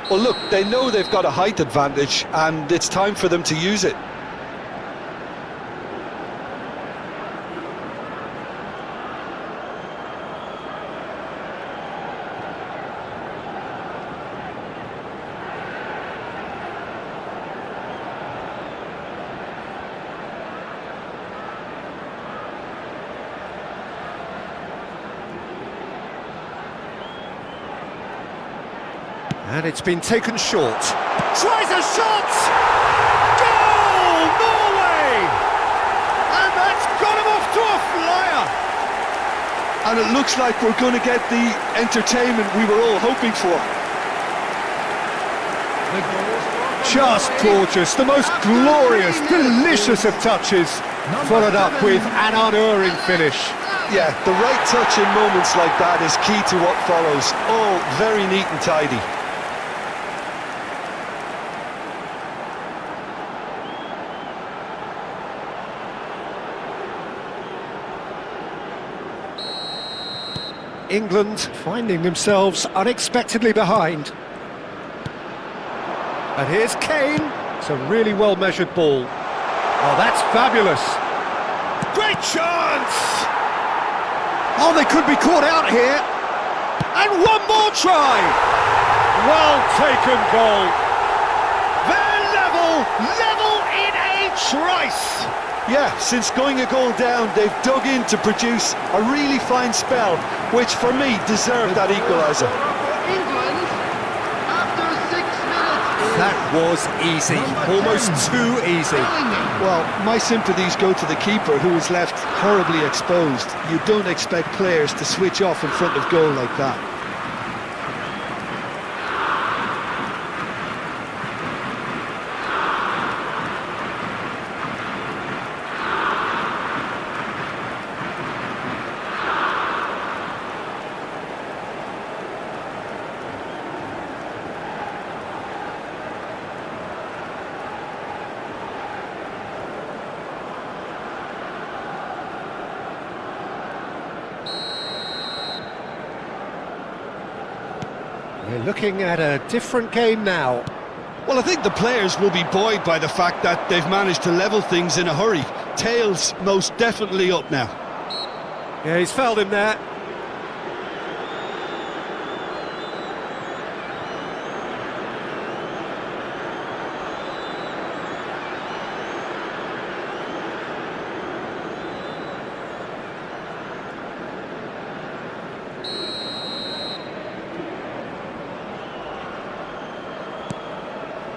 Well, look, they know they've got a height advantage, and it's time for them to use it. And it's been taken short. Tries a shot! Goal! Norway! And that's got him off to a flyer! And it looks like we're going to get the entertainment we were all hoping for. Just gorgeous, the most glorious, delicious of touches, followed up with an unerring finish. Yeah, the right touch in moments like that is key to what follows. All very neat and tidy. England finding themselves unexpectedly behind. And here's Kane. It's a really well-measured ball. Oh, that's fabulous. Great chance! Oh, they could be caught out here. And one more try! Well taken goal. They're level in a trice. Yeah, since going a goal down, they've dug in to produce a really fine spell, which for me deserved that equaliser. England, after 6 minutes, That was easy, almost too easy. Well, my sympathies go to the keeper, who was left horribly exposed. You don't expect players to switch off in front of goal like that. We're looking at a different game now. Well, I think the players will be buoyed by the fact that they've managed to level things in a hurry. Tails most definitely up now. Yeah, he's fouled him there.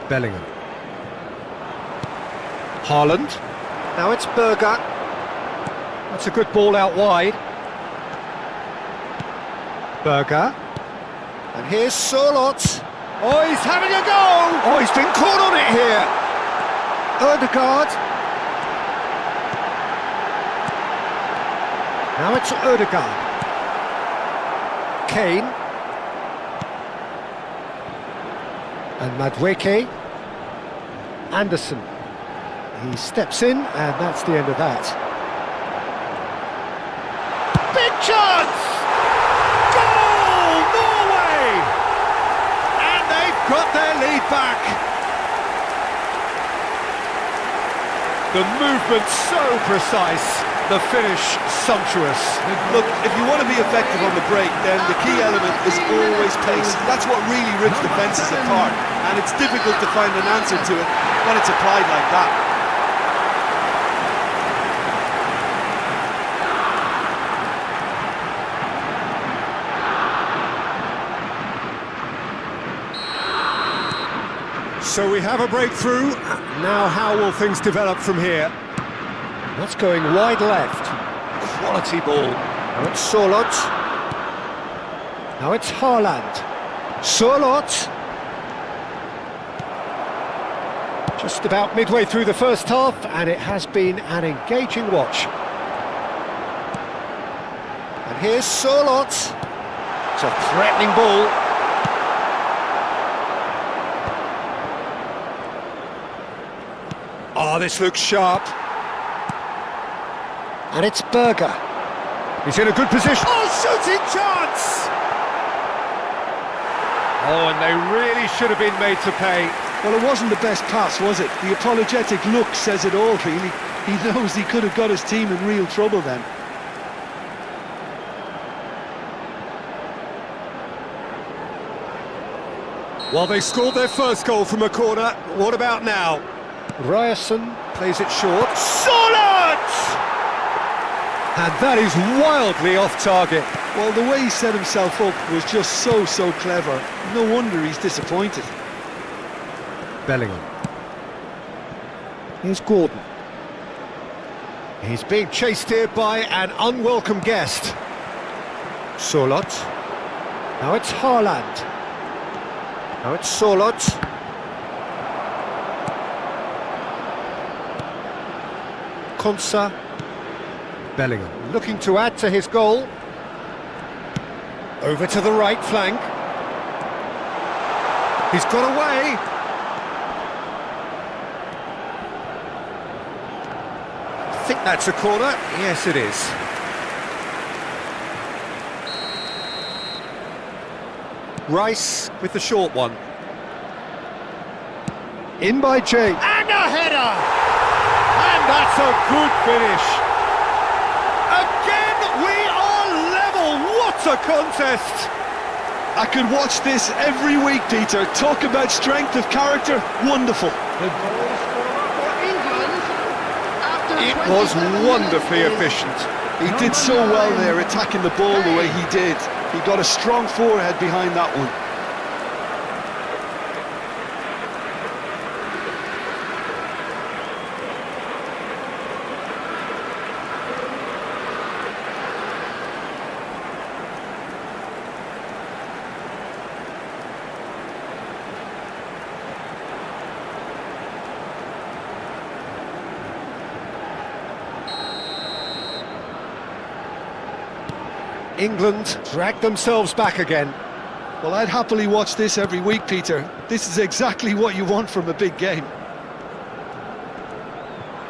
Bellingham. Haaland. Now it's Berger. That's a good ball out wide. Berger. And here's Sørloth. Oh, he's having a go! Oh, he's been caught on it here. Ødegaard. Now it's Ødegaard. Kane. And Madueke. Anderson. He steps in, and that's the end of that. Big chance! Goal! Norway! And they've got their lead back. The movement so precise, the finish sumptuous. Look, if you want to be effective on the break, then the key element is always pace. That's what really rips defences apart, and it's difficult to find an answer to it when it's applied like that. So we have a breakthrough. Now how will things develop from here? That's going wide left. Quality ball. Now it's Sørloth. Now it's Haaland. Sørloth. Just about midway through the first half, and it has been an engaging watch. And here's Sørloth. It's a threatening ball. Oh, this looks sharp. And it's Berger. He's in a good position. Oh, shooting chance! Oh, and they really should have been made to pay. Well, it wasn't the best pass, was it? The apologetic look says it all, really. He knows he could have got his team in real trouble then. Well, they scored their first goal from a corner. What about now? Ryerson plays it short. Sørloth! And that is wildly off target. Well, the way he set himself up was just so clever. No wonder he's disappointed. Bellingham. Here's Gordon. He's being chased here by an unwelcome guest. Sørloth. Now it's Haaland. Now it's Sørloth. Konsa. Bellingham looking to add to his goal. Over to the right flank. He's got away. I think that's a corner. Yes, it is. Rice with the short one. In by Jay. And a header! And that's a good finish. Again, we are level. What a contest! I could watch this every week, Peter. Talk about strength of character. Wonderful. The goal scorer for England after It was 27 wonderfully minutes is efficient. He did so well there, attacking the ball the way he did. He got a strong forehead behind that one. England dragged themselves back again. Well, I'd happily watch this every week, Peter. This is exactly what you want from a big game.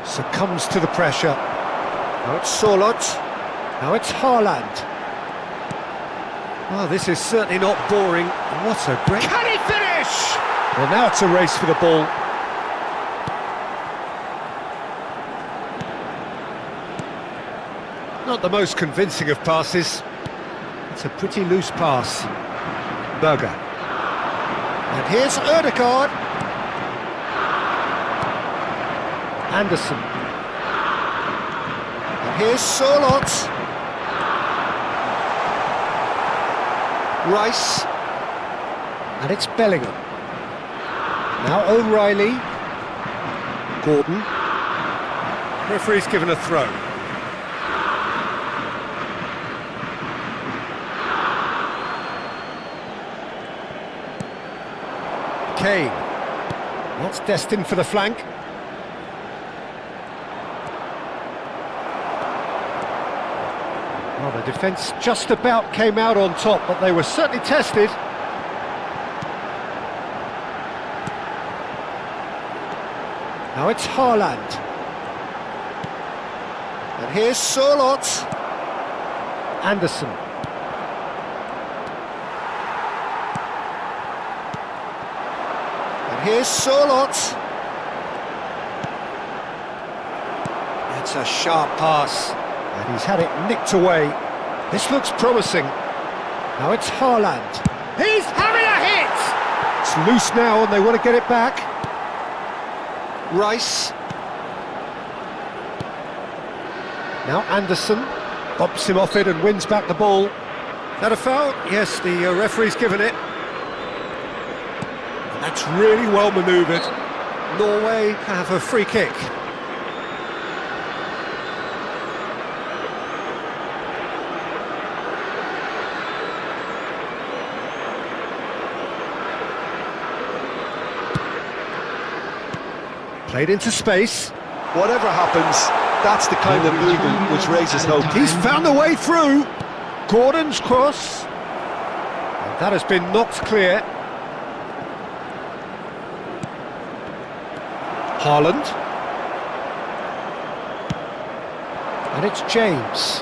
Succumbs to the pressure. Now it's Sørloth. Now it's Haaland. Well, this is certainly not boring. What a great... Can he finish? Well, now it's a race for the ball. Not the most convincing of passes. It's a pretty loose pass. Berger. And here's Ødegaard. Anderson. And here's Sørloth. Rice. And it's Bellingham. Now O'Reilly. Gordon. Referee's given a throw. Kane. That's destined for the flank. Well, the defence just about came out on top, but they were certainly tested. Now it's Haaland. And here's Sørloth. Anderson. And here's Sørloth. It's a sharp pass. And he's had it nicked away. This looks promising. Now it's Haaland. He's having a hit! It's loose now and they want to get it back. Rice. Now Anderson bumps him off it and wins back the ball. Is that a foul? Yes, the referee's given it. And that's really well manoeuvred. Norway have a free kick. Played into space. Whatever happens, that's the kind of movement which raises hope. He's found a way through. Gordon's cross. And that has been knocked clear. Haaland. And it's James.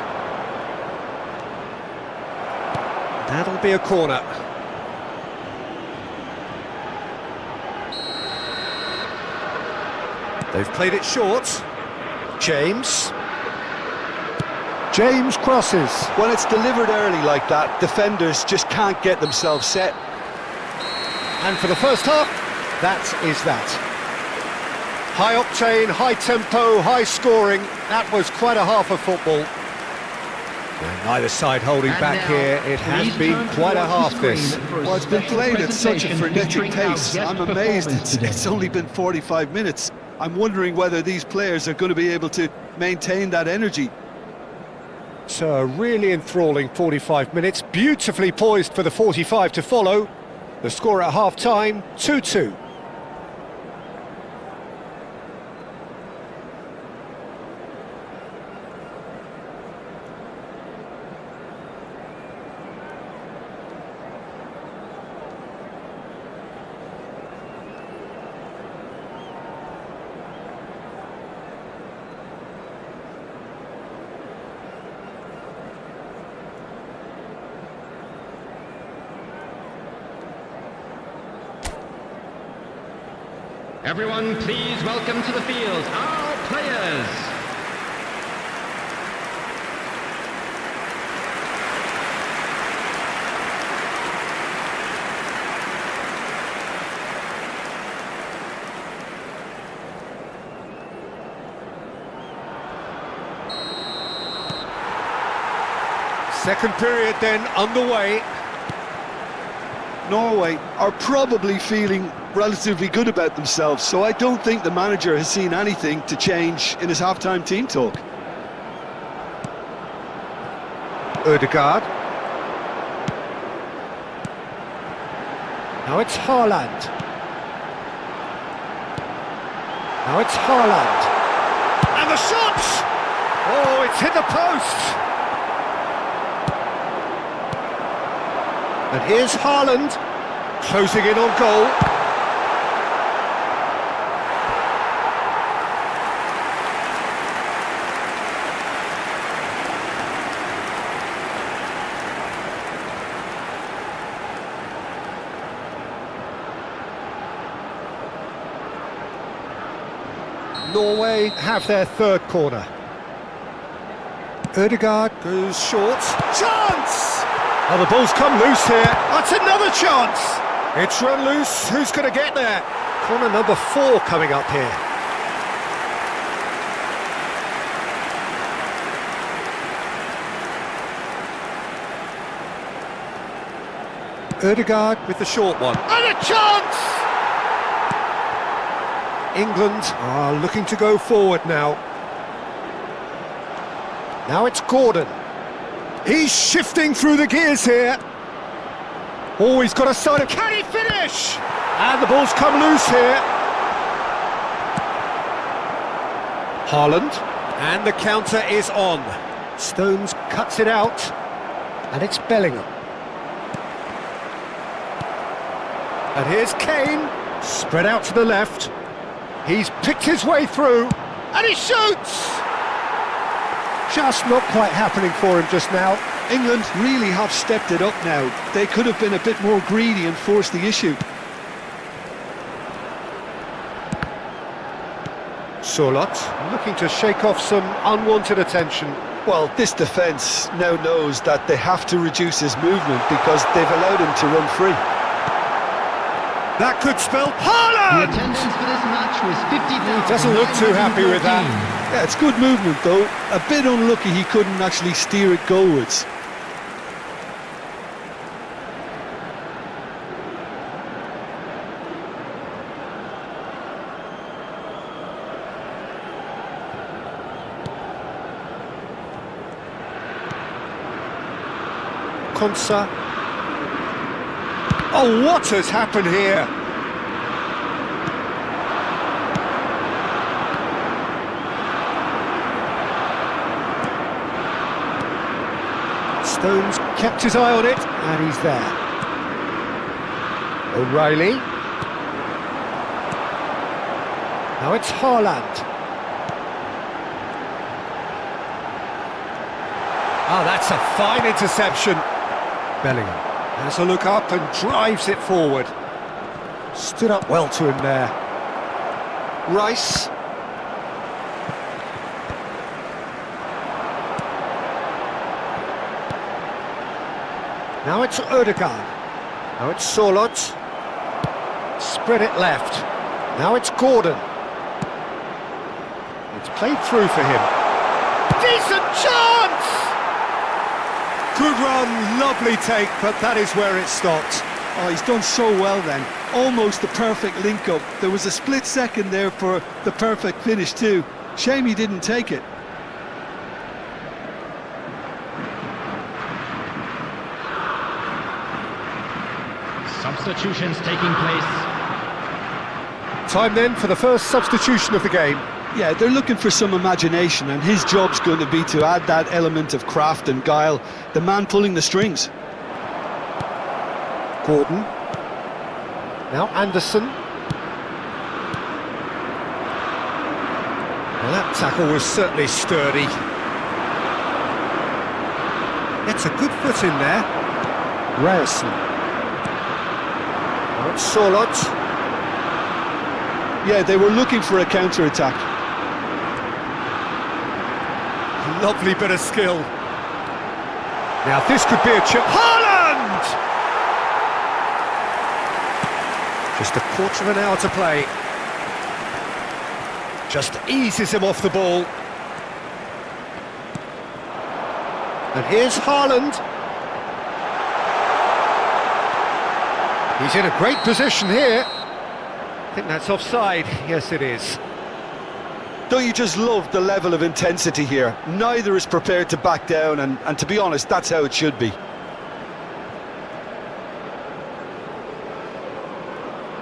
That'll be a corner. They've played it short. James. James crosses. When it's delivered early like that, defenders just can't get themselves set. And for the first half, that is that. High octane, high tempo, high scoring. That was quite a half of football. And neither side holding And back now, here. It has please been turn quite a towards the half, screen this. for a Well, it's been special played at such a presentation frenetic featuring our pace. guest I'm amazed performance today. it's only been 45 minutes. I'm wondering whether these players are going to be able to maintain that energy. So a really enthralling 45 minutes, beautifully poised for the 45 to follow. The score at half-time, 2-2. Everyone, please welcome to the field our players. Second period then underway. Norway are probably feeling relatively good about themselves, so I don't think the manager has seen anything to change in his half-time team talk. Ødegaard. Now it's Haaland. Now it's Haaland. And the shot! Oh, it's hit the post! And here's Haaland, closing in on goal. Norway have their third corner. Ødegaard goes short. Chance! Oh, the ball's come loose here. That's another chance. It's run loose. Who's going to get there? Corner number 4 coming up here. Ødegaard with the short one. And a chance! England are looking to go forward now. Now it's Gordon. He's shifting through the gears here. Oh, he's got a side of... Can he finish? And the ball's come loose here. Haaland. And the counter is on. Stones cuts it out. And it's Bellingham. And here's Kane. Spread out to the left. He's picked his way through. And he shoots! Just not quite happening for him just now. England really have stepped it up now. They could have been a bit more greedy and forced the issue. Sorloth looking to shake off some unwanted attention. Well, this defence now knows that they have to reduce his movement because they've allowed him to run free. That could spell The Haaland! attendance for this match was 50,000. Doesn't look too happy with that. Yeah, it's good movement though. A bit unlucky he couldn't actually steer it goalwards. Konsa. Oh, what has happened here? Stones kept his eye on it, and he's there. O'Reilly. Now it's Haaland. Oh, that's a fine interception. Bellingham has a look up and drives it forward. Stood up well to him there. Rice. Now it's Ødegaard. Now it's Sorloth. Spread it left. Now it's Gordon. It's played through for him. Decent chance! Good run, lovely take, but that is where it stopped. Oh, he's done so well then. Almost the perfect link-up. There was a split second there for the perfect finish too. Shame he didn't take it. Substitutions taking place. Time then for the first substitution of the game. Yeah, they're looking for some imagination, and his job's going to be to add that element of craft and guile, the man pulling the strings. Gordon. Now Anderson. Well, that tackle was certainly sturdy. Gets a good foot in there. Ryerson. Now it's Sorloth. Yeah, they were looking for a counter-attack. Lovely bit of skill. Now this could be a chip. Haaland! Just a quarter of an hour to play. Just eases him off the ball. And here's Haaland. He's in a great position here. I think that's offside. Yes, it is. Don't you just love the level of intensity here? Neither is prepared to back down, and to be honest, that's how it should be.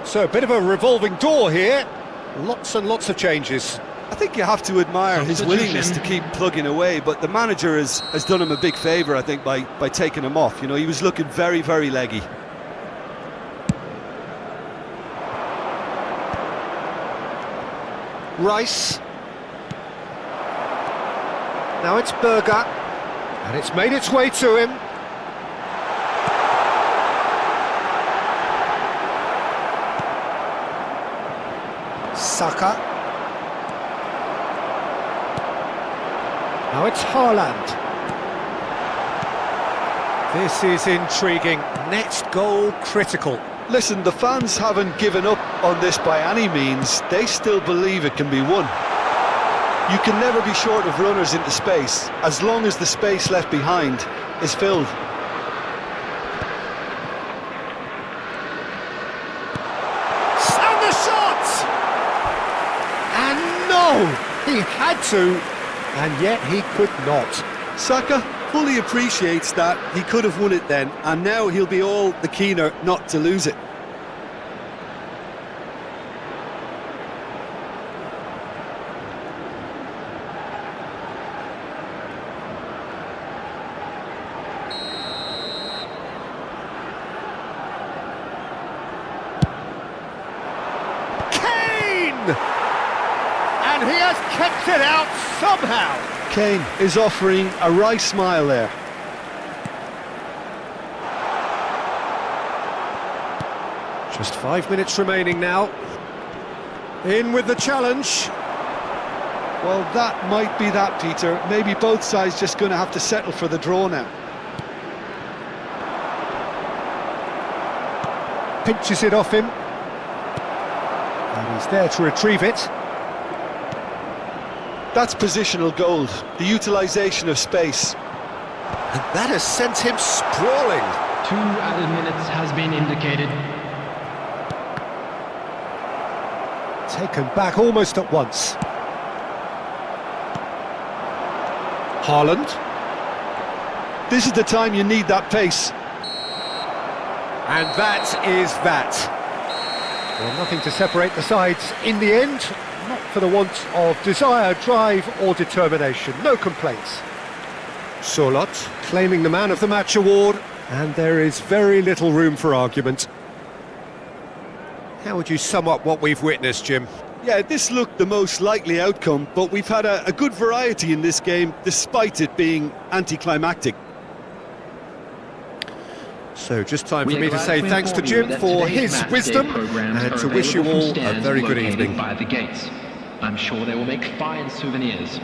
So a bit of a revolving door here. Lots and lots of changes. I think you have to admire his willingness to keep plugging away, but the manager has done him a big favour, I think, by taking him off. You know, he was looking very, very leggy. Rice. Now it's Berger, and it's made its way to him. Saka. Now it's Haaland. This is intriguing. Next goal critical. Listen, the fans haven't given up on this by any means. They still believe it can be won. You can never be short of runners into space, as long as the space left behind is filled. And the shot! Oh, he had to, and yet he could not. Saka fully appreciates that he could have won it then, and now he'll be all the keener not to lose it. And he has kept it out somehow. Kane is offering a wry smile there. Just 5 minutes remaining now. In with the challenge. Well, that might be that, Peter. Maybe both sides just going to have to settle for the draw now. Pinches it off him. And he's there to retrieve it. That's positional gold, the utilisation of space. And that has sent him sprawling. 2 added minutes has been indicated. Taken back almost at once. Haaland. This is the time you need that pace. And that is that. Well, nothing to separate the sides in the end. Not for the want of desire, drive or determination. No complaints. Solot claiming the Man of the Match award. And there is very little room for argument. How would you sum up what we've witnessed, Jim? Yeah, this looked the most likely outcome, but we've had a good variety in this game, despite it being anticlimactic. So just time for me to say thanks to Jim for his wisdom and to wish you all a very good evening. By the gates. I'm sure they will make fine souvenirs.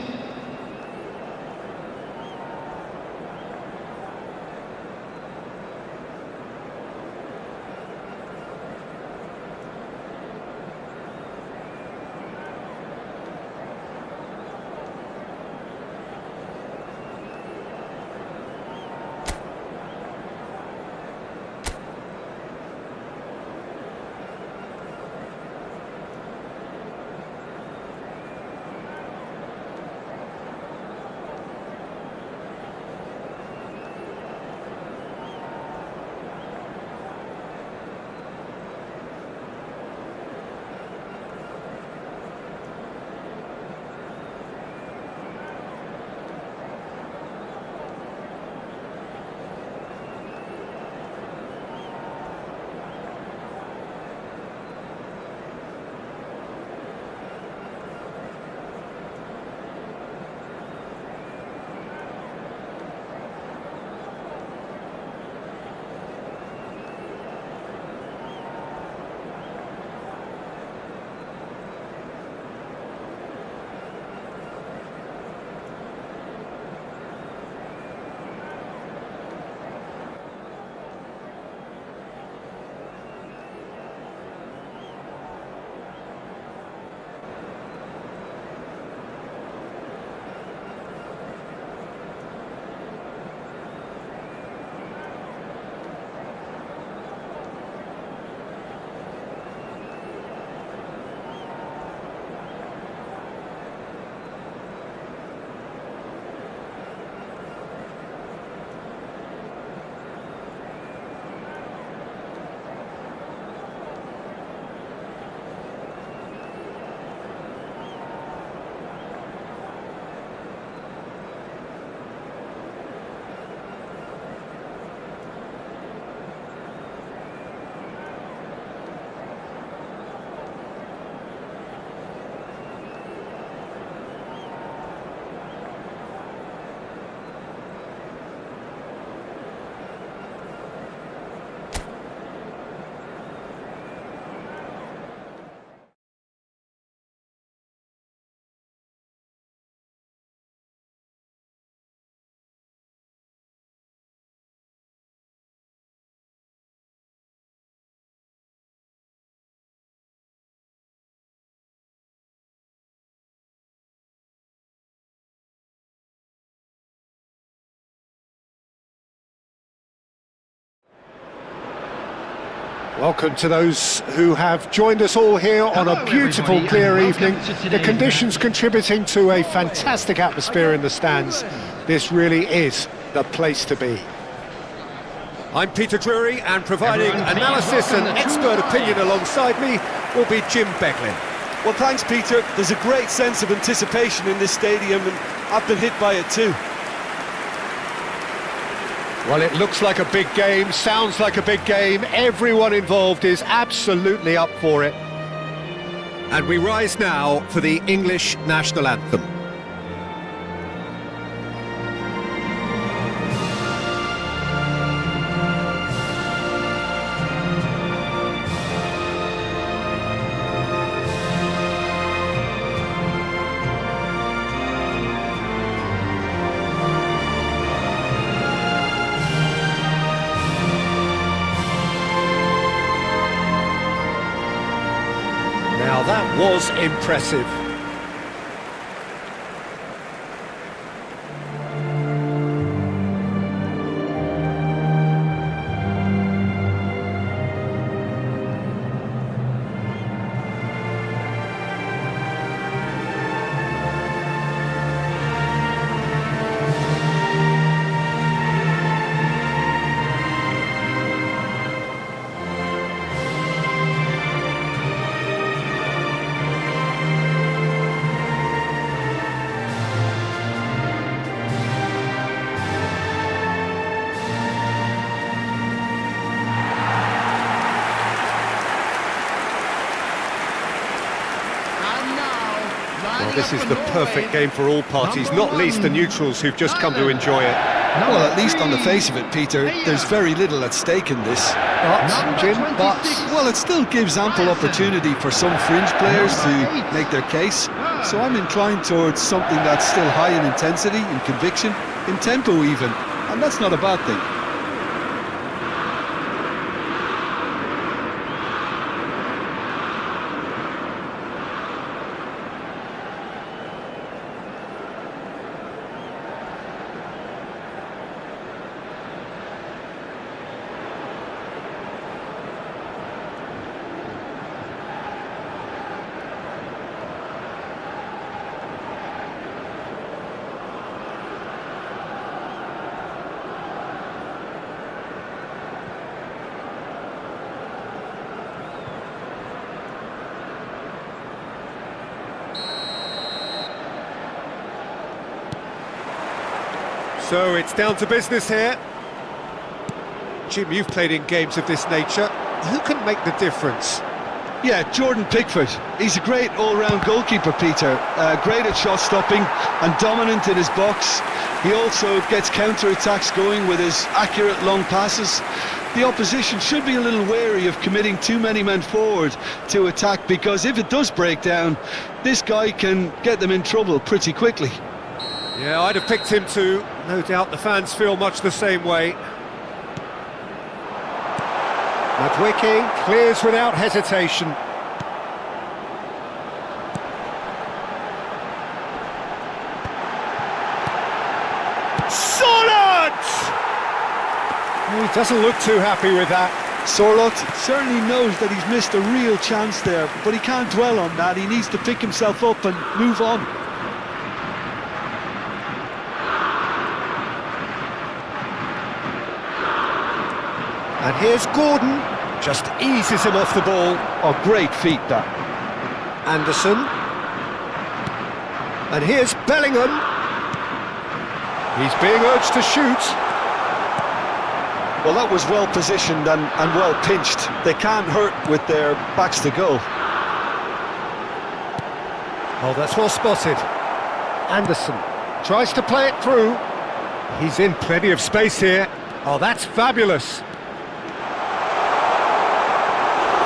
Welcome to those who have joined us all here on a beautiful, clear evening. The conditions contributing to a fantastic atmosphere in the stands. This really is the place to be. I'm Peter Drury, and providing analysis and expert opinion alongside me will be Jim Beglin. Well, thanks, Peter. There's a great sense of anticipation in this stadium, and I've been hit by it too. Well, it looks like a big game, sounds like a big game. Everyone involved is absolutely up for it. And we rise now for the English national anthem. Now that was impressive. Well, this is the perfect game for all parties, not least the neutrals who've just come to enjoy it. Well, at least on the face of it, Peter, there's very little at stake in this. Well, it still gives ample opportunity for some fringe players to make their case. So I'm inclined towards something that's still high in intensity, in conviction, in tempo even. And that's not a bad thing. So it's down to business here. Jim, you've played in games of this nature. Who can make the difference? Yeah, Jordan Pickford. He's a great all-round goalkeeper, Peter. Great at shot stopping and dominant in his box. He also gets counter-attacks going with his accurate long passes. The opposition should be a little wary of committing too many men forward to attack, because if it does break down, this guy can get them in trouble pretty quickly. Yeah, I'd have picked him too. No doubt the fans feel much the same way. Madwicki clears without hesitation. Solid! He doesn't look too happy with that. Sorloth certainly knows that he's missed a real chance there, but he can't dwell on that. He needs to pick himself up and move on. And here's Gordon, just eases him off the ball. Oh, great feat, that. Anderson. And here's Bellingham. He's being urged to shoot. Well, that was well positioned and well pinched. They can't hurt with their backs to goal. Oh, that's well spotted. Anderson tries to play it through. He's in plenty of space here. Oh, that's fabulous.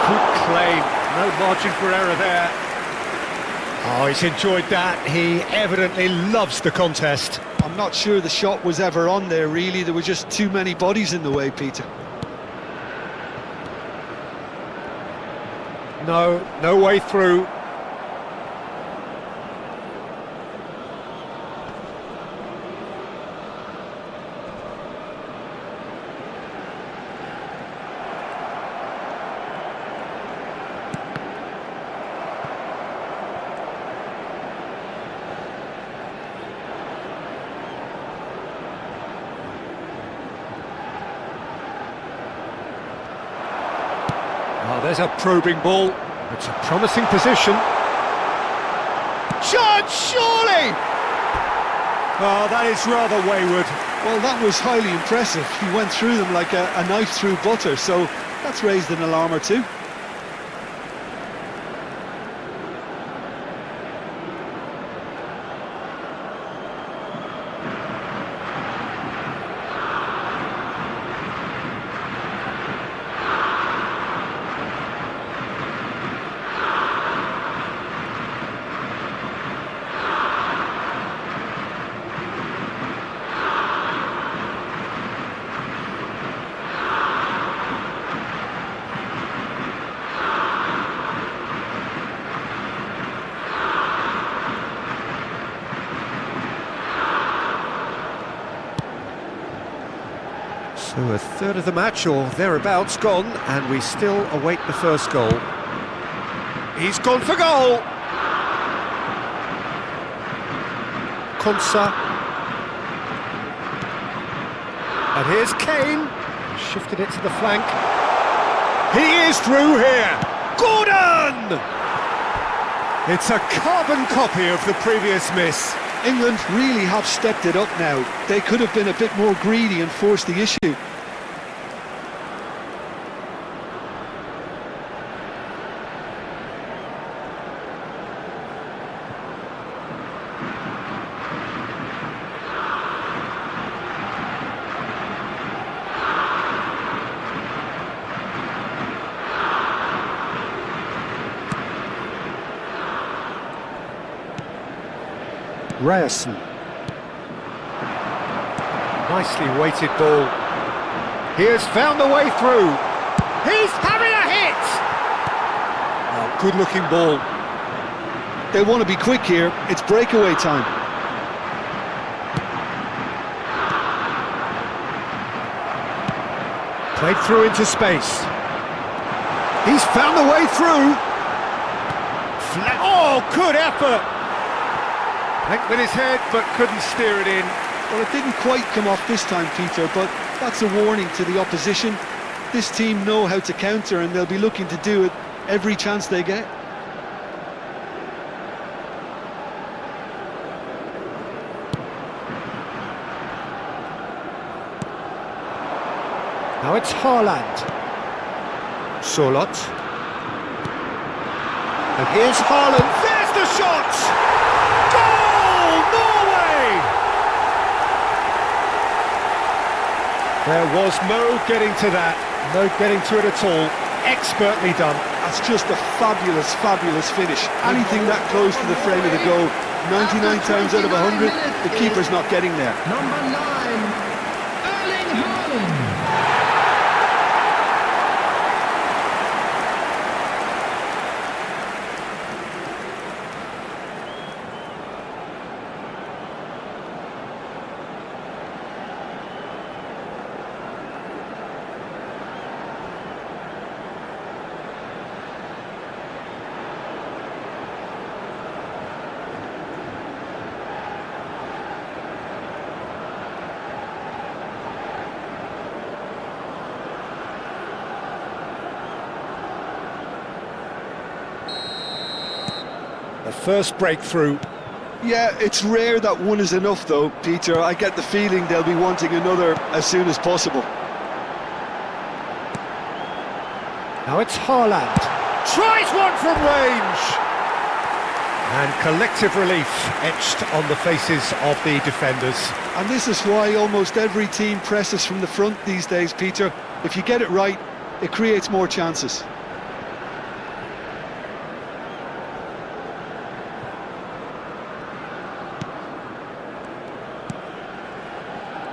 Good claim, no margin for error there. Oh, he's enjoyed that. He evidently loves the contest. I'm not sure the shot was ever on there, really. There were just too many bodies in the way, Peter. No way through. There's a probing ball. It's a promising position. Shot, surely! Oh, that is rather wayward. Well, that was highly impressive. He went through them like a knife through butter, so that's raised an alarm or two. So a third of the match or thereabouts gone, and we still await the first goal. He's gone for goal! Konsa. And here's Kane. Shifted it to the flank. He is through here! Gordon! It's a carbon copy of the previous miss. England really have stepped it up now. They could have been a bit more greedy and forced the issue. Ryerson. Nicely weighted ball. He has found the way through. He's having a hit! Oh, good looking ball. They want to be quick here. It's breakaway time. Played through into space. He's found the way through. Oh, good effort! Went with his head, but couldn't steer it in. Well, it didn't quite come off this time, Peter, but that's a warning to the opposition. This team know how to counter, and they'll be looking to do it every chance they get. Now it's Haaland. Solot. And here's Haaland. There's the shot! Goal! Norway! There was no getting to that. No getting to it at all. Expertly done. That's just a fabulous, fabulous finish. Anything that close to the frame of the goal, 99 times out of 100, the keeper's not getting there. Number 9, Erling Haaland. The first breakthrough. Yeah, it's rare that one is enough though, Peter. I get the feeling they'll be wanting another as soon as possible. Now it's Haaland. Tries one from range! And collective relief etched on the faces of the defenders. And this is why almost every team presses from the front these days, Peter. If you get it right, it creates more chances.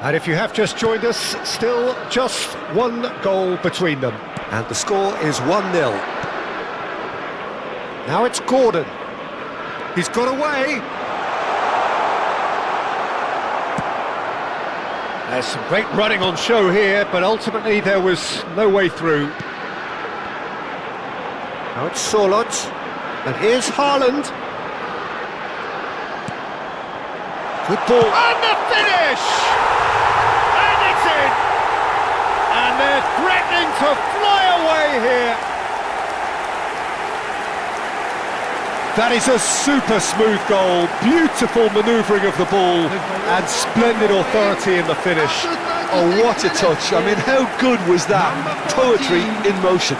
And if you have just joined us, still just one goal between them. And the score is 1-0. Now it's Gordon. He's got away. There's some great running on show here, but ultimately there was no way through. Now it's Solot. And here's Haaland. Good ball. And the finish! And it's in! And they're threatening to fly away here. That is a super smooth goal, beautiful manoeuvring of the ball, and splendid authority in the finish. Oh, what a touch. I mean, how good was that? Poetry in motion.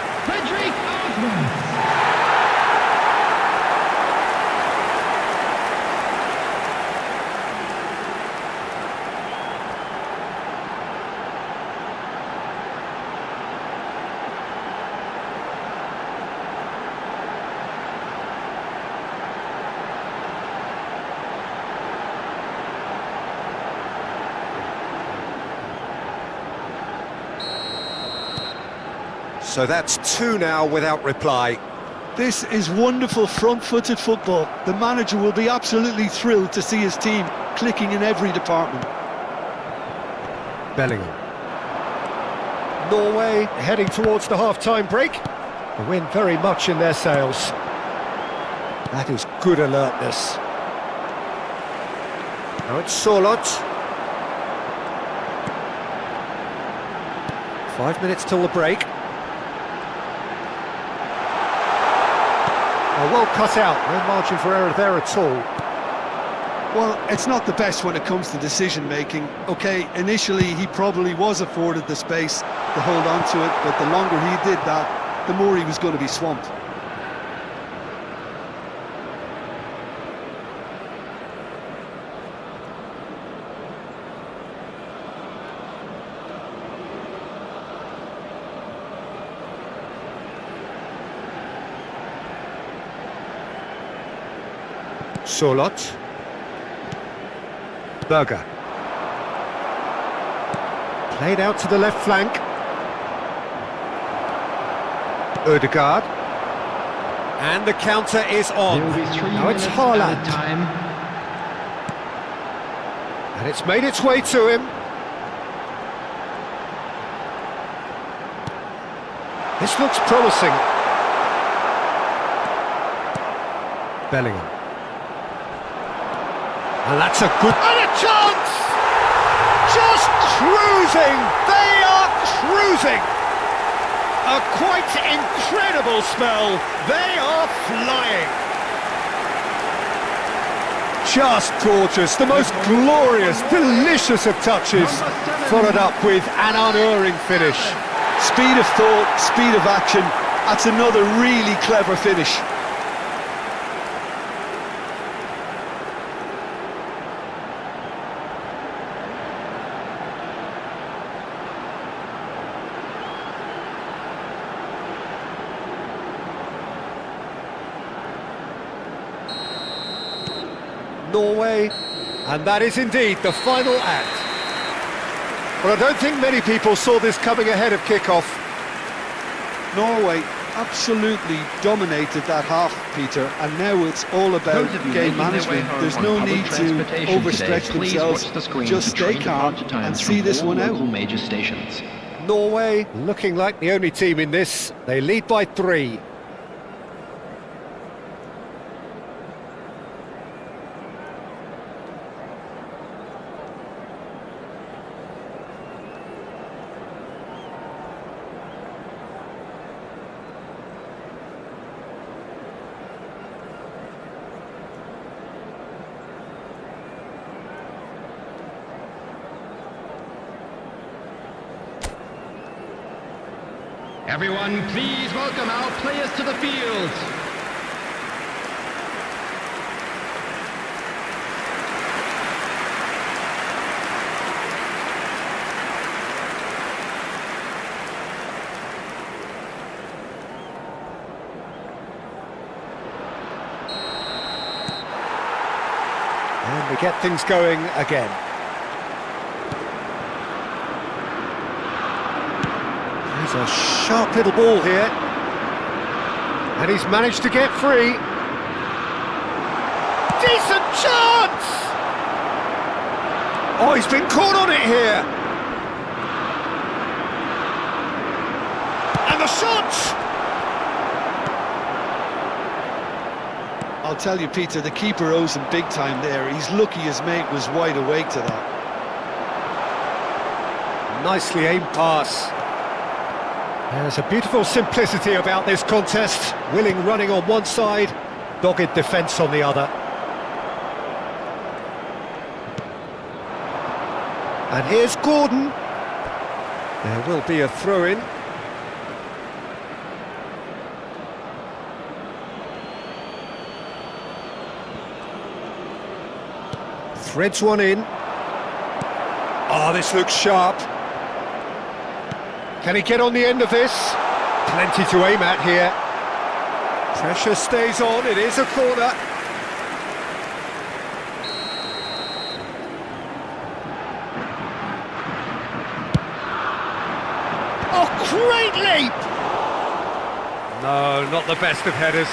So that's 2 now without reply. This is wonderful front-footed football. The manager will be absolutely thrilled to see his team clicking in every department. Bellingham. Norway heading towards the half-time break. The wind very much in their sails. That is good alertness. Now it's Solot. 5 minutes till the break. Oh, well cut out, no margin for error there at all. Well, it's not the best when it comes to decision-making. OK, initially he probably was afforded the space to hold on to it, but the longer he did that, the more he was going to be swamped. Solot. Berger. Played out to the left flank. Ødegaard. And the counter is on. Now it's Haaland. And it's made its way to him. This looks promising. Bellingham. And that's a good... And a chance! Just cruising! They are cruising! A quite incredible spell. They are flying. Just gorgeous. The most glorious, delicious of touches. Followed up with an unerring finish. Speed of thought, speed of action. That's another really clever finish. Norway, and that is indeed the final act. Well, I don't think many people saw this coming ahead of kick-off. Norway absolutely dominated that half, Peter, and now it's all about game management. There's no need to overstretch themselves. Just stay calm and see this one out. Norway looking like the only team in this. They lead by 3. Everyone, please welcome our players to the field. And we get things going again. There's a sharp little ball here. And he's managed to get free. Decent chance! Oh, he's been caught on it here. And the shot! I'll tell you, Peter, the keeper owes him big time there. He's lucky his mate was wide awake to that. Nicely aimed pass. There's a beautiful simplicity about this contest. Willing running on one side, dogged defence on the other. And here's Gordon. There will be a throw-in. Threads one in. Oh, this looks sharp. Can he get on the end of this? Plenty to aim at here. Pressure stays on, it is a corner. Oh, great leap! No, not the best of headers.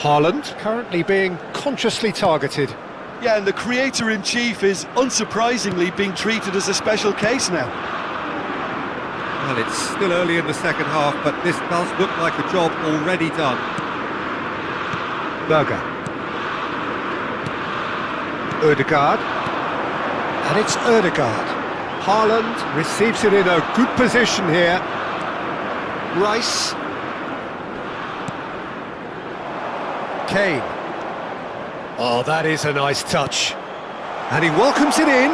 Haaland currently being consciously targeted. Yeah, and the creator-in-chief is unsurprisingly being treated as a special case now. Well, it's still early in the second half, but this does look like a job already done. Berger. Ødegaard. And it's Ødegaard. Haaland receives it in a good position here. Rice. Kane. Oh, that is a nice touch. And he welcomes it in.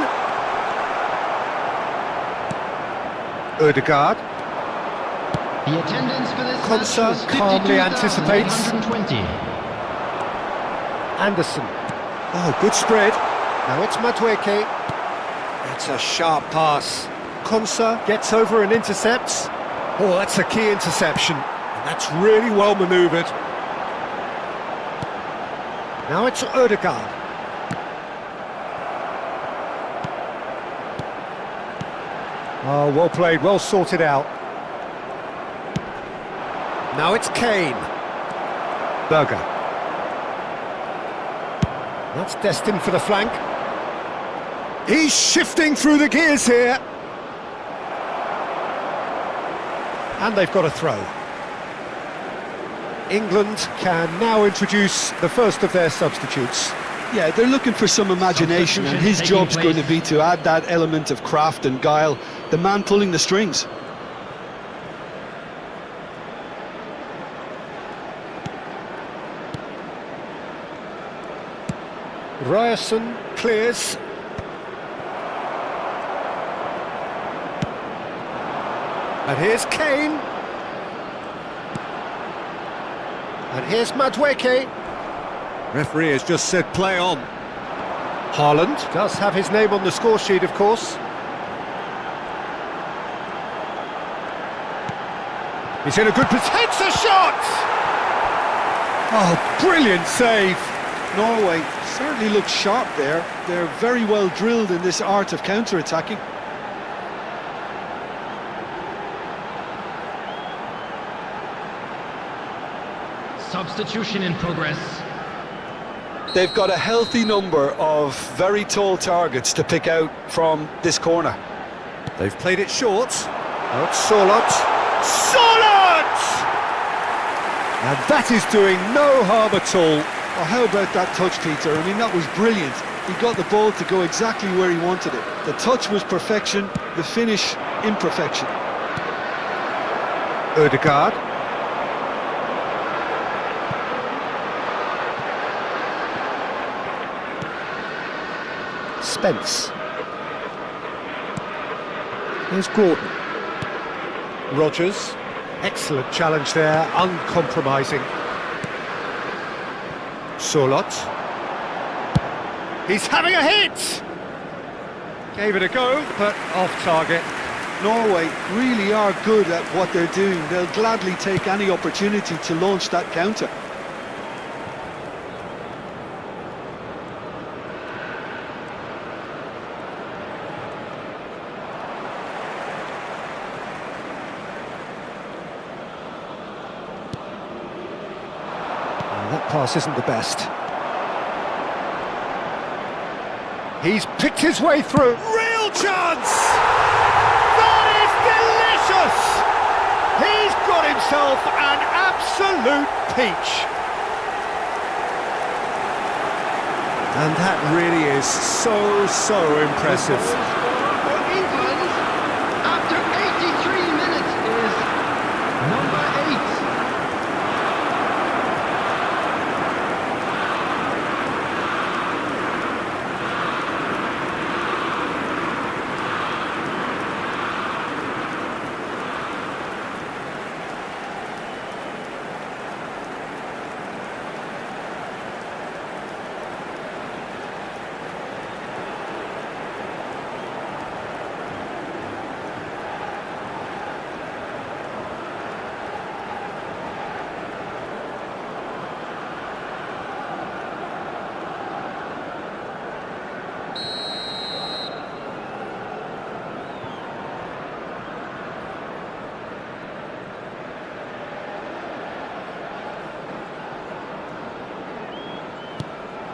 The Ødegaard. attendance for this Konsa match was calmly anticipates. 52,820. Anderson. Oh, good spread. Now it's Madueke. It's a sharp pass. Konsa gets over and intercepts. Oh, that's a key interception. And that's really well manoeuvred. Now it's Ødegaard. Oh, well played, well sorted out. Now it's Kane. Berger. That's destined for the flank. He's shifting through the gears here. And they've got a throw. England can now introduce the first of their substitutes. Yeah, they're looking for some imagination, and his job's going to be to add that element of craft and guile, the man pulling the strings. Ryerson clears. And here's Kane. And here's Madueke. Referee has just said play on. Haaland does have his name on the score sheet, of course. He's in a good position. Hits a shot! Oh, brilliant save. Norway certainly looks sharp there. They're very well drilled in this art of counter-attacking. Substitution in progress. They've got a healthy number of very tall targets to pick out from this corner. They've played it short. Oh, it's Solot. Solot! And that is doing no harm at all. Oh, how about that touch, Peter? I mean, that was brilliant. He got the ball to go exactly where he wanted it. The touch was perfection, the finish imperfection. Ødegaard. Spence. Here's Gordon. Rodgers. Excellent challenge there, uncompromising. Solot. He's having a hit! Gave it a go, but off target. Norway really are good at what they're doing. They'll gladly take any opportunity to launch that counter. That pass isn't the best. He's picked his way through. Real chance! That is delicious! He's got himself an absolute peach. And that really is so impressive. For England, after 83 minutes, is number 8.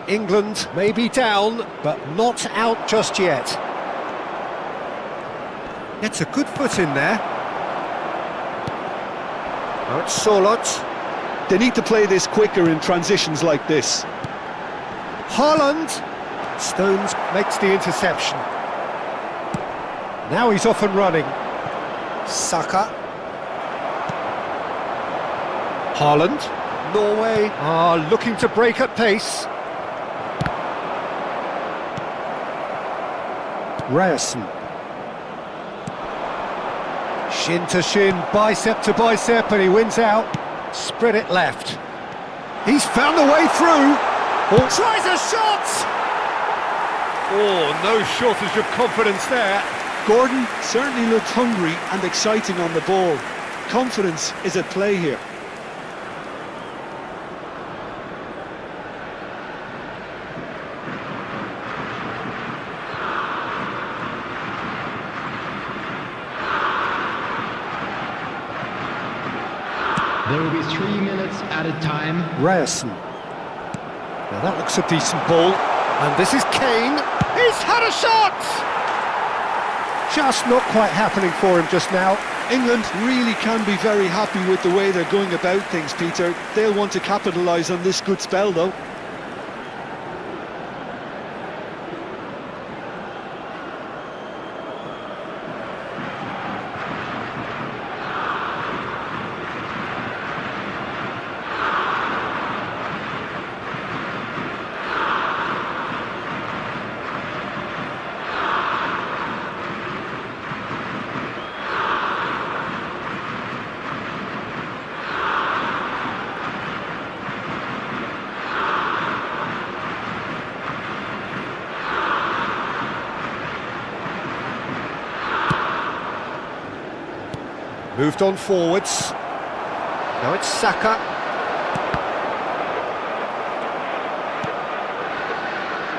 England may be down, but not out just yet. Gets a good foot in there. Now it's Solot. They need to play this quicker in transitions like this. Haaland. Stones makes the interception. Now he's off and running. Saka. Haaland. Norway are looking to break at pace. Ryerson. Shin to shin, bicep to bicep, and he wins out. Spread it left. He's found the way through. Oh, tries a shot! Oh, no shortage of confidence there. Gordon certainly looked hungry and exciting on the ball. Confidence is at play here. There will be 3 minutes at a time. Ryerson. Now that looks a decent ball. And this is Kane. He's had a shot! Just not quite happening for him just now. England really can be very happy with the way they're going about things, Peter. They'll want to capitalise on this good spell, though. Moved on forwards. Now it's Saka.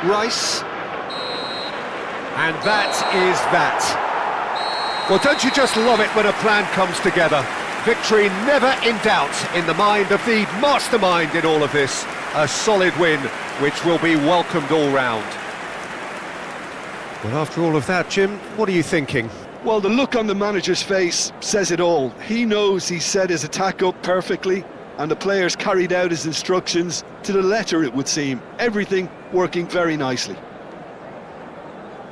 Rice. And that is that. Well, don't you just love it when a plan comes together? Victory never in doubt in the mind of the mastermind in all of this. A solid win, which will be welcomed all round. Well, after all of that, Jim, what are you thinking? Well, the look on the manager's face says it all. He knows he set his attack up perfectly, and the players carried out his instructions to the letter, it would seem. Everything working very nicely.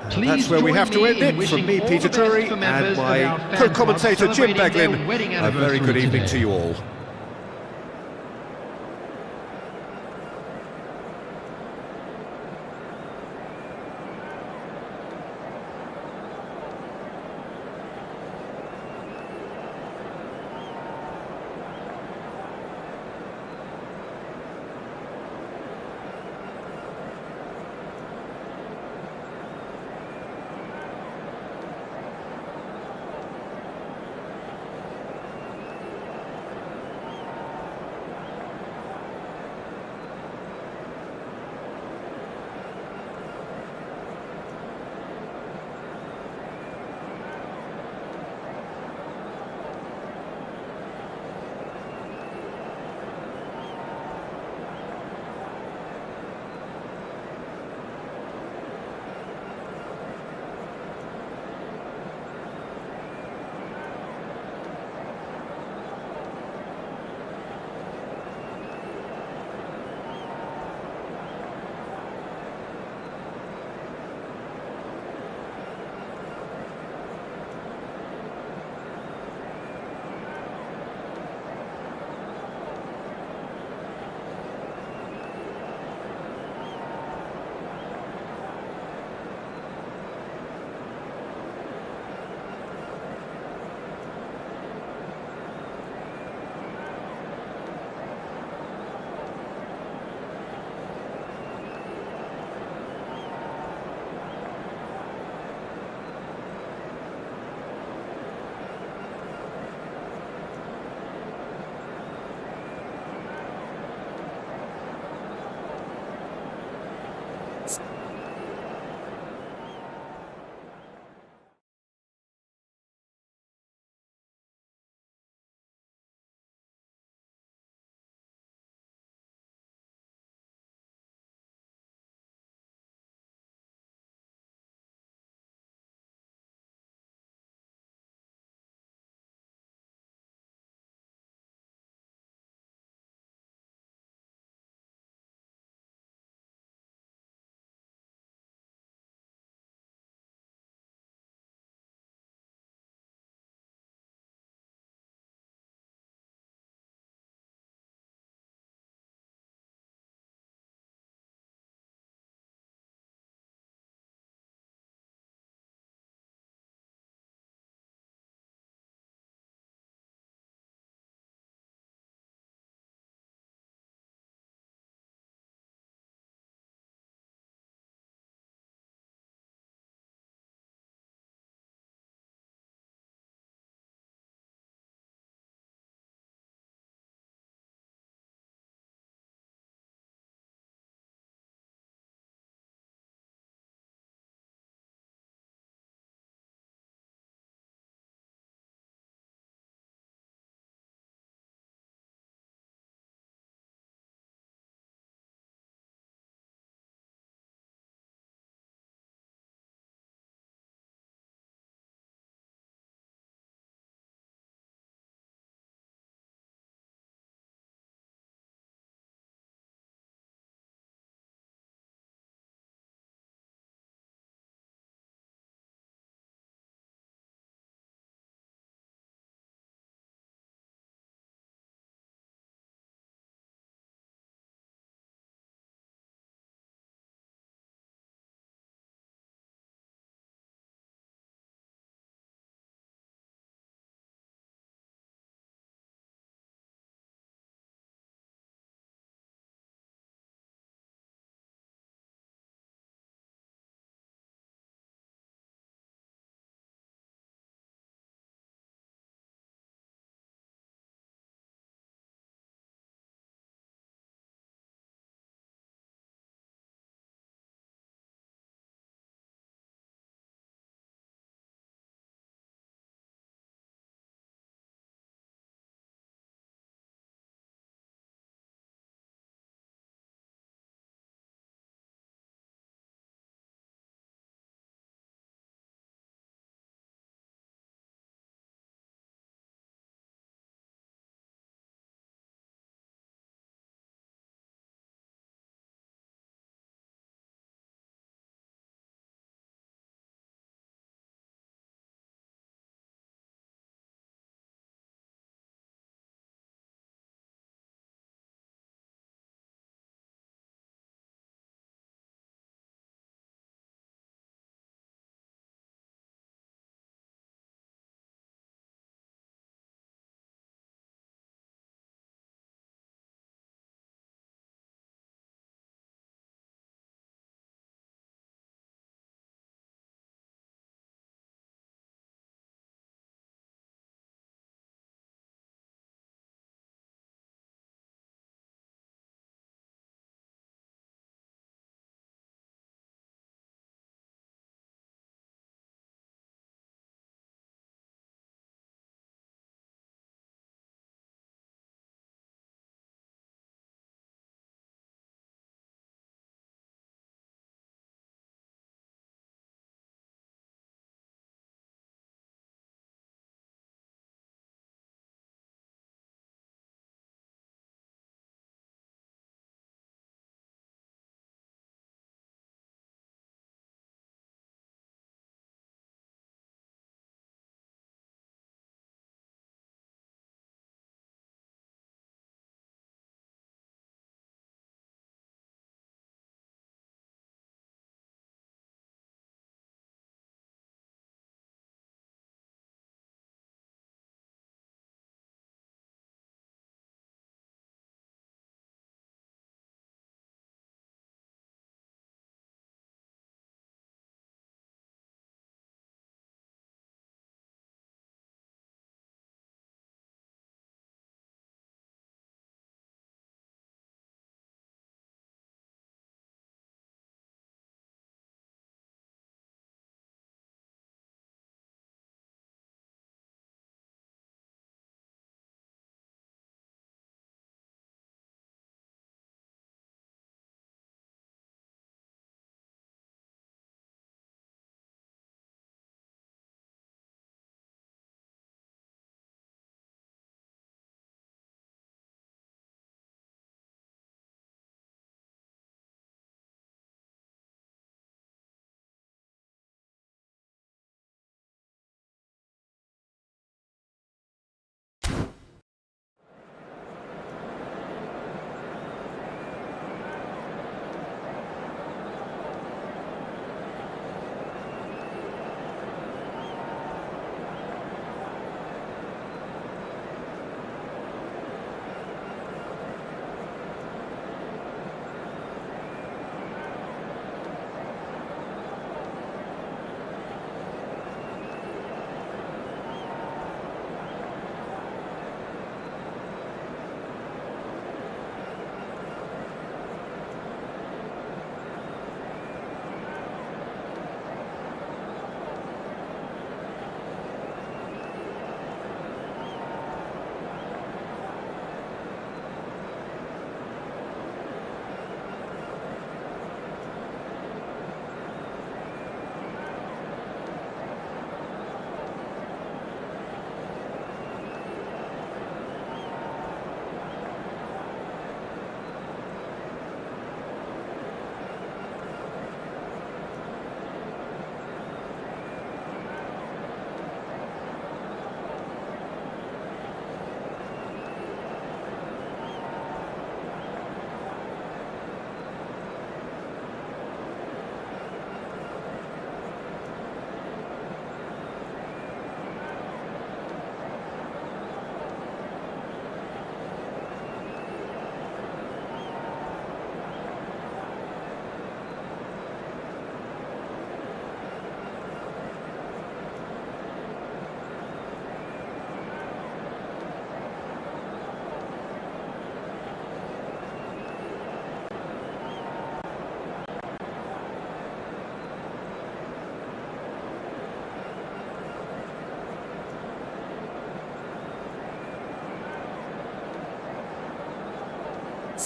Please That's where we have to end it. From me, Peter Drury, and my co-commentator, Jim Beglin. A very good evening to you all.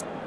minutes.